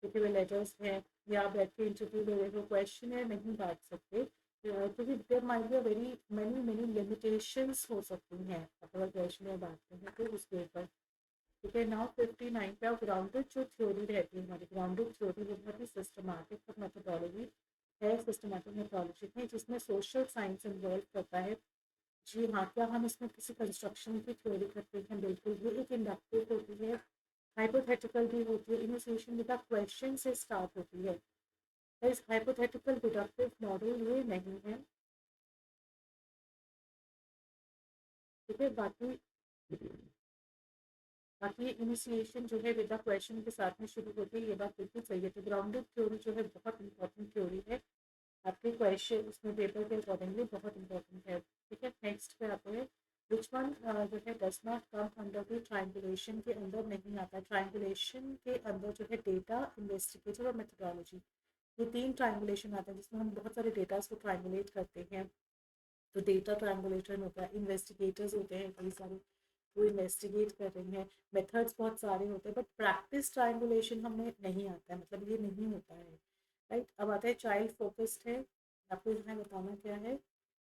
Speaker 2: लिखे हुए लेटर्स हैं, या बैठ के इंटरव्यू ले रहे हो, क्वेश्चन है नहीं बांट सकते, क्योंकि there might be very many many limitations हो सकती हैं अगर क्वेश्चन है बांटते हैं तो उसके ऊपर, ठीक है। नाउ 59 पे ग्राउंडेड जो थ्योरी रहती है हमारी, ग्राउंडेड थ्योरी बहुत ही सिस्टमैटिक मेथोडोलॉजी है, सिस्टमैटिक मेथोडोलॉजी है जिसमें सोशल साइंस इन्वॉल्व करता है। जी हाँ, क्या हम इसमें किसी कंस्ट्रक्शन की थ्योरी करते हैं, बिल्कुल। ये एक इंडक्टिव होती है, हाइपोथेटिकल भी होती है, इनिशिएशन विद क्वेश्चन से स्टार्ट होती है। इस हाइपोथेटिकल डिडक्टिव मॉडल ये नहीं है, ठीक है। बाकी इनिशिएशन जो है विद क्वेश्चन के साथ में शुरू होती है, ये बात बिल्कुल सही है। तो ग्राउंडेड थ्योरी जो है बहुत इंपॉर्टेंट थ्योरी है, आपके क्वेश्चन उसमें पेपर के अकॉर्डिंगली बहुत इंपॉर्टेंट है, ठीक है। नेक्स्ट पे आते हैं विच वन जो है does not come under the triangulation के अंदर नहीं आता। ट्रायंगुलेशन के अंदर जो है डेटा, इन्वेस्टिगेशन और मेथोडोलॉजी, ये तीन ट्रायंगुलेशन आते हैं जिसमें हम बहुत सारे डेटास को ट्रायंगुलेट करते हैं। तो डेटा ट्रायंगुलेटर होता है, इन्वेस्टिगेटर्स होते हैं कई सारे, वो इन्वेस्टिगेट कर रही हैं, मेथड्स बहुत सारे होते हैं, बट प्रैक्टिस ट्रायंगुलेशन हमें नहीं आता है, मतलब ये नहीं होता है, राइट। अब आता है चाइल्ड फोकस्ड है, आपको यहाँ बताना क्या है,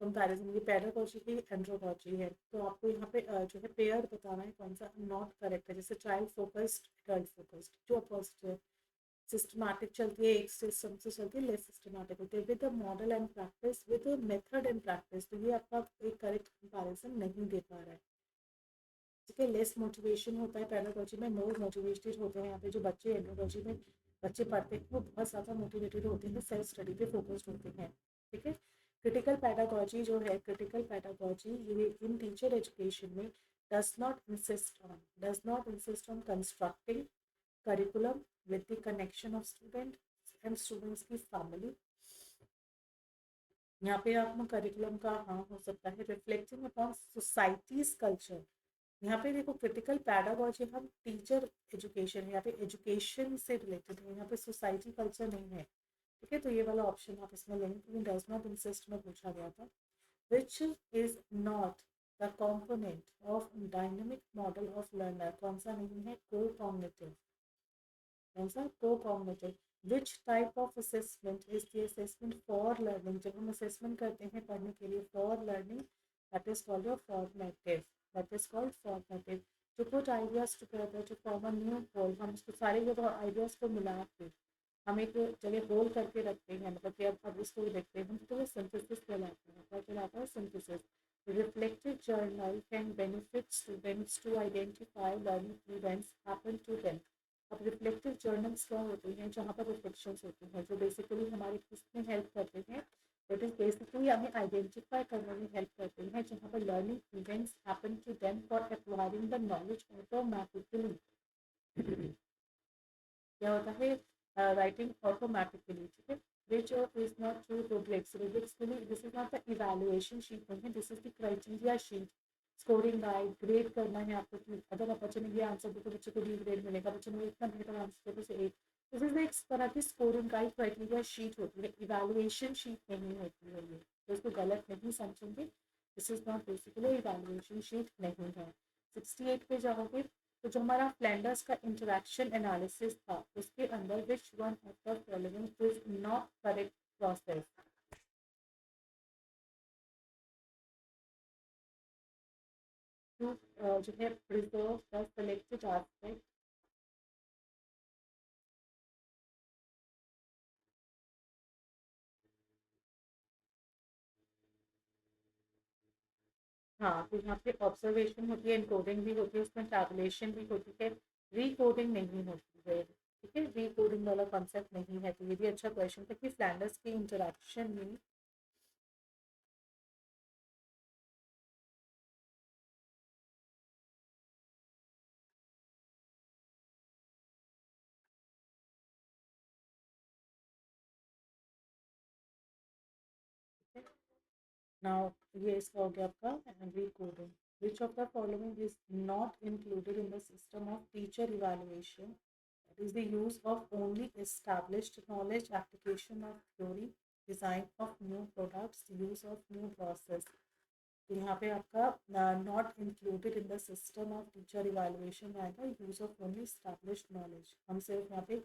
Speaker 2: कंपैरिजन, ये पैडागोजी की एंड्रोलॉजी है, तो आपको यहाँ पे जो है पेयर बताना है कौन सा नॉट करेक्ट है, जैसे चाइल्ड फोकस्ड, एडल्ट फोकस्ड, जो अपोजिट है। सिस्टमैटिक चलती है, एक सिस्टम से चलती है, लेस सिस्टमैटिक होती है, with model and practice, with method and practice, तो ये आपका एक करेक्ट कंपैरिजन नहीं दे पा रहा है, ठीक है। लेस मोटिवेशन होता है पैडागोजी में, मोर मोटिवेटेड होते हैं यहाँ पे जो बच्चे एंड्रोलॉजी में बच्चे पढ़ते हैं वो बहुत ज़्यादा मोटिवेटेड होते हैं, सेल्फ स्टडी पे फोकस्ड होते हैं, ठीक है। क्रिटिकल पैडागोजी जो है, क्रिटिकल पैडागोजी ये इन टीचर एजुकेशन में does not insist on constructing curriculum with the connection of student and students की फैमिली। यहाँ पे आप करिकुलम का हाँ हो सकता है, रिफ्लेक्टिंग अपॉन सोसाइटीज कल्चर। यहाँ पे देखो क्रिटिकल पैडागोजी हम टीचर एजुकेशन, यहाँ पे एजुकेशन से रिलेटेड है, यहाँ पे सोसाइटी कल्चर नहीं है, ठीक है। तो ये वाला ऑप्शन आप इसमें लेंगे क्योंकि डज नॉट इंसिस्ट में पूछा गया था। Which is not the component of dynamic model of learner, कौन सा नहीं है, को कॉग्निटिव, कौन सा, को cognitive. Which type of assessment is the assessment for learning, जब हम असेसमेंट करते हैं पढ़ने के लिए for learning, that is called your formative, that is called formative. To put ideas together to form a new whole, हम उसको सारे जब आइडियाज को मिला के हम एक जगह होल करके रखते हैं, मतलब कि अब इसको देखते हैं तो वो सिंथेसिस कहलाता है, क्या कहलाता है, synthesis. Reflective journal can benefit students to identify learning events happen to them. अब रिफ्लेक्टिव जर्नल्स क्या होते हैं, जहाँ पर रिफ्लेक्शंस होती हैं जो बेसिकली हमारे किसमें हेल्प करते हैं, इट इज बेसिकली हमें आइडेंटिफाई करने में हेल्प करते हैं जहाँ पर learning events happen to them for acquiring the knowledge automatically. क्या होता है राइटिंग ऑटोमेटिकली, ठीक है। Which is not true rubrics, rubrics के लिए this is not the evaluation sheet नहीं है, this is the criteria sheet. Scoring guide, grade करना है आपको कि अगर आप बच्चे ने ये आंसर दिया तो बच्चे को डी ग्रेड मिलेगा, बच्चे ने इतना बेहतर आंसर दिया तो उसे ए। दिस इज एक तरह की स्कोरिंग गाइड क्राइटेरिया शीट होती है, इवैल्यूएशन शीट नहीं होती है ये, तो इसको गलत नहीं समझेंगे। This is not basically evaluation sheet नहीं है। 68 पे जाओगे तो जो हमारा फ्लैंडर्स का इंटरेक्शन एनालिसिस था उसके अंदर which one of the following is not correct process. To जो है प्रिजर्व द सेलेक्टेड एस्पेक्ट। हाँ, तो यहाँ पे ऑब्जर्वेशन होती है, इनकोडिंग भी होती है, उसमें टैबुलेशन भी होती है, रीकोडिंग नहीं होती है, ठीक है। रीकोडिंग वाला कॉन्सेप्ट नहीं है, तो ये भी अच्छा क्वेश्चन था कि फ्लैंडर्स के इंटरेक्शन में now ये इसका हो गया आपका recoding. Which of the following is not included in the system of teacher evaluation? That is the use of only established knowledge, application of theory, design of new products, use of new process. तो यहाँ पे आपका not included in the system of teacher evaluation आएगा use of only established knowledge. हम सिर्फ यहाँ पे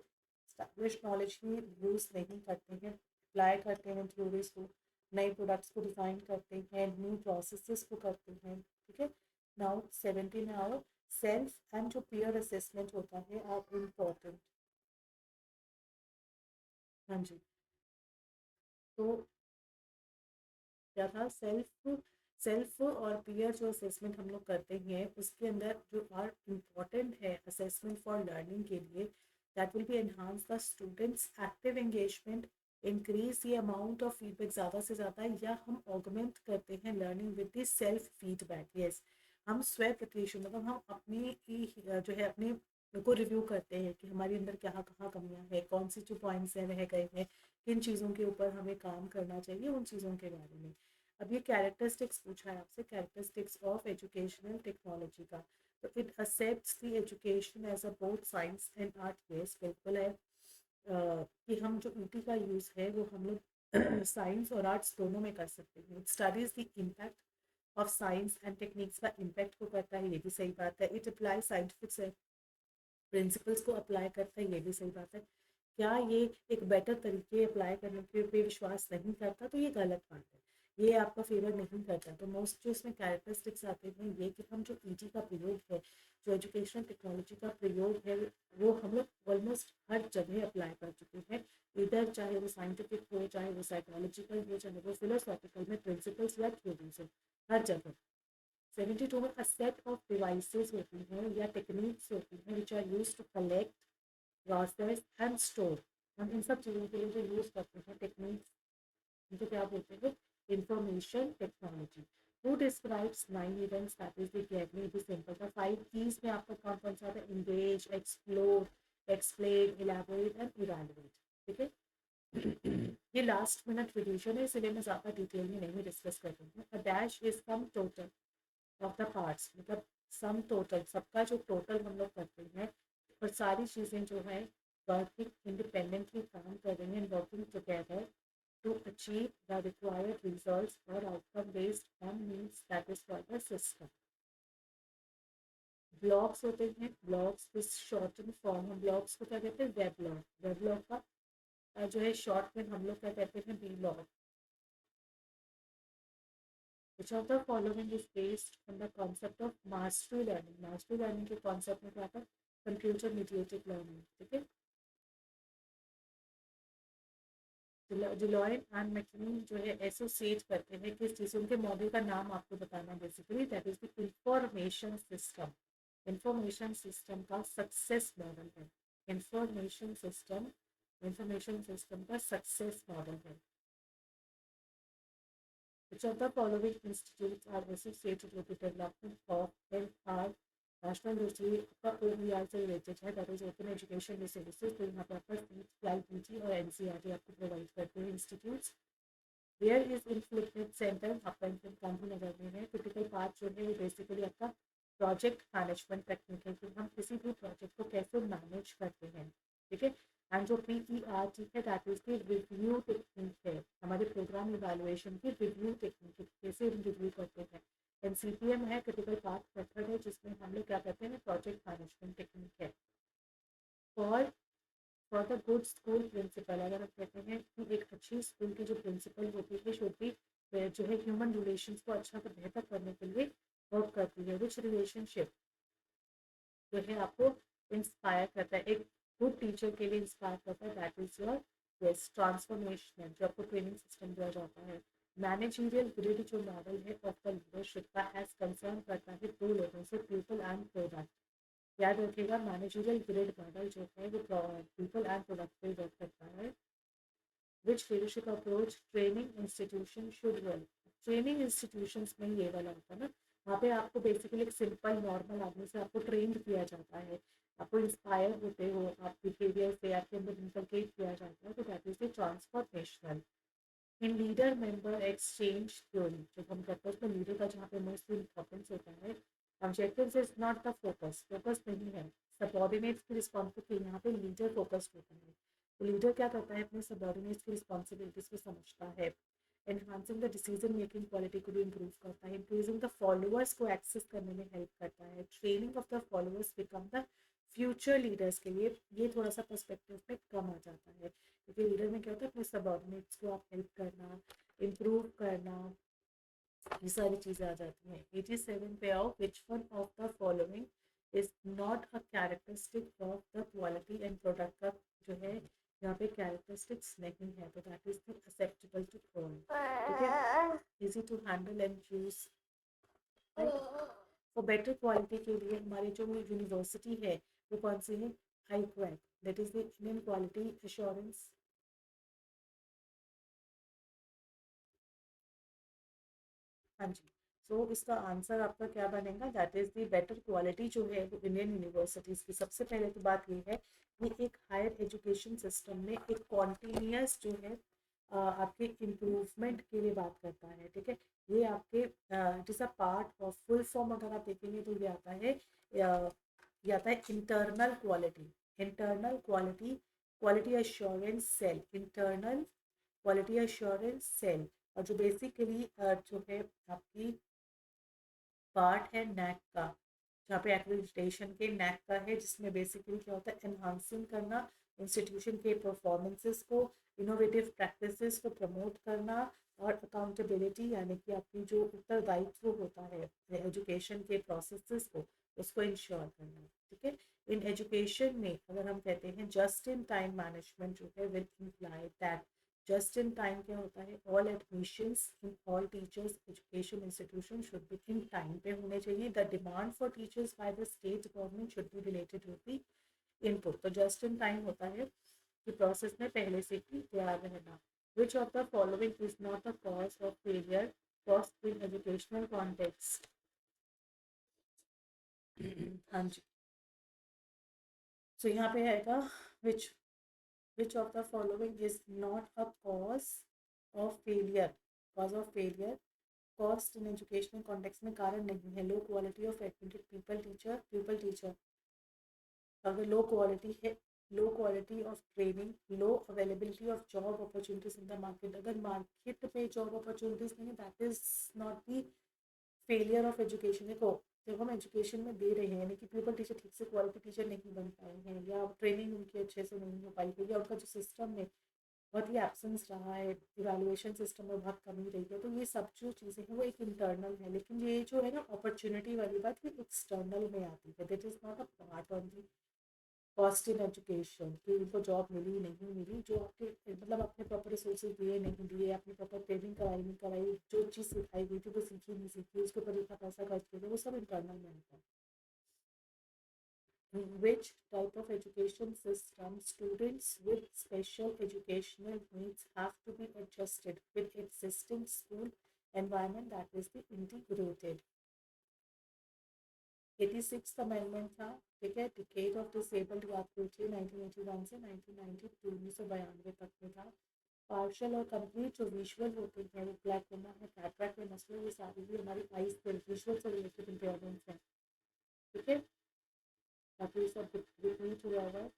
Speaker 2: established knowledge ही use नहीं करते हैं, अप्लाई करते हैं थ्योरीज को, नए प्रोडक्ट्स को डिज़ाइन करते हैं, न्यू प्रोसेसेस को करते हैं, ठीक है। नाउ 17 में आओ, सेल्फ एंड जो पीयर असेसमेंट होता है आर इम्पोर्टेंट। हाँ जी, तो क्या था, सेल्फ सेल्फ और पीयर जो असेसमेंट हम लोग करते हैं उसके अंदर जो आर इम्पोर्टेंट है असेसमेंट फॉर लर्निंग के लिए, that will be enhance the students active engagement, increase the amount of feedback ज़्यादा से ज़्यादा, या हम ऑगमेंट करते हैं learning with the self feedback. Yes, हम स्व प्रतिशत मतलब हम अपनी ही जो है अपने को रिव्यू करते हैं कि हमारे अंदर क्या कहाँ कमियां है, कौन सी जो पॉइंट्स हैं रह गए हैं, किन चीज़ों के ऊपर हमें काम करना चाहिए, उन चीज़ों के बारे में। अब ये कैरेक्टरिस्टिक्स पूछा है आपसे, कैरेक्टरिस्टिक्स ऑफ एजुकेशनल टेक्नोलॉजी का, तो it accepts the education as a both science and art. Yes, बिल्कुल है कि हम जो ईटी का यूज़ है वो हम लोग साइंस और आर्ट्स दोनों में कर सकते हैं। It studies the impact of science and techniques का इम्पैक्ट को करता है, ये भी सही बात है। इट अप्लाई साइंटिफिक प्रिंसिपल्स को अप्लाई करता है, ये भी सही बात है। क्या ये एक बेटर तरीके अप्लाई करने के पे विश्वास नहीं करता, तो ये गलत बात है, ये आपका फेवर नहीं करता। तो मोस्ट जो इसमें कैरेक्टरिस्टिक्स आते हैं ये कि हम जो ईटी का प्रयोग है, जो एजुकेशनल टेक्नोलॉजी का प्रयोग है, वो हम लोग ऑलमोस्ट हर जगह अप्लाई कर चुके हैं, इधर चाहे वो साइंटिफिक हो, चाहे वो साइकोलॉजिकल हो, चाहे वो फिलोसॉफिकल में प्रिंसिपल्स या थ्योरीज हो, हर जगह। 72 में अ सेट ऑफ डिवाइसेस होती हैं या टेक्निक्स होती हैं which are use to collect, process and store. हम इन सब चीज़ों के लिए जो यूज़ करते हैं टेक्निक्स, इनको क्या बोलते हैं, information technology. Who describes 9 events, that is the gateway the simple था। 5 कीज में आपका कौन कौन सा था, engage, explore, explain, elaborate and evaluate, ठीक है। ये लास्ट मिनट रिवीजन है, इसलिए मैं ज़्यादा डिटेल में नहीं डिस्कस कर रही हूँ। A dash is sum total of the parts, मतलब सम टोटल, सबका जो टोटल हम लोग करते हैं और सारी चीज़ें जो है वर्किंग इंडिपेंडेंटली काम कर रही हैं, working together to achieve the required results और outcome based on needs, that is called the system. Blogs होते हैं, ब्लॉग्स इस शॉर्टन फॉर्म में, ब्लॉग्स को क्या कहते हैं, वेब लॉग। वेब लॉग का जो है शॉर्ट में हम लोग क्या कहते हैं, blog. Which of the following is based on the concept of mastery learning? Mastery learning के concept में क्या था, कंप्यूटर मीडिएटेड लर्निंग, ठीक है। डिलॉयट एंड मैककिन्से जो है एसोसिएट करते हैं किस चीज़, उनके मॉडल का नाम आपको बताना basically, that is the information system. Information system का सक्सेस मॉडल है, इंफॉर्मेशन सिस्टम, इंफॉर्मेशन सिस्टम का सक्सेस मॉडल है। Which of the following institutes are associated with the development of NR national दूसरी आपका OER से रिलेटेड है, that is open education resources. तो यहाँ पे आपका CIPG और NCERT आपको प्रोवाइड करते हैं institutes. Where is inflicted centre आपका गांधीनगर में है। टिपिकल पार्ट जो है वो बेसिकली आपका प्रोजेक्ट मैनेजमेंट टेक्निक है कि हम किसी भी प्रोजेक्ट को कैसे मैनेज करते हैं, ठीक है। एंड जो PERT है दैट इज की रिव्यू टेक्निक है, हमारे प्रोग्राम इवेलुएशन की रिव्यू टेक्निक, कैसे हम रिव्यू करते हैं। NCPM है, क्रिटिकल पाथ मेथड है, जिसमें हम लोग क्या करते हैं, प्रोजेक्ट मैनेजमेंट टेक्निक है। और for the good school principal, अगर हम कहते हैं कि एक अच्छी स्कूल की जो प्रिंसिपल होती है शुड बी जो है ह्यूमन रिलेशंस को अच्छा तो बेहतर करने के लिए वर्क करती है। विच रिलेशनशिप जो है आपको इंस्पायर करता है, एक गुड टीचर के लिए इंस्पायर करता है, that is your yes transformational, जो आपको ट्रेनिंग सिस्टम दिया जाता है। मैनेजरियल ग्रिड जो मॉडल है ऑफ द लीडरशिप का हैज कंसर्न करता है दो लोगों से, पीपल एंड प्रोडक्ट। याद रखिएगा मैनेजरियल ग्रिड मॉडल जो है वो पीपल एंड प्रोडक्ट पे वर्क करता है। Which leadership approach training institution should well, training institutions में ये वाला होता है ना, वहाँ पे आपको बेसिकली एक सिंपल नॉर्मल आदमी से आपको ट्रेंड किया जाता है, आपको इंस्पायर होते हो, आप बिहेवियर से आपके अंदर इंकलकेट किया जाता है, तो that is the transformational. In leader member exchange theory जब हम करते हैं उसमें लीडर का जहाँ पे मोस्ट इम्पोर्टेंस होता है, objectives is not the focus, focus नहीं है, सबऑर्डिनेट्स की रिस्पॉन्सिबिलिटी, यहाँ पे लीडर फोकस्ड होता है। तो लीडर क्या करता है, अपने सबऑर्डिनेट्स की रिस्पॉन्सिबिलिटीज को समझता है। Enhancing the decision making quality को भी इम्प्रूव करता है। इंक्रीजिंग द फॉलोअर्स को एक्सेस करने में हेल्प करता है। Training of the followers become the future leaders के लिए ये थोड़ा सा पर्सपेक्टिव में कम आ जाता है, क्योंकि लीडर में क्या होता है, अपने सबऑर्डिनेट्स को आप हेल्प करना, इम्प्रूव करना, ये सारी चीज़ें आ जाती हैं। 87 पे आओ, which one of the following is not a characteristic of the quality and product का जो है यहाँ पे कैरेक्टरिस्टिक्स नहीं है, तो that is the acceptable to all, ठीक है, easy to handle and use. For better quality के लिए हमारी जो यूनिवर्सिटी है वो कौन सी है, IQAC, that is the Indian quality assurance. हाँ जी, सो इसका आंसर आपका क्या बनेगा, that is the better quality जो है वो इंडियन यूनिवर्सिटीज़ की। सबसे पहले तो बात ये है कि एक हायर एजुकेशन सिस्टम में एक कॉन्टीन्यूस जो है आपके इम्प्रूवमेंट के लिए बात करता है, ठीक है। ये आपके it is a part of full form अगर आप देखेंगे तो ये आता है ये आता है internal quality, internal quality, quality assurance cell, internal quality assurance cell. और जो बेसिकली जो है आपकी पार्ट है नैक का, जहाँ पे एक्रेडिटेशन के नैक का है, जिसमें बेसिकली क्या होता है, एनहांसिंग करना इंस्टीट्यूशन के परफॉर्मेंसेस को, इनोवेटिव प्रैक्टिसेस को प्रमोट करना, और अकाउंटेबिलिटी यानी कि आपकी जो उत्तरदायित्व होता है एजुकेशन के प्रोसेसेस को, उसको इंश्योर करना, ठीक है। इन एजुकेशन में अगर हम कहते हैं जस्ट इन टाइम मैनेजमेंट जो है will imply that, just in time क्या होता है, all admissions in all teachers education institution should be in time पे होने चाहिए। The demand for teachers by the state government should be related with the input. तो just in time होता है कि प्रोसेस में पहले से ही तैयार रहना। विच of the following is not the cause of failure cost in educational context. हाँ जी, सो यहाँ पे आएगा विच which of the following is not a cause of failure, cause of failure cost in educational context में कारण नहीं है। Low quality of admitted people teacher अगर low quality है, low quality of training, low availability of job opportunities in the market, अगर market में job opportunities नहीं है that is not the failure of education. देखो जब हम एजुकेशन में दे रहे हैं यानी कि पीपल टीचर ठीक से क्वालिटी टीचर नहीं बन पाए हैं, या ट्रेनिंग उनकी अच्छे से नहीं हो पाई है, या उनका जो सिस्टम में बहुत ही एब्सेंस रहा है, इवैल्यूएशन सिस्टम में बहुत कमी रही है, तो ये सब जो चीज़ें हैं वो एक इंटरनल है। लेकिन ये जो है ना अपॉर्चुनिटी वाली बात, ये एक्सटर्नल में आती है, that is not a part of the cost in education कि उनको जॉब मिली नहीं मिली, जो आपके मतलब आपने प्रॉपर रिसोर्सेज दिए नहीं दिए, आपने प्रॉपर ट्रेनिंग कराई नहीं कराई, जो चीज़ सिखाई गई थी वो सीखी नहीं सीखी, उसके ऊपर इतना पैसा खर्च किया, वो सब इंटरनल में आता है। Which type of education system students with special educational needs have to be adjusted with existing school environment that is the integrated. 86th amendment था, ठीक है, डिकेड ऑफ डिसेबल्ड याद कीजिए 1981 से 1992 1992 तक में था। पार्शियल और कंप्लीट जो विजुअल होते हैं, वो ग्लाइकोमा है, कैटरेक्ट है, मसले, ये सारी भी हमारी आईज के विजुअल से रिलेटेड इम्पेयरमेंट्स हैं, ठीक है। बाकी सब रिपीट हुआ है।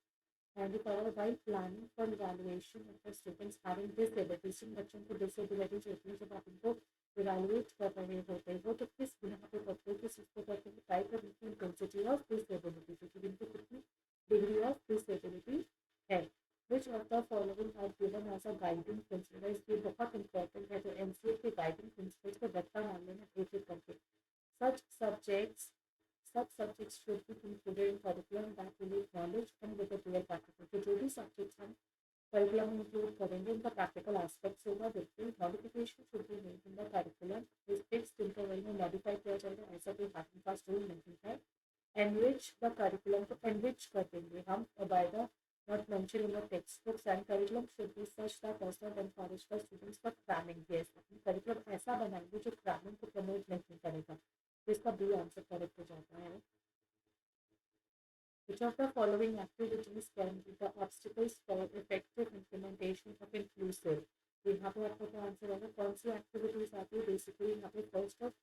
Speaker 2: and the power by planning for evaluation of the students having disabilities, जिन बच्चों को डिसेबिलिटीज होती है, जब आप उनको इवेलुएट कर रहे होते हैं, वो तो किस बिना पे करते हैं, किस चीज़ को करते हैं, type of intensity of disability, क्योंकि इनको कितनी डिग्री ऑफ डिसेबिलिटी है। Which of the following are given as a guiding principle, ये बहुत इंपॉर्टेंट है, तो एमसीए के गाइडिंग प्रिंसिपल्स को रट्टा मान लेना एक एक करके। सच सब्जेक्ट्स सब subjects should be included in curriculum that will knowledge and with real practical, तो जो भी सब्जेक्ट्स हम करिकुलम में इंक्लूड करेंगे उनका प्रैक्टिकल एस्पेक्ट्स होगा। बिल्कुल modification should be made in the curriculum, इस फिक्स्ड इंटरवल में मॉडिफाई किया जाएगा, ऐसा कोई हार्ड एंड फास्ट रूल नहीं है। एनरिच द करिकुलम, को एनरिच कर देंगे हम by the not mention in the text books, and curriculum should be such that does not encourage the students for cramming. Yes, अपनी करिकुलम ऐसा बनाएंगे जो क्रैमिंग को प्रमोट नहीं करेगा, तो इसका बी आंसर करेक्ट हो जाता है। Which of the following activities can be the obstacles for effective implementation of inclusive? तो यहाँ पे आपका क्या आंसर होगा, कौन सी एक्टिविटीज आती है? बेसिकली यहाँ पे first of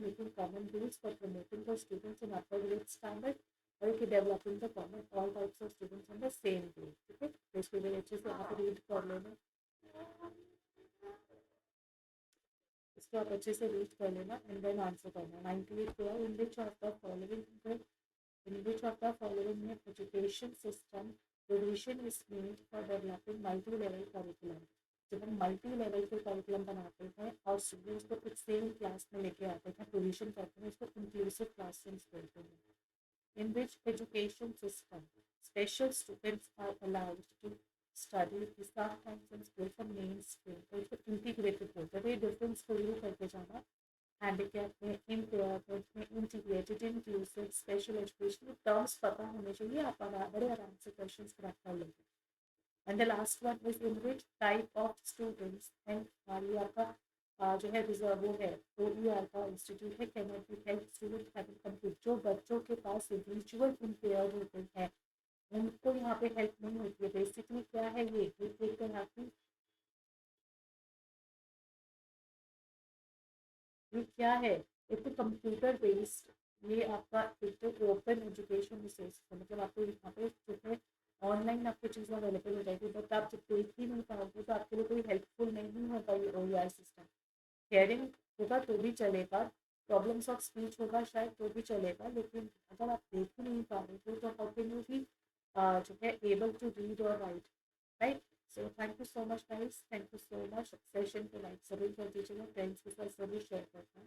Speaker 2: making common rules for promoting the students in upper grade standard, और कि developing the common all types of students on the same grade, ठीक है। तो इसके लिए अच्छे से आप रीड कर लेना, इसको आप अच्छे से रीड कर लेना एंड देन आंसर करना। 98 को है, in which of the following in which of the following education system provision is made for developing multi-level curriculum? जब हम मल्टी लेवल के करिकुलम बनाते हैं और स्टूडेंट्स को एक सेम क्लास में लेके आते हैं, प्रोविजन करते हैं, उसको इंक्लूसिव क्लासरूम्स बोलते हैं। In which education system special students are allowed to study staff times in school from main school, तो इसको इंटीग्रेटेड बोलते हैं। तो डिफरेंस को यू करके जाना, हैंडीकैप में, इम्पेयरमेंट में, integrated, inclusive, special education, terms पता होने चाहिए, आप बड़े आराम से क्वेश्चंस क्रैक कर लेंगे। And the last one is in which type of students and ये आपका जो है रिजर्व है, तो ये आपका इंस्टीट्यूट है, can not be help student having complete, जो बच्चों के पास विजुअल इम्पेयर होते हैं उनको यहाँ पे हेल्प नहीं होती है। बेसिकली क्या है, ये एक तरह की ये क्या है, एक तो कंप्यूटर बेस्ड, ये आपका एक तो ओपन एजुकेशन रिसोर्स है, मतलब आपको यहाँ पे जो है ऑनलाइन आपको चीज़ें अवेलेबल हो जाएगी, बट आप जब देख ही नहीं पाओगे तो आपके लिए कोई हेल्पफुल नहीं होगा ये OER सिस्टम। हेयरिंग होगा तो भी चलेगा, प्रॉब्लम्स ऑफ स्पीच होगा शायद तो भी चलेगा, लेकिन अगर आप देख ही नहीं पा रहे हो तो हाउ कैन यू बी जो है एबल टू रीड और right, right. So thank you so much guys, thank you so much. Session को लाइक जरूर कर दीजिएगा, फ्रेंड्स के साथ जरूर शेयर करना।